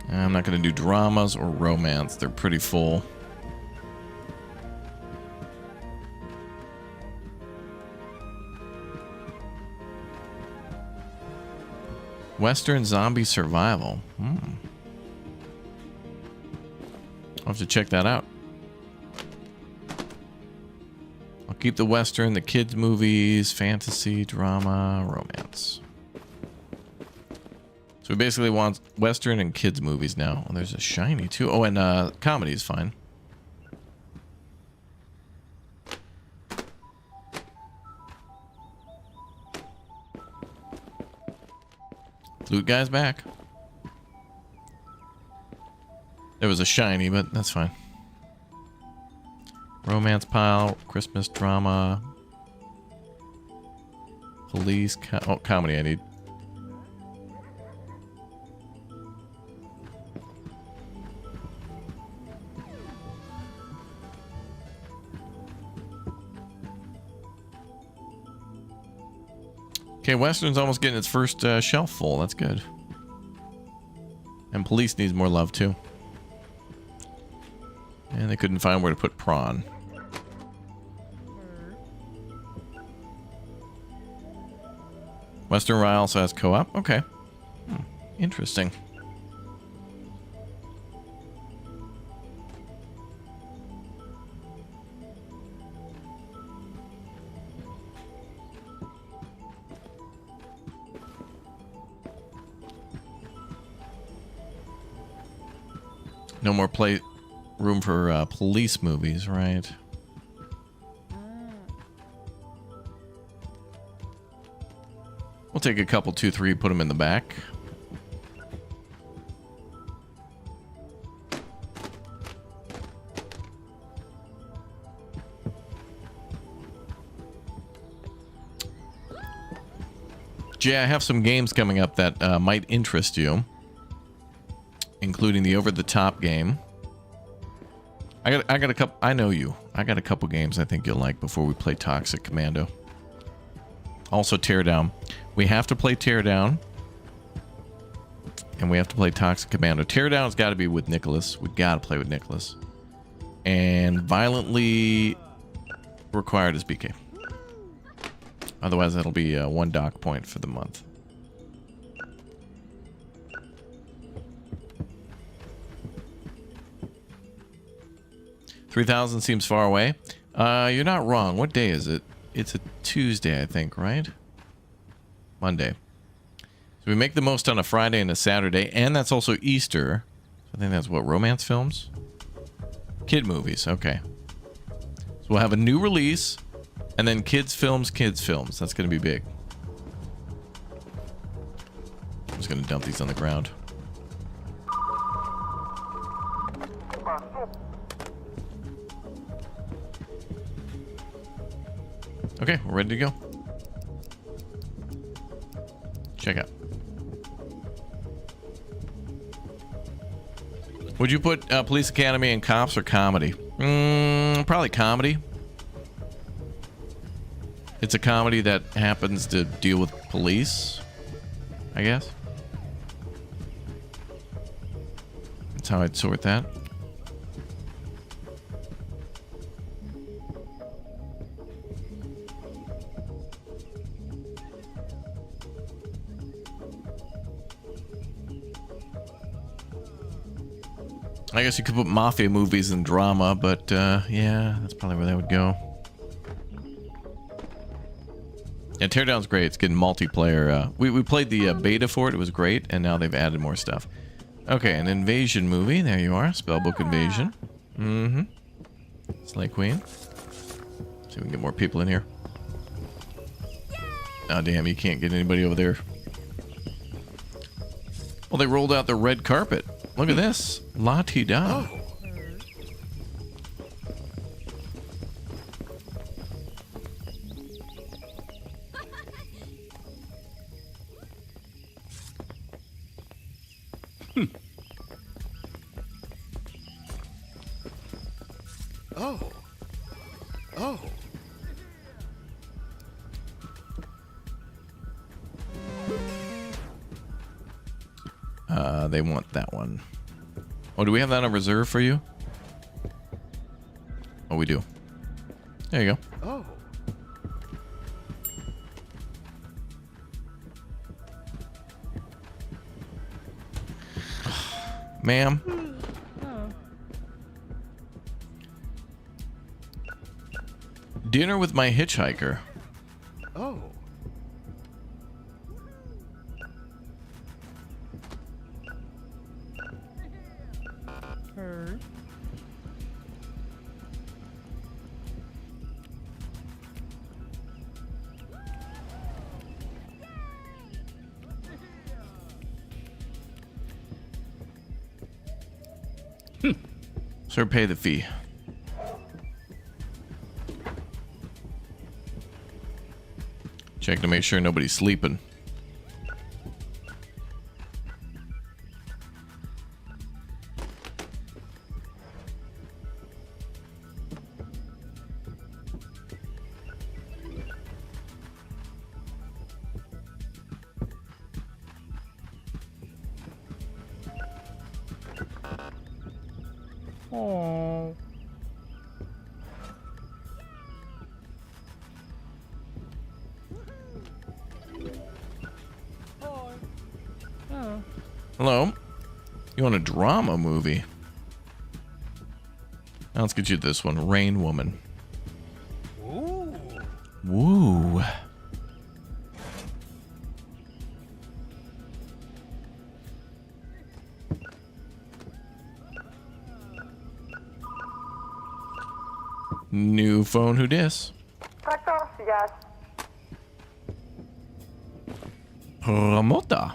Speaker 1: I'm not going to do dramas or romance. They're pretty full. Western zombie survival. I'll have to check that out. I'll keep the Western, the kids' movies, fantasy, drama, romance. So we basically want Western and kids' movies now. Oh, there's a shiny too. Oh, and comedy is fine. Flute guy's back. There was a shiny, but that's fine. Romance pile, Christmas drama, police, comedy I need. Okay, Western's almost getting its first shelf full. That's good. And police needs more love too. And they couldn't find where to put prawn. Western Rye also has co-op. Okay. Interesting. No more play room for police movies, right? We'll take a couple, 2, 3, put them in the back. Jay, I have some games coming up that might interest you, including the over-the-top game. I got a couple. I know you. I got a couple games I think you'll like before we play Toxic Commando. Also, Teardown. We have to play Teardown, and we have to play Toxic Commando. Teardown's got to be with Nicholas. We got to play with Nicholas. And Violently Required is BK. Otherwise, that'll be 1 dock point for the month. $3,000 seems far away. You're not wrong. What day is it? It's a Tuesday, I think, right? Monday. So we make the most on a Friday and a Saturday, and that's also Easter. I think that's what, romance films? Kid movies, okay. So we'll have a new release, and then kids films, kids films. That's going to be big. I'm just going to dump these on the ground. Okay, we're ready to go. Check out. Would you put Police Academy and Cops or comedy? Probably comedy. It's a comedy that happens to deal with police, I guess. That's how I'd sort that. I guess you could put mafia movies and drama, but yeah, that's probably where they would go. Yeah, Teardown's great. It's getting multiplayer. We played the beta for it. It was great, and now they've added more stuff. Okay, an invasion movie. There you are. Spellbook invasion. Mm-hmm. Slay Queen. See if we can get more people in here. Oh, damn, you can't get anybody over there. Well, they rolled out the red carpet. Look at this. La-ti-da.
Speaker 2: Oh. Oh. Oh.
Speaker 1: They want that one. Oh, do we have that on reserve for you? Oh, we do. There you go.
Speaker 2: Oh.
Speaker 1: Ma'am. Dinner with my hitchhiker.
Speaker 2: Oh.
Speaker 1: Sir, pay the fee. Check to make sure nobody's sleeping.
Speaker 5: Oh.
Speaker 1: Hello? You want a drama movie? Now let's get you this one. Rain Woman.
Speaker 2: Ooh.
Speaker 1: Woo. New phone, who dis?
Speaker 3: Yes.
Speaker 1: Ramota.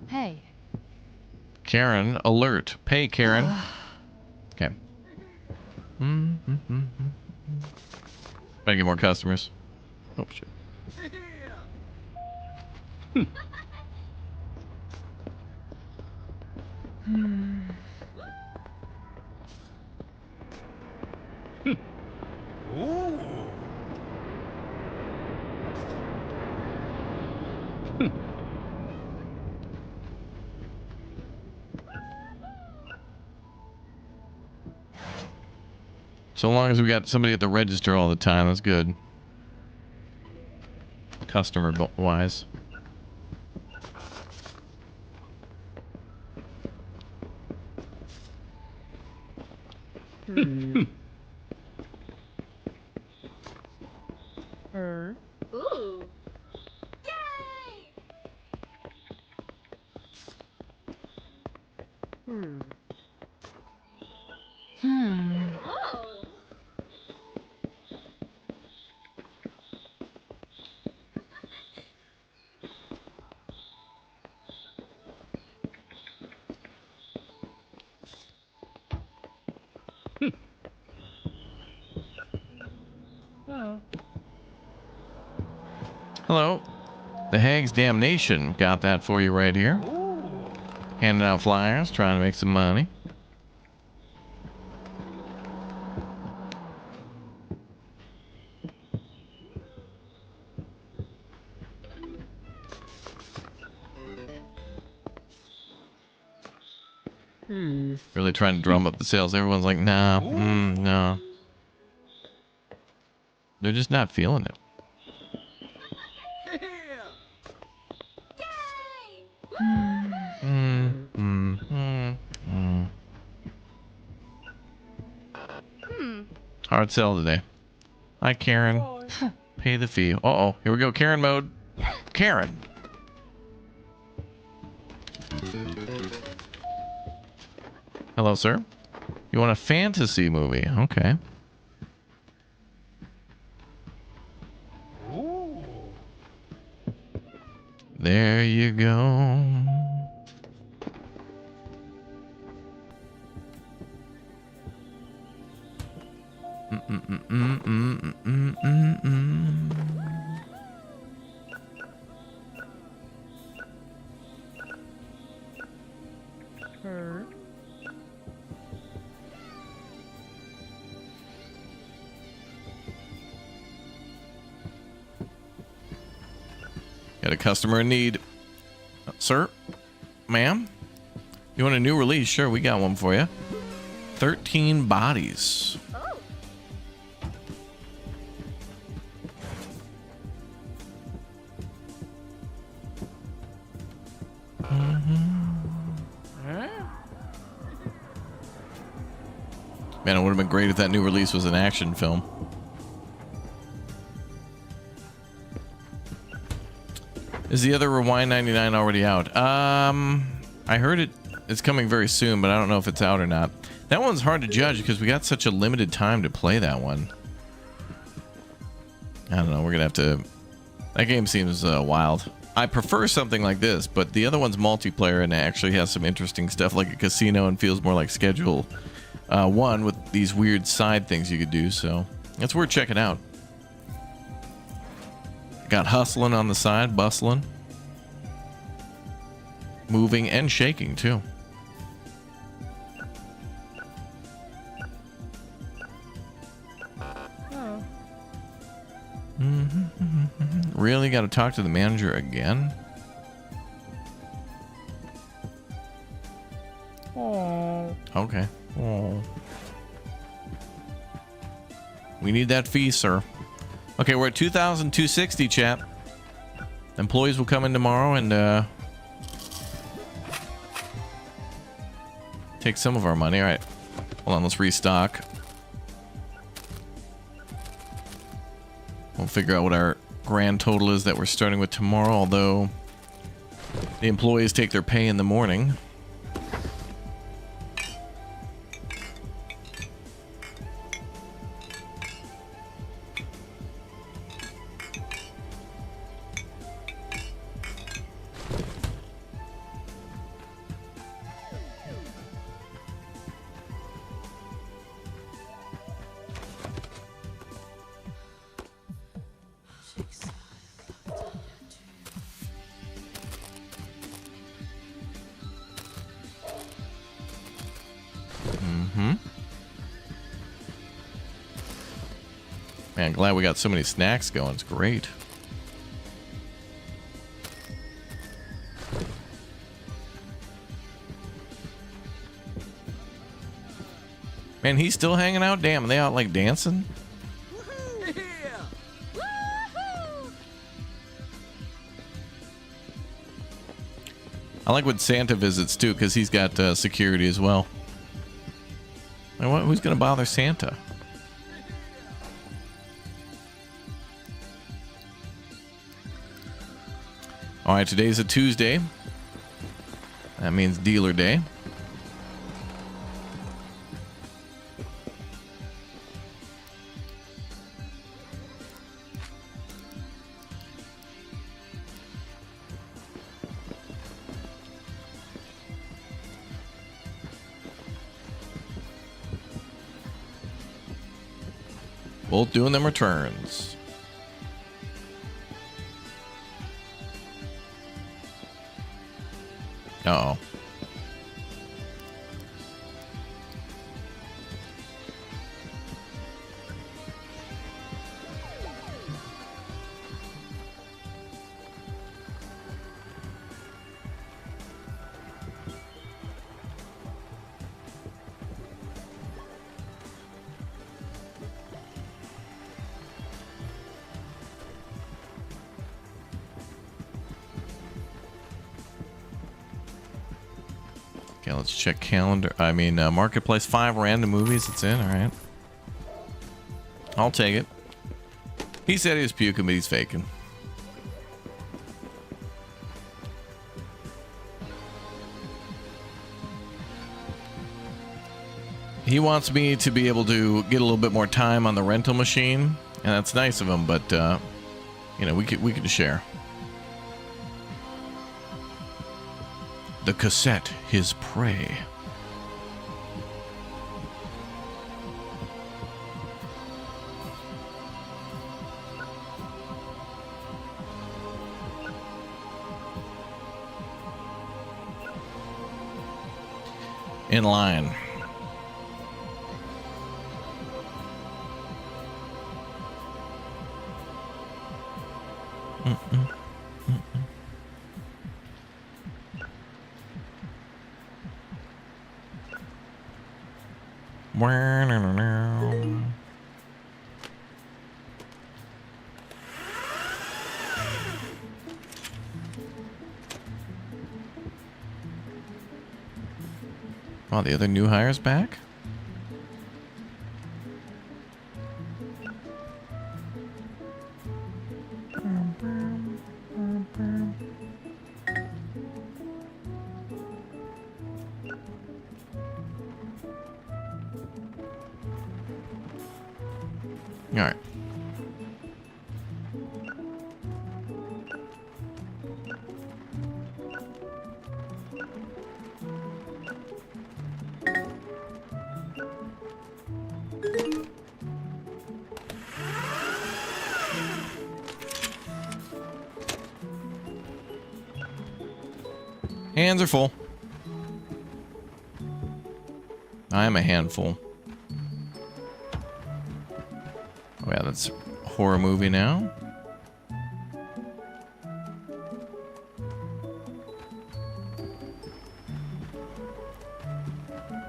Speaker 5: Hey.
Speaker 1: Karen, alert. Pay, Karen. Okay. Better get more customers. Oh, shit.
Speaker 2: Ooh.
Speaker 1: So long as we got somebody at the register all the time, that's good. Customer wise.
Speaker 4: Ooh. Oh.
Speaker 1: Hello. The Hag's Damnation. Got that for you right here.
Speaker 2: Ooh.
Speaker 1: Handing out flyers, trying to make some money. Really trying to drum up the sales. Everyone's like, nah, no. They're just not feeling it. Hard sell today. Hi, Karen. Pay the fee. Uh-oh. Here we go. Karen mode. Karen. Hello, sir. You want a fantasy movie? Okay. There you go. Got a customer in need. Sir? Ma'am? You want a new release? Sure, we got one for you. 13 bodies. Man, it would have been great if that new release was an action film. Is the other Rewind 99 already out? I heard it's coming very soon, but I don't know if it's out or not. That one's hard to judge because we got such a limited time to play that one. I don't know. We're gonna have to. That game seems wild. I prefer something like this, but the other one's multiplayer and actually has some interesting stuff like a casino and feels more like Schedule 1 with these weird side things you could do. So it's worth checking out. Got hustling on the side, bustling, moving and shaking too. Really got to talk to the manager again? Oh. Okay. Oh. We need that fee, sir. Okay, we're at 2,260, chat. Employees will come in tomorrow and take some of our money. All right. Hold on, let's restock. We'll figure out what our grand total is that we're starting with tomorrow, although the employees take their pay in the morning. Man, glad we got so many snacks going. It's great. Man, he's still hanging out? Damn, are they out like dancing? I like when Santa visits too, because he's got security as well. And who's gonna bother Santa? All right, today's a Tuesday. That means dealer day. Both doing them returns. Uh-oh. Okay, let's check calendar. I mean, marketplace. 5 random movies. It's in. All right. I'll take it. He said he was puking, but he's faking. He wants me to be able to get a little bit more time on the rental machine, and that's nice of him. But you know, we could share. The cassette, his prey. In line. Oh, the other new hires back? All right. Hands are full. I am a handful. Oh yeah, that's a horror movie now.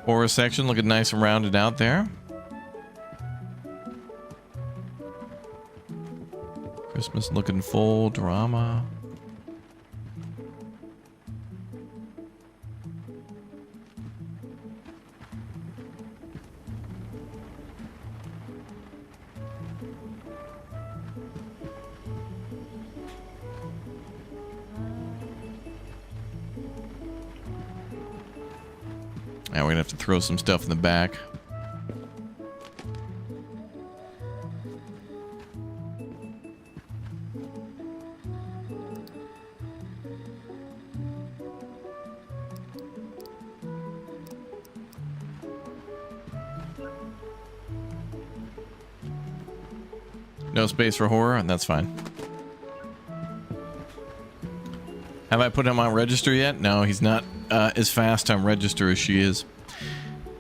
Speaker 1: Horror section looking nice and rounded out there. Christmas looking full. Drama. Now we're gonna have to throw some stuff in the back. No space for horror, and that's fine. Have I put him on register yet? No, he's not as fast on register as she is.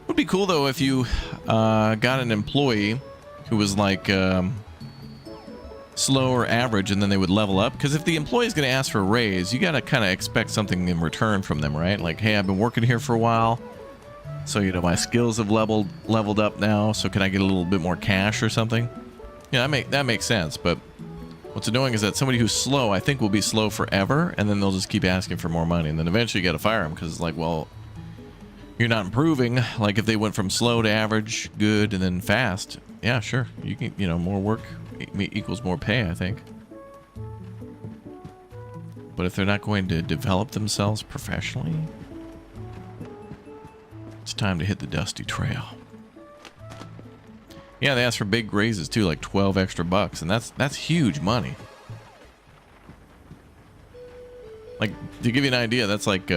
Speaker 1: Would be cool though if you got an employee who was like slow or average, and then they would level up. Because if the employee is going to ask for a raise, you got to kind of expect something in return from them, right? Like, hey, I've been working here for a while, so you know my skills have leveled up now. So can I get a little bit more cash or something? Yeah, that makes sense. But what's annoying is that somebody who's slow, I think, will be slow forever, and then they'll just keep asking for more money, and then eventually you got to fire them because it's like, well, you're not improving. Like if they went from slow to average, good, and then fast, yeah, sure, you can, you know, more work equals more pay, I think. But if they're not going to develop themselves professionally, it's time to hit the dusty trail. Yeah, they ask for big raises too, like 12 extra bucks, and that's huge money. Like, to give you an idea, that's like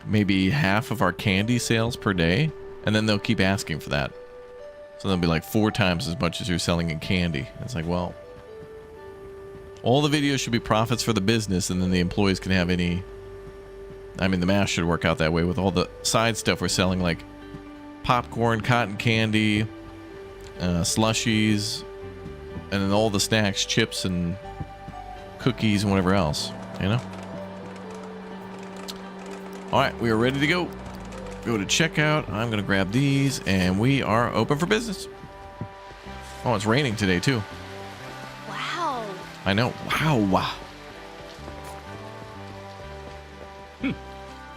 Speaker 1: maybe half of our candy sales per day, and then they'll keep asking for that. So they'll be like 4 times as much as you're selling in candy. It's like, well, all the videos should be profits for the business, and then the employees can have any. I mean, the math should work out that way with all the side stuff we're selling, like popcorn, cotton candy, slushies, and then all the snacks, chips and cookies and whatever else, you know? All right, we are ready to go. Go to checkout. I'm going to grab these, and we are open for business. Oh, it's raining today, too.
Speaker 4: Wow.
Speaker 1: I know. Wow.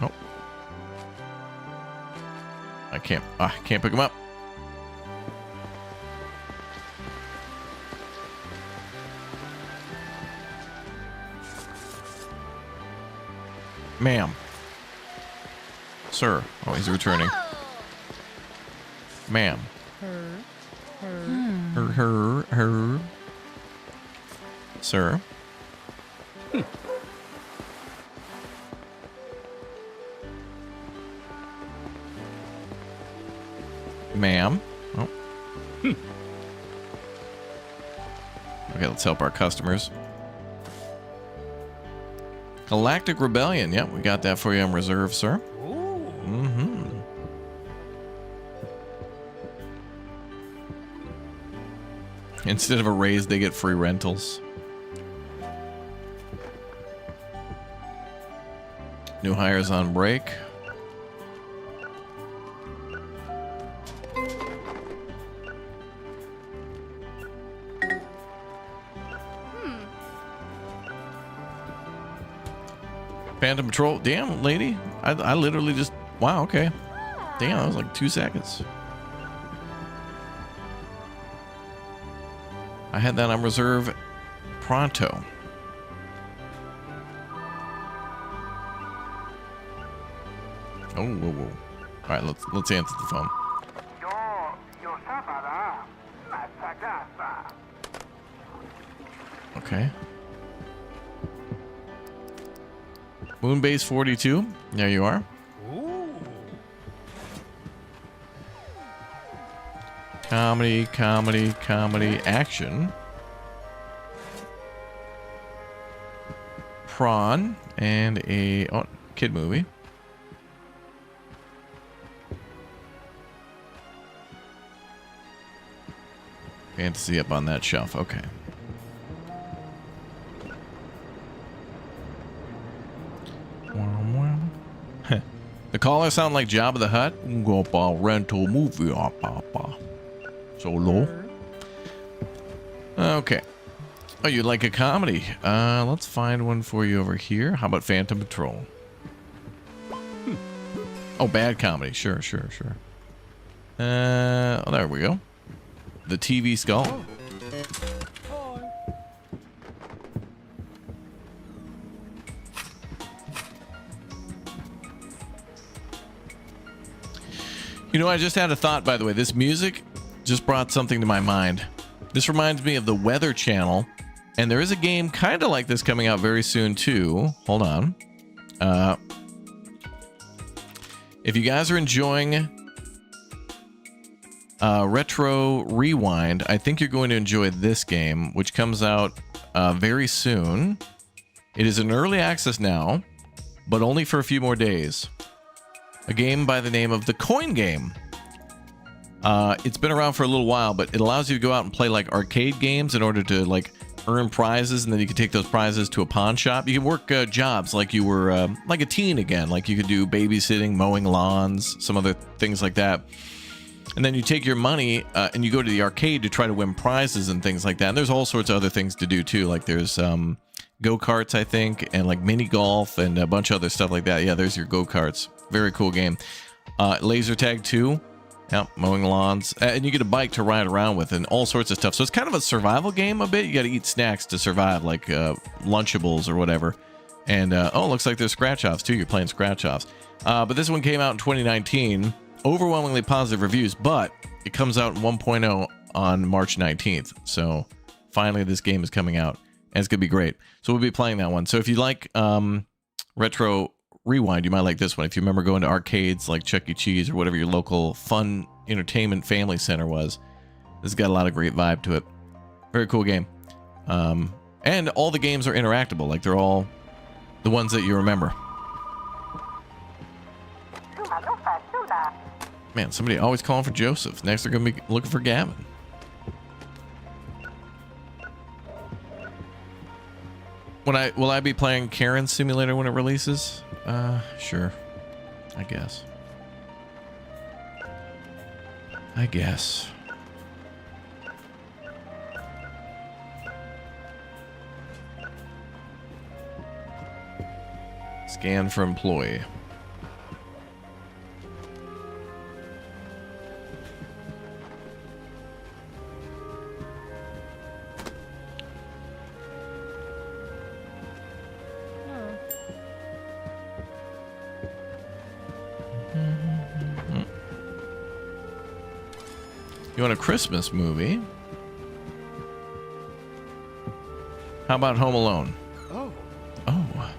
Speaker 1: Oh. can't pick him up. Ma'am. Sir. Oh, he's returning. Ma'am. Her. Sir. Ma'am. Oh. Okay, let's help our customers. Galactic Rebellion. Yep, we got that for you on reserve, sir. Mm-hmm. Instead of a raise, they get free rentals. New hires on break. Phantom Patrol. Damn, lady. I literally just... Wow, okay. Damn, that was like 2 seconds. I had that on reserve pronto. Oh, whoa, whoa. All right, let's answer the phone.
Speaker 3: Yo sábara. Masagasa.
Speaker 1: Okay. Moonbase 42. There you are. Comedy, action. Prawn and a kid movie. Fantasy up on that shelf. Okay. The caller sound like Jabba the Hutt. Go rental movie. So low. Okay. Oh, you like a comedy? Let's find one for you over here. How about Phantom Patrol? Oh, bad comedy. Sure. Oh, there we go. The TV Skull. You know, I just had a thought, by the way. This music just brought something to my mind. This reminds me of the Weather Channel, and there is a game kind of like this coming out very soon too. Hold on. If you guys are enjoying Retro Rewind, I think you're going to enjoy this game, which comes out very soon. It is in early access now, but only for a few more days. A game by the name of The Coin Game. It's been around for a little while, but it allows you to go out and play like arcade games in order to like earn prizes, and then you can take those prizes to a pawn shop. You can work jobs like you were like a teen again, like you could do babysitting, mowing lawns, some other things like that. And then you take your money and you go to the arcade to try to win prizes and things like that. And there's all sorts of other things to do too, like there's go-karts, I think, and like mini golf and a bunch of other stuff like that. Yeah, there's your go-karts. Very cool game. Laser tag 2. Yep, mowing lawns. And you get a bike to ride around with and all sorts of stuff. So it's kind of a survival game a bit. You got to eat snacks to survive, like Lunchables or whatever. And, oh, looks like there's scratch-offs, too. You're playing scratch-offs. But this one came out in 2019. Overwhelmingly positive reviews, but it comes out 1.0 on March 19th. So finally, this game is coming out, and it's going to be great. So we'll be playing that one. So if you like Retro Rewind, you might like this one. If you remember going to arcades like Chuck E. Cheese or whatever your local fun entertainment family center was, this has got a lot of great vibe to it. Very cool game. And all the games are interactable. Like they're all the ones that you remember. Man, somebody always calling for Joseph. Next they're going to be looking for Gavin. Will I be playing Karen Simulator when it releases? Sure. I guess. Scan for employee. You want a Christmas movie? How about Home Alone?
Speaker 2: Oh.
Speaker 1: Oh.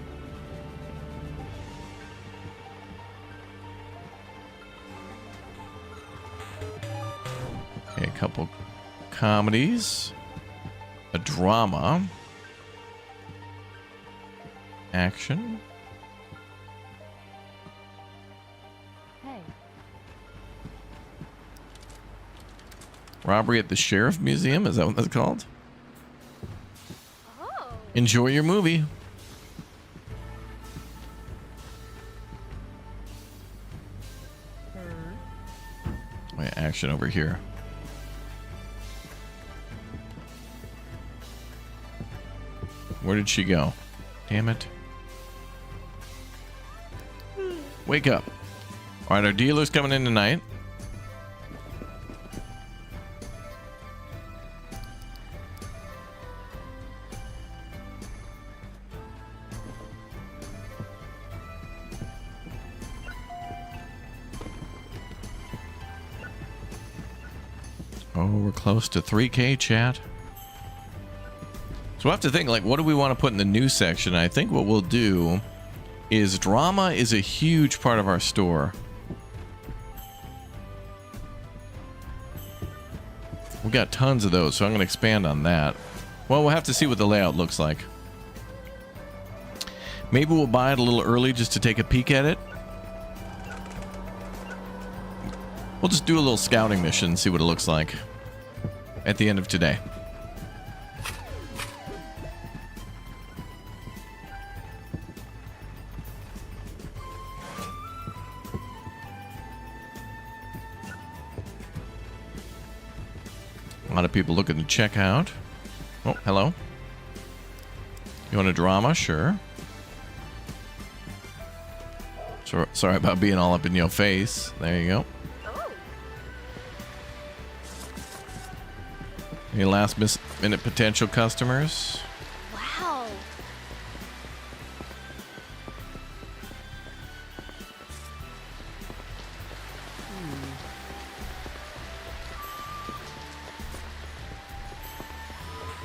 Speaker 1: Okay, a couple comedies. A drama. Action.
Speaker 5: Hey.
Speaker 1: Robbery at the Sheriff Museum. Is that what that's called?
Speaker 4: Oh.
Speaker 1: Enjoy your movie. Wait, action over here. Where did she go? Damn it. Wake up. All right, our dealer's coming in tonight. Oh, we're close to 3K, chat. So we'll have to think, like, what do we want to put in the news section? I think what we'll do is drama is a huge part of our store. We got tons of those, so I'm going to expand on that. Well, we'll have to see what the layout looks like. Maybe we'll buy it a little early just to take a peek at it. We'll just do a little scouting mission and see what it looks like at the end of today. A lot of people looking to check out. Oh, hello. You want a drama? Sure. Sorry about being all up in your face. There you go.
Speaker 4: Oh.
Speaker 1: Any last minute potential customers?
Speaker 4: Wow.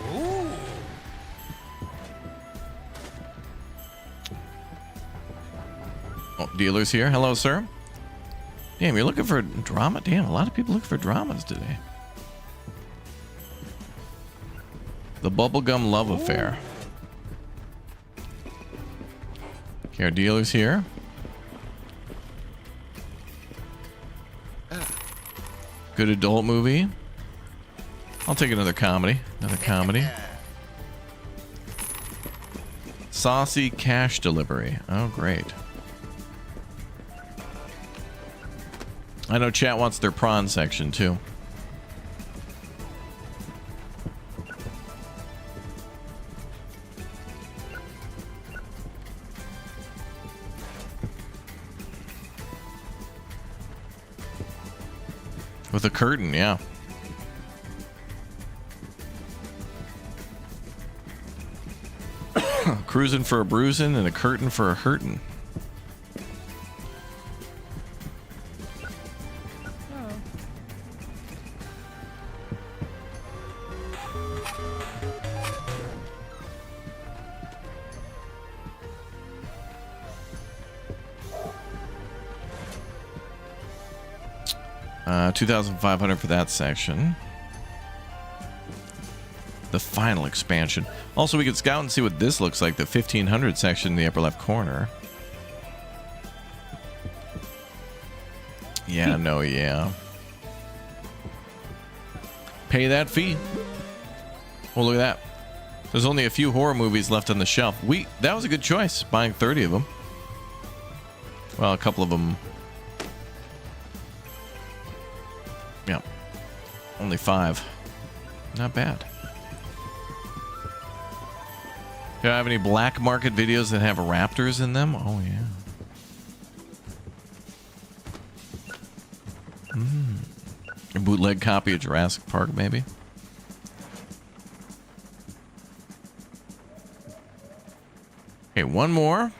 Speaker 2: Ooh.
Speaker 1: Oh, dealer's here. Hello, sir. Damn, you're looking for drama? Damn, a lot of people looking for dramas today. The Bubblegum Love Affair. Okay, our dealer's here. Good adult movie. I'll take another comedy. Another comedy. Saucy cash delivery. Oh, great. I know chat wants their prawn section too. With a curtain, yeah. Cruising for a bruising and a curtain for a hurtin'. $2,500 for that section. The final expansion. Also, we could scout and see what this looks like. The 1,500 section in the upper left corner. Yeah, no, yeah. Pay that fee. Well, look at that. There's only a few horror movies left on the shelf. That was a good choice, buying 30 of them. Well, a couple of them. Yeah. Only 5. Not bad. Do I have any black market videos that have raptors in them? Oh, yeah. A bootleg copy of Jurassic Park, maybe? Okay, one more.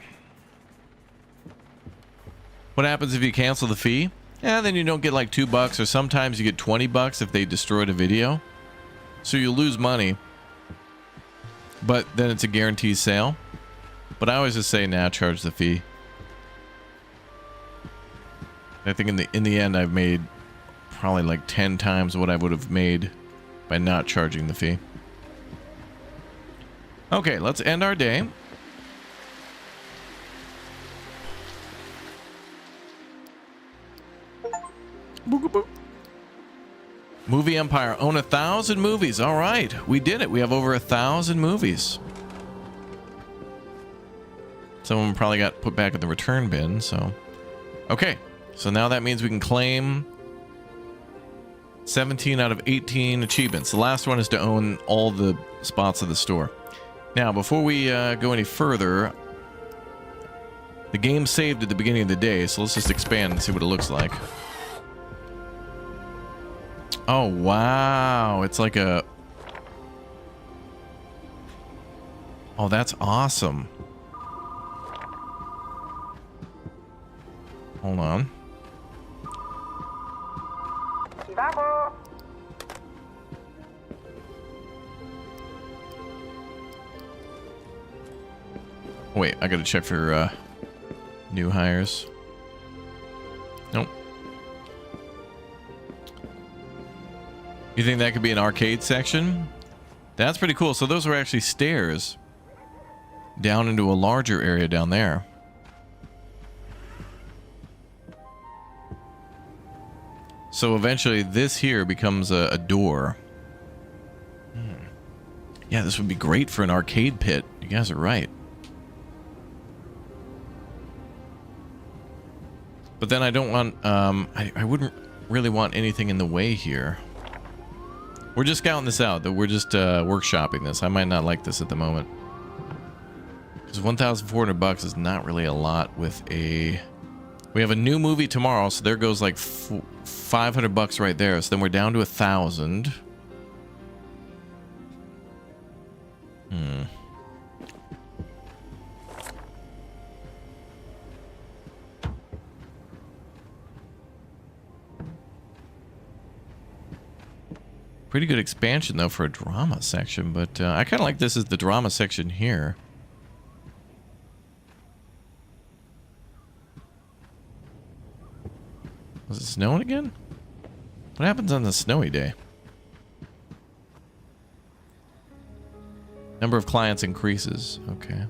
Speaker 1: What happens if you cancel the fee? Yeah, then you don't get like $2, or sometimes you get $20 if they destroyed a video. So you lose money, but then it's a guaranteed sale. But I always just say, nah, charge the fee. I think in the end, I've made probably like 10 times what I would have made by not charging the fee. Okay, let's end our day. Movie Empire, own 1,000 movies. All right, we did it. We have over 1,000 movies. Some of them probably got put back in the return bin, so. Okay, so now that means we can claim 17 out of 18 achievements. The last one is to own all the spots of the store. Now, before we go any further, the game saved at the beginning of the day, so let's just expand and see what it looks like. Oh, wow. It's like a... Oh, that's awesome. Hold on. Wait, I gotta check for new hires. Nope. You think that could be an arcade section? That's pretty cool. So those are actually stairs down into a larger area down there. So eventually this here becomes a door. Yeah, this would be great for an arcade pit. You guys are right. But then I don't want, I wouldn't really want anything in the way here. We're just scouting this out, though. We're just workshopping this. I might not like this at the moment. Because $1,400 is not really a lot with a... We have a new movie tomorrow, so there goes like $500 right there. So then we're down to 1,000. Pretty good expansion, though, for a drama section, but I kind of like this as the drama section here. Was it snowing again? What happens on the snowy day? Number of clients increases. Okay.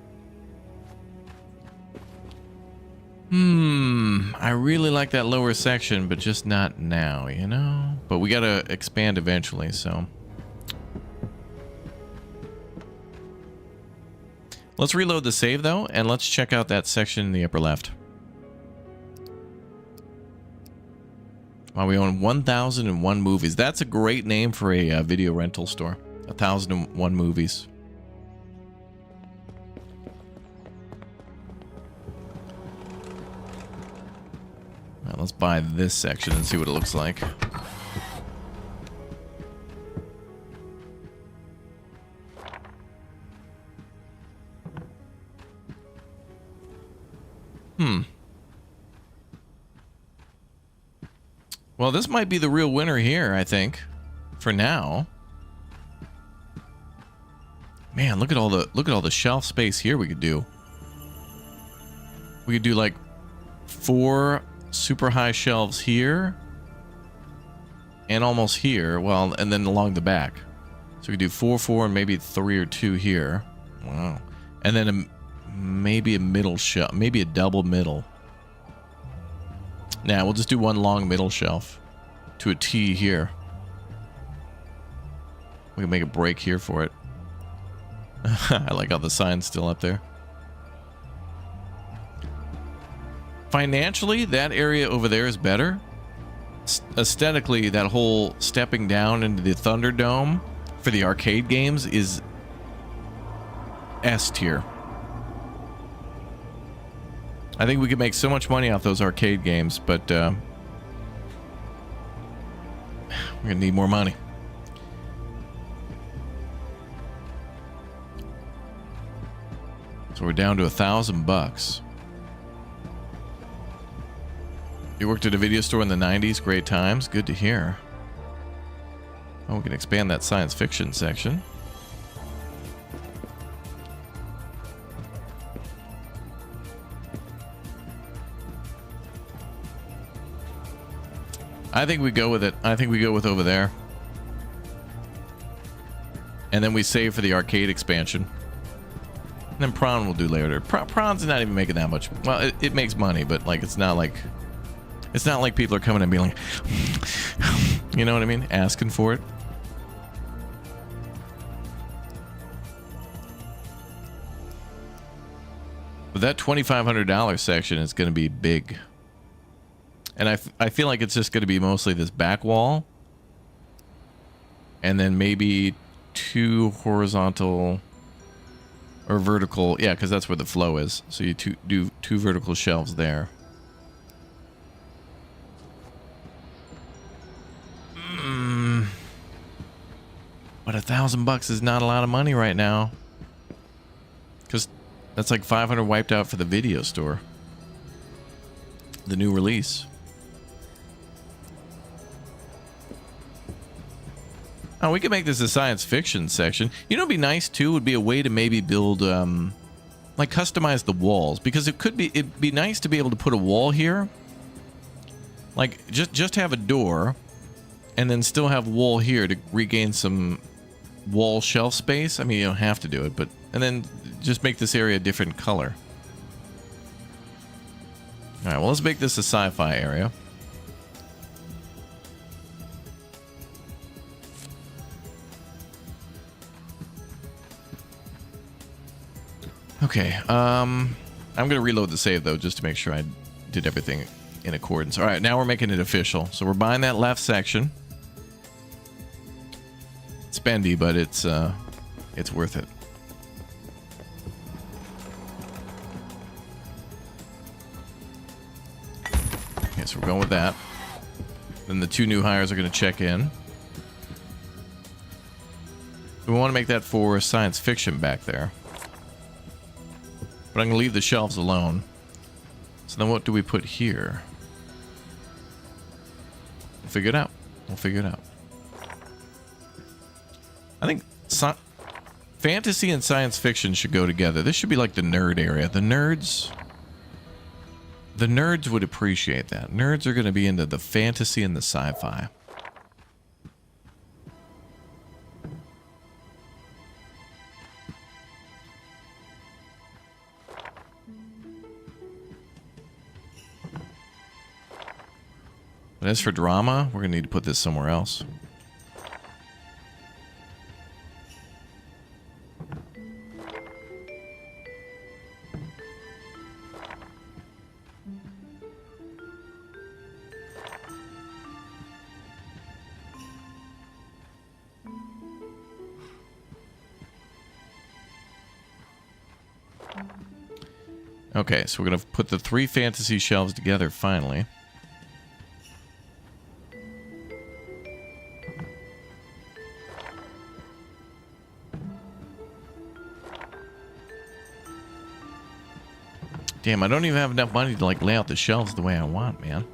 Speaker 1: I really like that lower section, but just not now, you know? But we gotta expand eventually, so. Let's reload the save, though, and let's check out that section in the upper left. Wow, we own 1,001 movies. That's a great name for a video rental store. 1,001 movies. Well, let's buy this section and see what it looks like. Well, this might be the real winner here, I think. For now. Man, look at all the shelf space here we could do. We could do like 4 super high shelves here and almost here. Well, and then along the back. So we could do 4, 4, and maybe 3 or 2 here. Wow. And then maybe a middle shelf, maybe a double middle. Nah, we'll just do one long middle shelf to a T here. We can make a break here for it. I like how the sign's still up there. Financially, that area over there is better. Aesthetically, that whole stepping down into the Thunderdome for the arcade games is S tier. I think we could make so much money off those arcade games, but we're gonna need more money. So we're down to $1,000. You worked at a video store in the 90s. Great times. Good to hear. Oh, we can expand that science fiction section. I think we go with it. I think we go with over there. And then we save for the arcade expansion. And then Prawn will do later. Prawn's not even making that much. Well, it makes money, but like it's not like people are coming and being like, you know what I mean? Asking for it. But that $2,500 section is going to be big. And I feel like it's just going to be mostly this back wall. And then maybe 2 horizontal or vertical. Yeah, because that's where the flow is. So you do 2 vertical shelves there. But $1,000 is not a lot of money right now. Because that's like 500 wiped out for the video store. The new release. Oh, we could make this a science fiction section. You know, it'd be nice too. Would be a way to maybe build, like customize the walls, because it'd be nice to be able to put a wall here, like just have a door, and then still have wall here to regain some wall shelf space. I mean, you don't have to do it, but and then just make this area a different color. All right, well, let's make this a sci-fi area. Okay, I'm gonna reload the save though, just to make sure I did everything in accordance. All right, now we're making it official. So we're buying that left section. It's spendy, but it's worth it. Okay, so we're going with that. Then the 2 new hires are gonna check in. We want to make that for science fiction back there. But I'm going to leave the shelves alone. So then what do we put here? We'll figure it out. We'll figure it out. I think fantasy and science fiction should go together. This should be like the nerd area. The nerds would appreciate that. Nerds are going to be into the fantasy and the sci-fi. But as for drama, we're going to need to put this somewhere else. Okay, so we're going to put the 3 fantasy shelves together finally. Damn, I don't even have enough money to like lay out the shelves the way I want, man.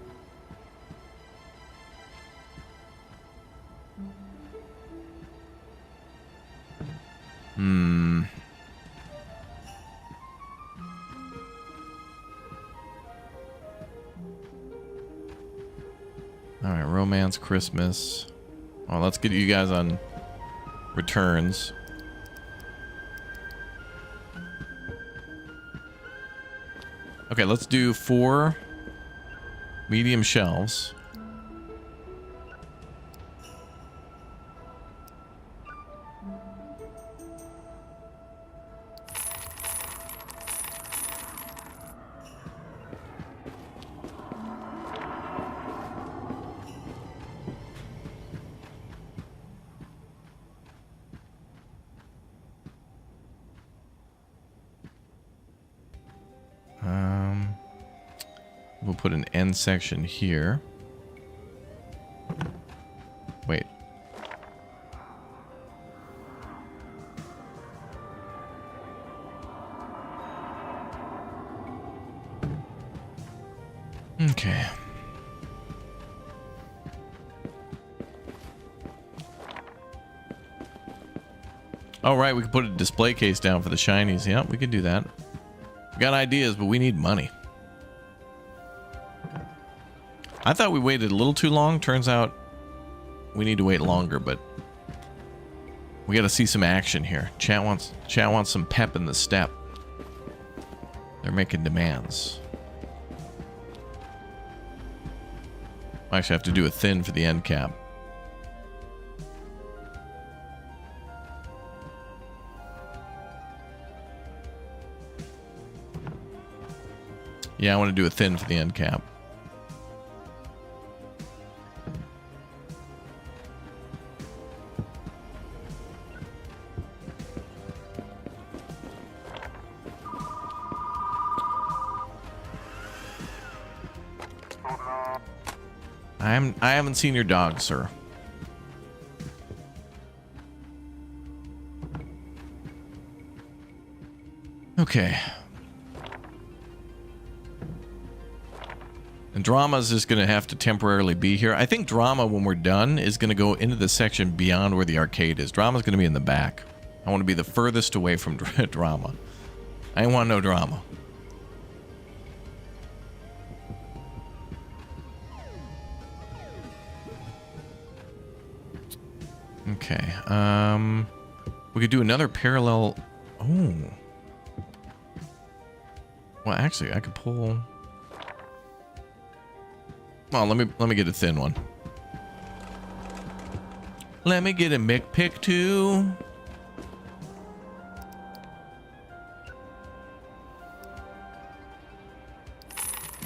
Speaker 1: Alright, romance, Christmas. Oh, let's get you guys on returns. Okay, let's do 4 medium shelves. We'll put an end section here. Wait. Okay. Oh, right. We could put a display case down for the shinies. Yeah, we could do that. We got ideas, but we need money. I thought we waited a little too long. Turns out we need to wait longer, but we got to see some action here. Chat wants some pep in the step. They're making demands. I actually have to do a thin for the end cap. Yeah, I want to do a thin for the end cap. I haven't seen your dog, sir. Okay. And Drama is just going to have to temporarily be here. I think Drama, when we're done, is going to go into the section beyond where the arcade is. Drama's going to be in the back. I want to be the furthest away from Drama. I want no drama. Okay. We could do another parallel. Oh. Well, actually, I could pull. Well, let me get a thin one. Let me get a Mick pick too.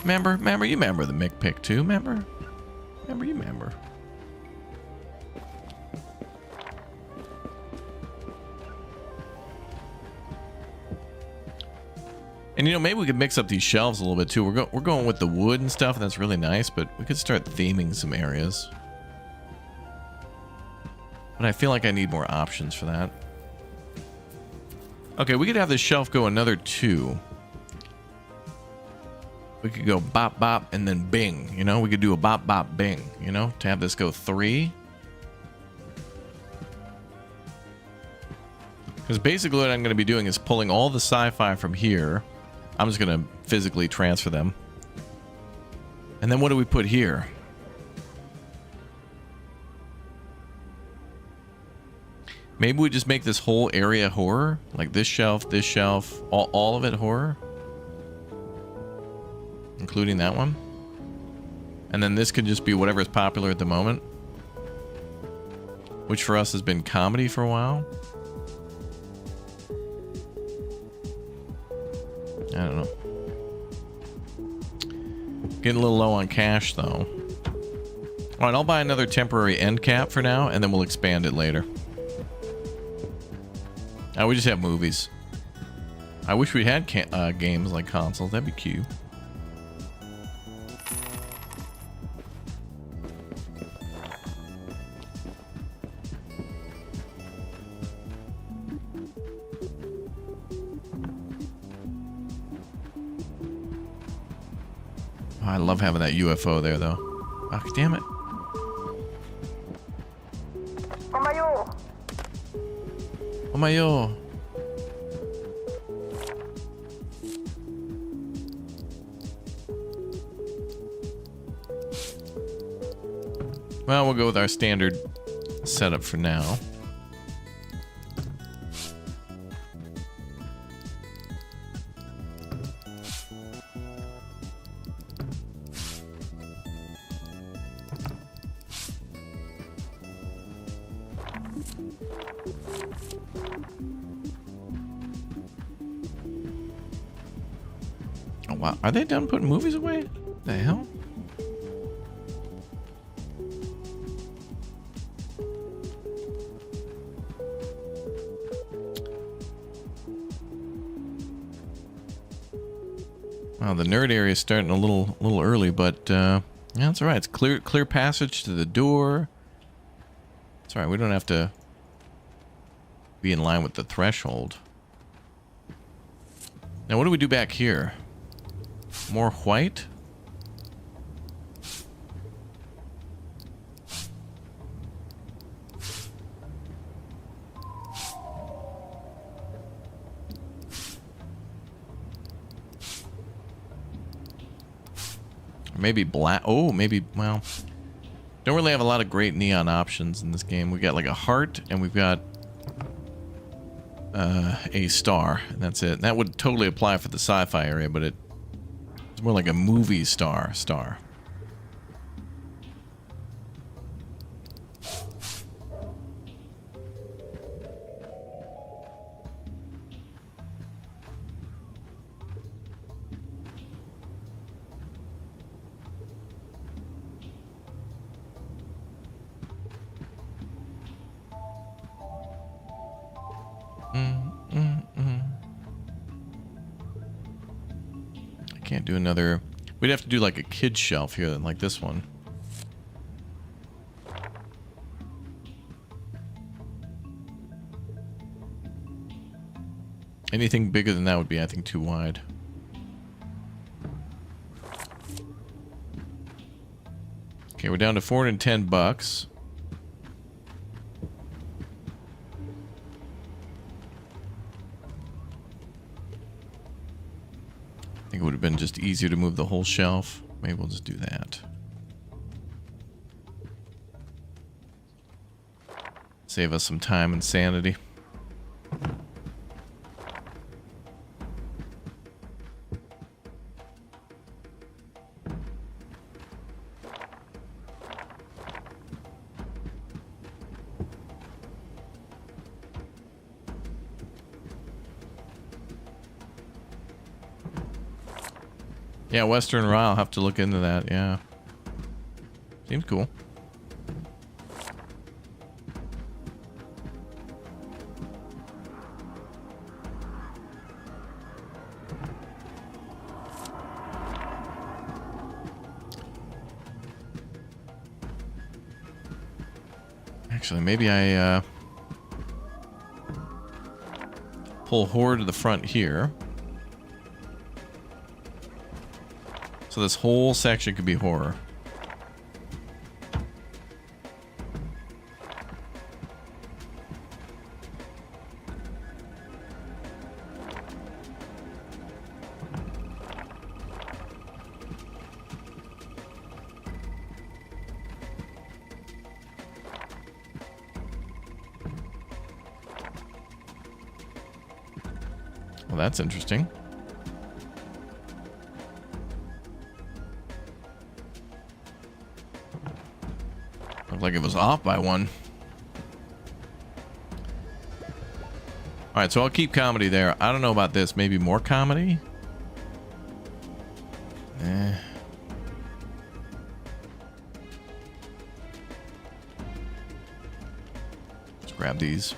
Speaker 1: Remember, you remember the Mick pick too, remember? You remember. And you know, maybe we could mix up these shelves a little bit too. We're going with the wood and stuff, and that's really nice, but we could start theming some areas. But I feel like I need more options for that. Okay, we could have this shelf go another 2. We could go bop bop and then bing, you know? We could do a bop bop bing, you know? To have this go 3. Because basically what I'm going to be doing is pulling all the sci-fi from here. I'm just going to physically transfer them. And then what do we put here? Maybe we just make this whole area horror? Like this shelf, all of it horror? Including that one? And then this could just be whatever is popular at the moment. Which for us has been comedy for a while. I don't know. Getting a little low on cash, though. Alright, I'll buy another temporary end cap for now, and then we'll expand it later. We just have movies. I wish we had games like consoles. That'd be cute. I love having that UFO there, though. Oh, damn it. Oh my yo. Well, we'll go with our standard setup for now. Oh, wow. Are they done putting movies away? The hell? Wow, the nerd area is starting a little early, but yeah, that's all right. It's clear passage to the door. It's all right. We don't have to be in line with the threshold. Now, what do we do back here? More white? Maybe black. Oh, maybe, well, don't really have a lot of great neon options in this game. We got like a heart and we've got a star, and that's it. And that would totally apply for the sci-fi area, but it's more like a movie star. I can't do another. We'd have to do like a kid's shelf here, like this one. Anything bigger than that would be, I think, too wide. Okay, we're down to $410. I think it would have been just easier to move the whole shelf. Maybe we'll just do that. Save us some time and sanity. Yeah, Western Raw, I'll have to look into that, yeah. Seems cool. Actually, maybe I pull horror to the front here. So this whole section could be horror. Well, that's interesting. Looked like it was off by one. Alright, so I'll keep comedy there. I don't know about this. Maybe more comedy? Let's grab these.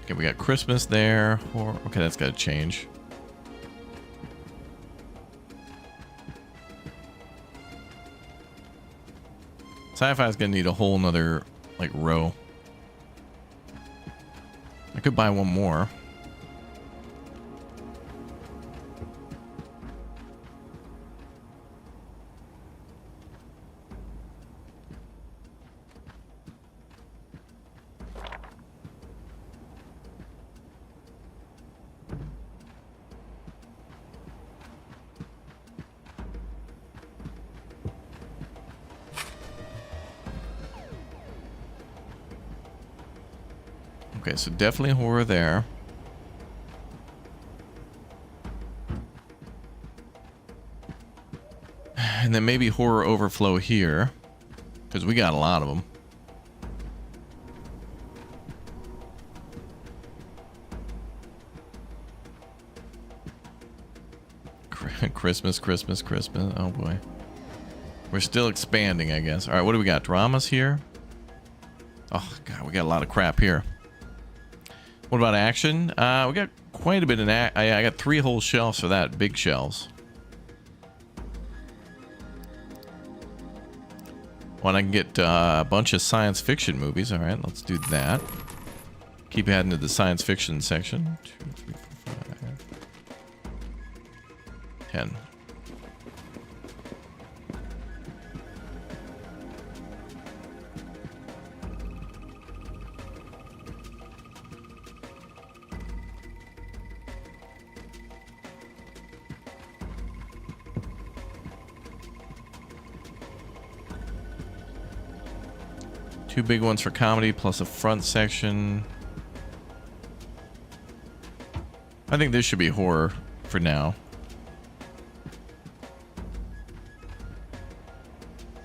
Speaker 1: Okay, we got Christmas there. Okay, that's got to change. Sci-fi is going to need a whole nother, like, row. I could buy one more. Okay, so definitely horror there. And then maybe horror overflow here, because we got a lot of them. Christmas. Oh boy. We're still expanding, I guess. All right, what do we got? Dramas here? Oh, God, we got a lot of crap here. What about action? We got quite a bit in I got 3 whole shelves for that. Big shelves. Well, I can get a bunch of science fiction movies. All right, let's do that. Keep adding to the science fiction section. 2, 3, 4, 5, 10. Two big ones for comedy plus a front section. I think this should be horror for now.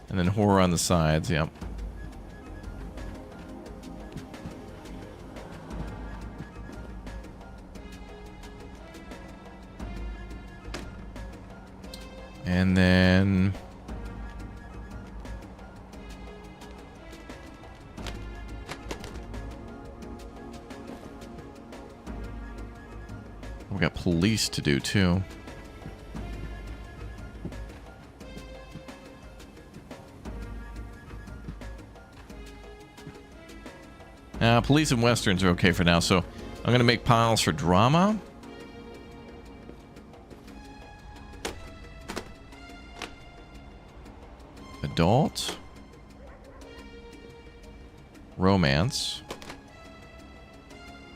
Speaker 1: And then horror on the sides, yep. And then we got police to do too. Police and westerns are okay for now, so I'm gonna make piles for drama. Adult. Romance.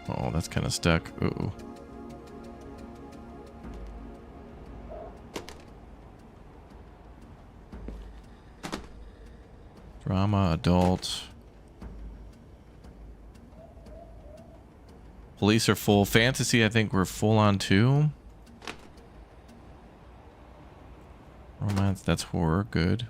Speaker 1: Oh, that's kind of stuck. Ooh. Drama, adult. Police are full. Fantasy, I think we're full on too. Romance, that's horror. Good.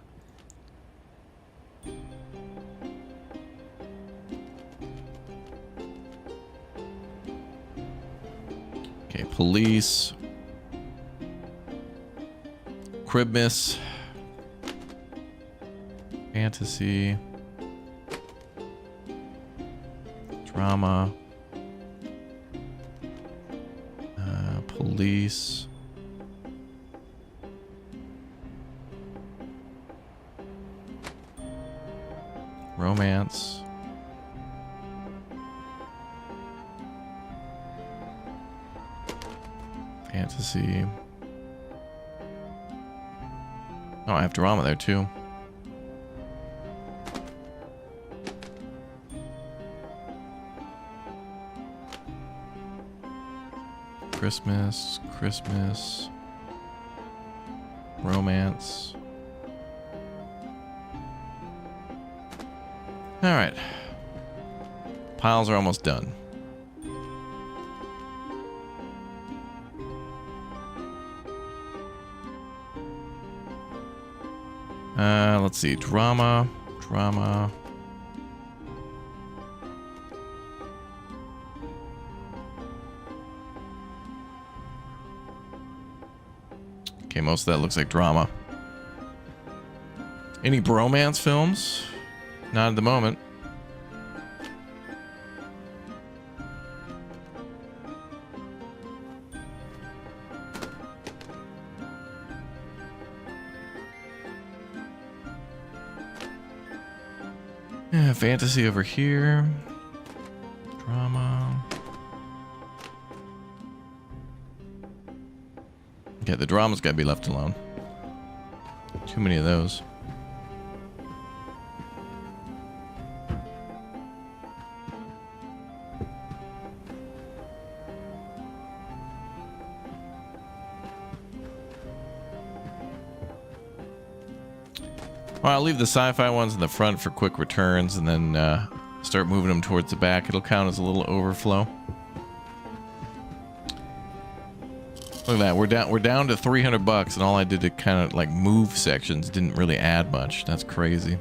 Speaker 1: Okay, police. Cribmas. Fantasy. Drama. Police. Romance. Fantasy. Oh, I have drama there too. Christmas, Christmas, romance. All right. Piles are almost done. Let's see. Drama, drama. Okay, most of that looks like drama. Any bromance films? Not at the moment. Yeah, fantasy over here. Drama. Okay, the drama's gotta be left alone. Too many of those. Well, I'll leave the sci-fi ones in the front for quick returns and then start moving them towards the back. It'll count as a little overflow. Look at that. We're down to $300 and all I did to kind of like move sections didn't really add much. That's crazy.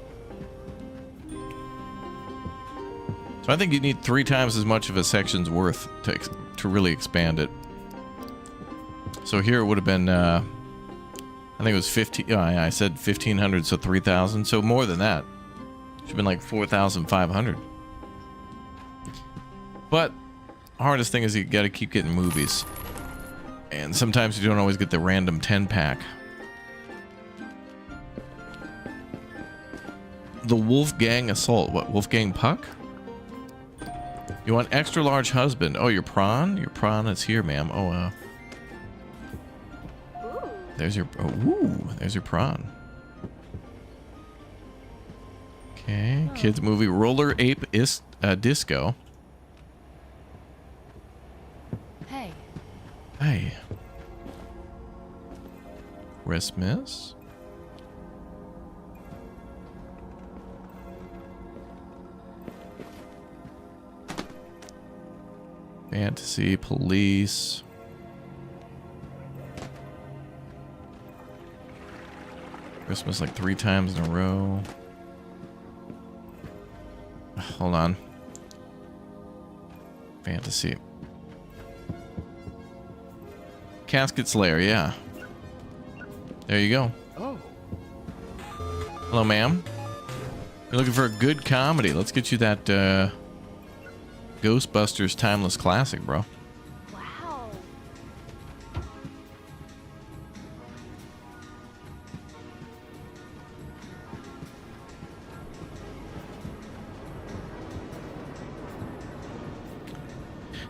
Speaker 1: So I think you need 3 times as much of a section's worth to really expand it. So here it would have been I think it was 15. I said 1,500, so 3,000. So more than that. Should have been like 4,500. But hardest thing is you got to keep getting movies, and sometimes you don't always get the random 10-pack. The Wolfgang Assault. What? Wolfgang Puck? You want extra large husband? Oh, your prawn? Your prawn is here, ma'am. Oh,
Speaker 4: Ooh.
Speaker 1: there's your. Oh, ooh, there's your prawn. Okay, kids movie Roller Ape Disco.
Speaker 5: Hey.
Speaker 1: Hey. Christmas. Fantasy, police. Christmas like 3 times in a row. Hold on. Fantasy. Casket Slayer, yeah. There you go.
Speaker 2: Oh.
Speaker 1: Hello, ma'am. You're looking for a good comedy. Let's get you that Ghostbusters Timeless Classic, bro.
Speaker 4: Wow.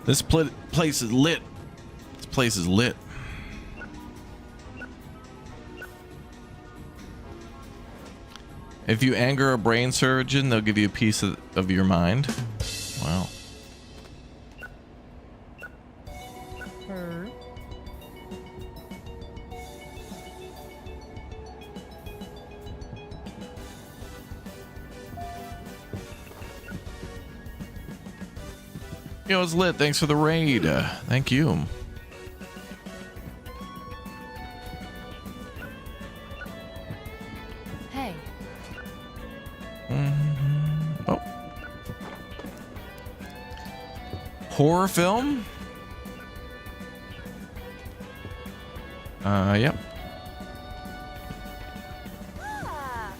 Speaker 1: This place is lit. This place is lit. If you anger a brain surgeon, they'll give you a piece of your mind. Wow. Yo, it's lit. Thanks for the raid. Thank you.
Speaker 5: Hey.
Speaker 1: Oh. Horror film? Yep.
Speaker 4: Ah.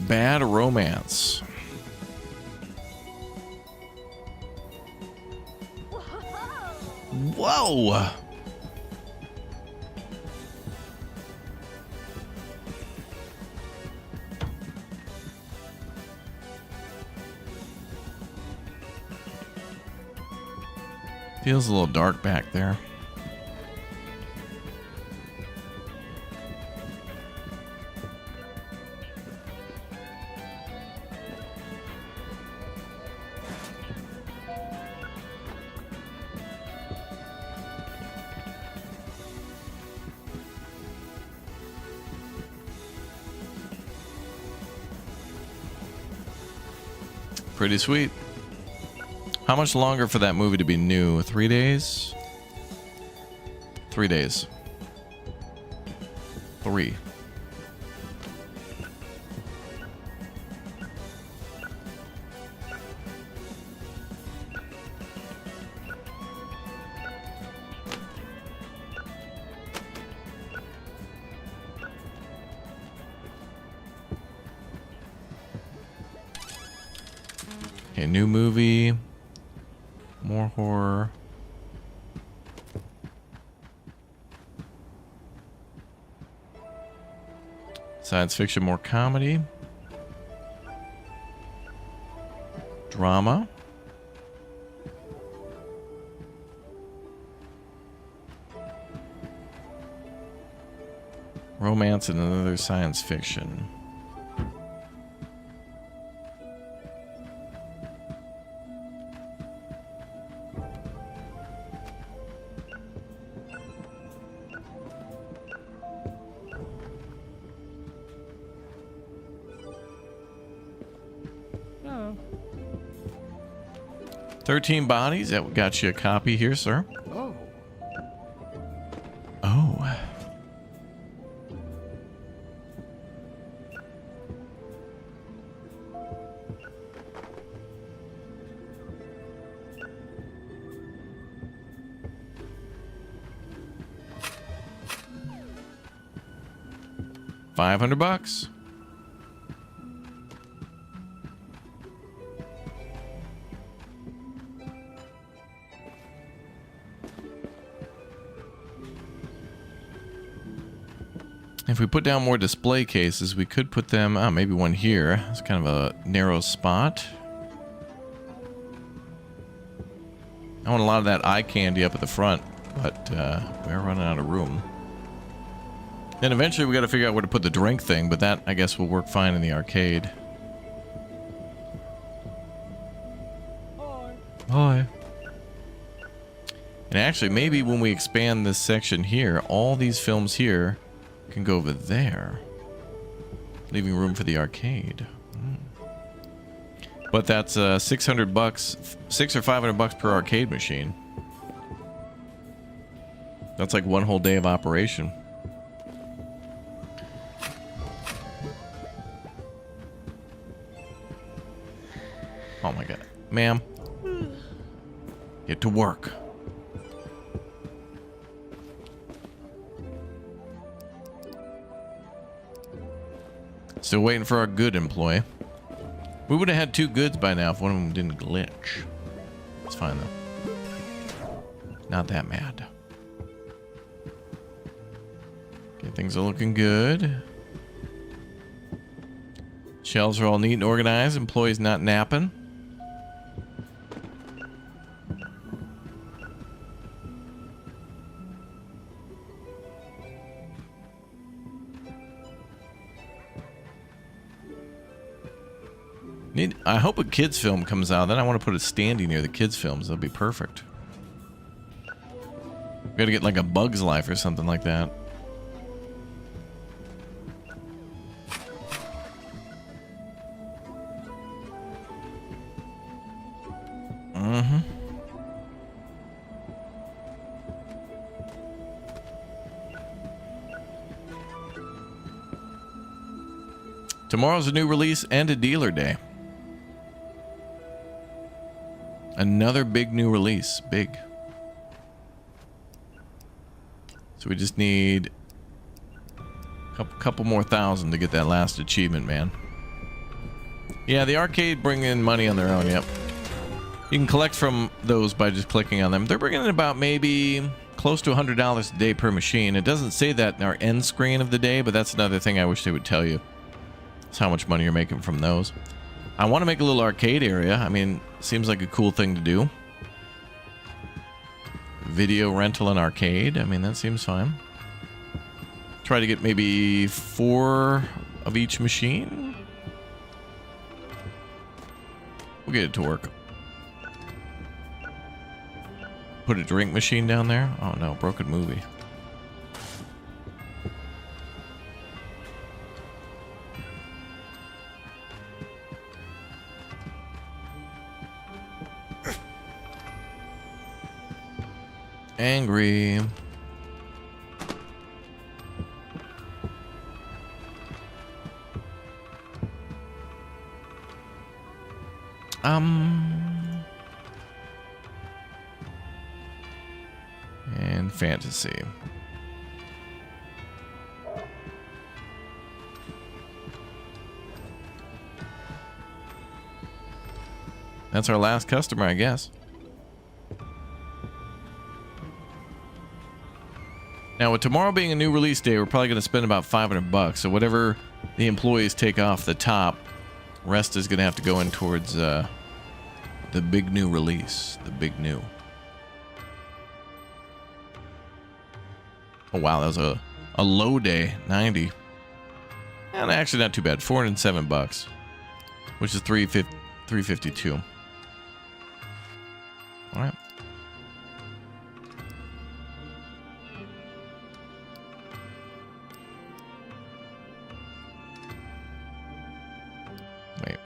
Speaker 1: Bad Romance. Whoa! Feels a little dark back there. Pretty sweet. How much longer for that movie to be new? 3 days? 3 days. 3. Okay, new movie. More horror. Science fiction, more comedy. Drama. Romance and another science fiction.
Speaker 5: Oh.
Speaker 1: 13 Bodies. That got you a copy here, sir.
Speaker 2: Oh.
Speaker 1: Oh. $500. If we put down more display cases, we could put them, maybe one here. It's kind of a narrow spot. I want a lot of that eye candy up at the front, but we're running out of room. Then eventually we got to figure out where to put the drink thing, but that, I guess, will work fine in the arcade. Hi. And actually, maybe when we expand this section here, all these films here can go over there, leaving room for the arcade. But that's $600, $600 or $500 per arcade machine. That's like one whole day of operation. Oh my god, ma'am, get to work. Still waiting for our good employee. We would have had 2 goods by now if one of them didn't glitch. It's fine though. Not that mad. Okay, things are looking good. Shelves are all neat and organized. Employees not napping. I hope a kids film comes out. Then I want to put it standing near the kids films. That'll be perfect. We gotta get like a Bug's Life or something like that. Tomorrow's a new release and a dealer day. Another big new release. Big. So we just need a couple more thousand to get that last achievement, man. Yeah, the arcade bring in money on their own, yep. You can collect from those by just clicking on them. They're bringing in about maybe close to $100 a day per machine. It doesn't say that in our end screen of the day, but that's another thing I wish they would tell you. It's how much money you're making from those. I want to make a little arcade area. I mean, seems like a cool thing to do. Video rental and arcade. I mean, that seems fine. Try to get maybe 4 of each machine. We'll get it to work. Put a drink machine down there. Oh no, broken movie. Angry. And fantasy. That's our last customer, I guess. Now, with tomorrow being a new release day, we're probably going to spend about $500. So whatever the employees take off the top, rest is going to have to go in towards the big new release. The big new. Oh, wow. That was a low day. 90. And actually not too bad. $407. Which is $352. All right. Wait.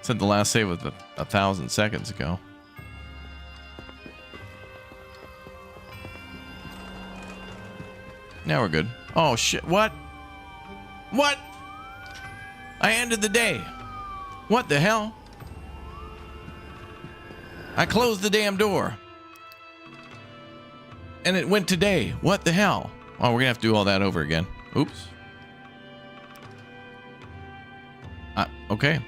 Speaker 1: Said the last save was 1,000 seconds ago. Now we're good. Oh shit, what? What? I ended the day. What the hell? I closed the damn door. And it went today. What the hell? Oh, we're gonna have to do all that over again. Oops. Okay.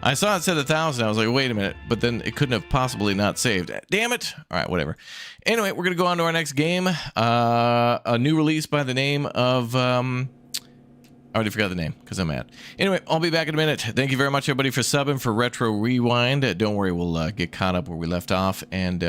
Speaker 1: I saw it said 1,000. I was like, wait a minute. But then it couldn't have possibly not saved. Damn it. All right, whatever. Anyway, we're going to go on to our next game. A new release by the name of... I already forgot the name because I'm mad. Anyway, I'll be back in a minute. Thank you very much, everybody, for subbing for Retro Rewind. Don't worry, we'll get caught up where we left off and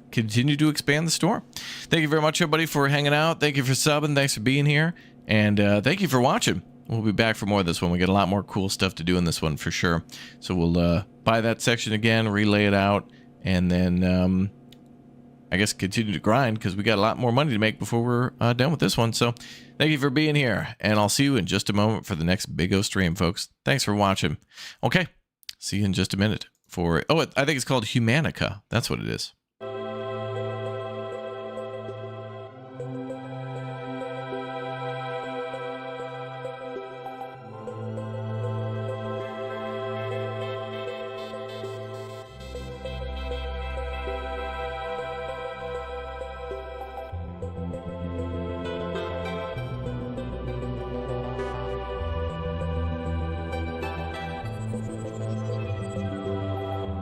Speaker 1: continue to expand the store. Thank you very much, everybody, for hanging out. Thank you for subbing. Thanks for being here. And thank you for watching. We'll be back for more of this one. We got a lot more cool stuff to do in this one for sure. So we'll buy that section again, relay it out, and then I guess continue to grind because we got a lot more money to make before we're done with this one. So thank you for being here, and I'll see you in just a moment for the next Big O stream, folks. Thanks for watching. Okay, see you in just a minute for... Oh, I think it's called Humanica. That's what it is.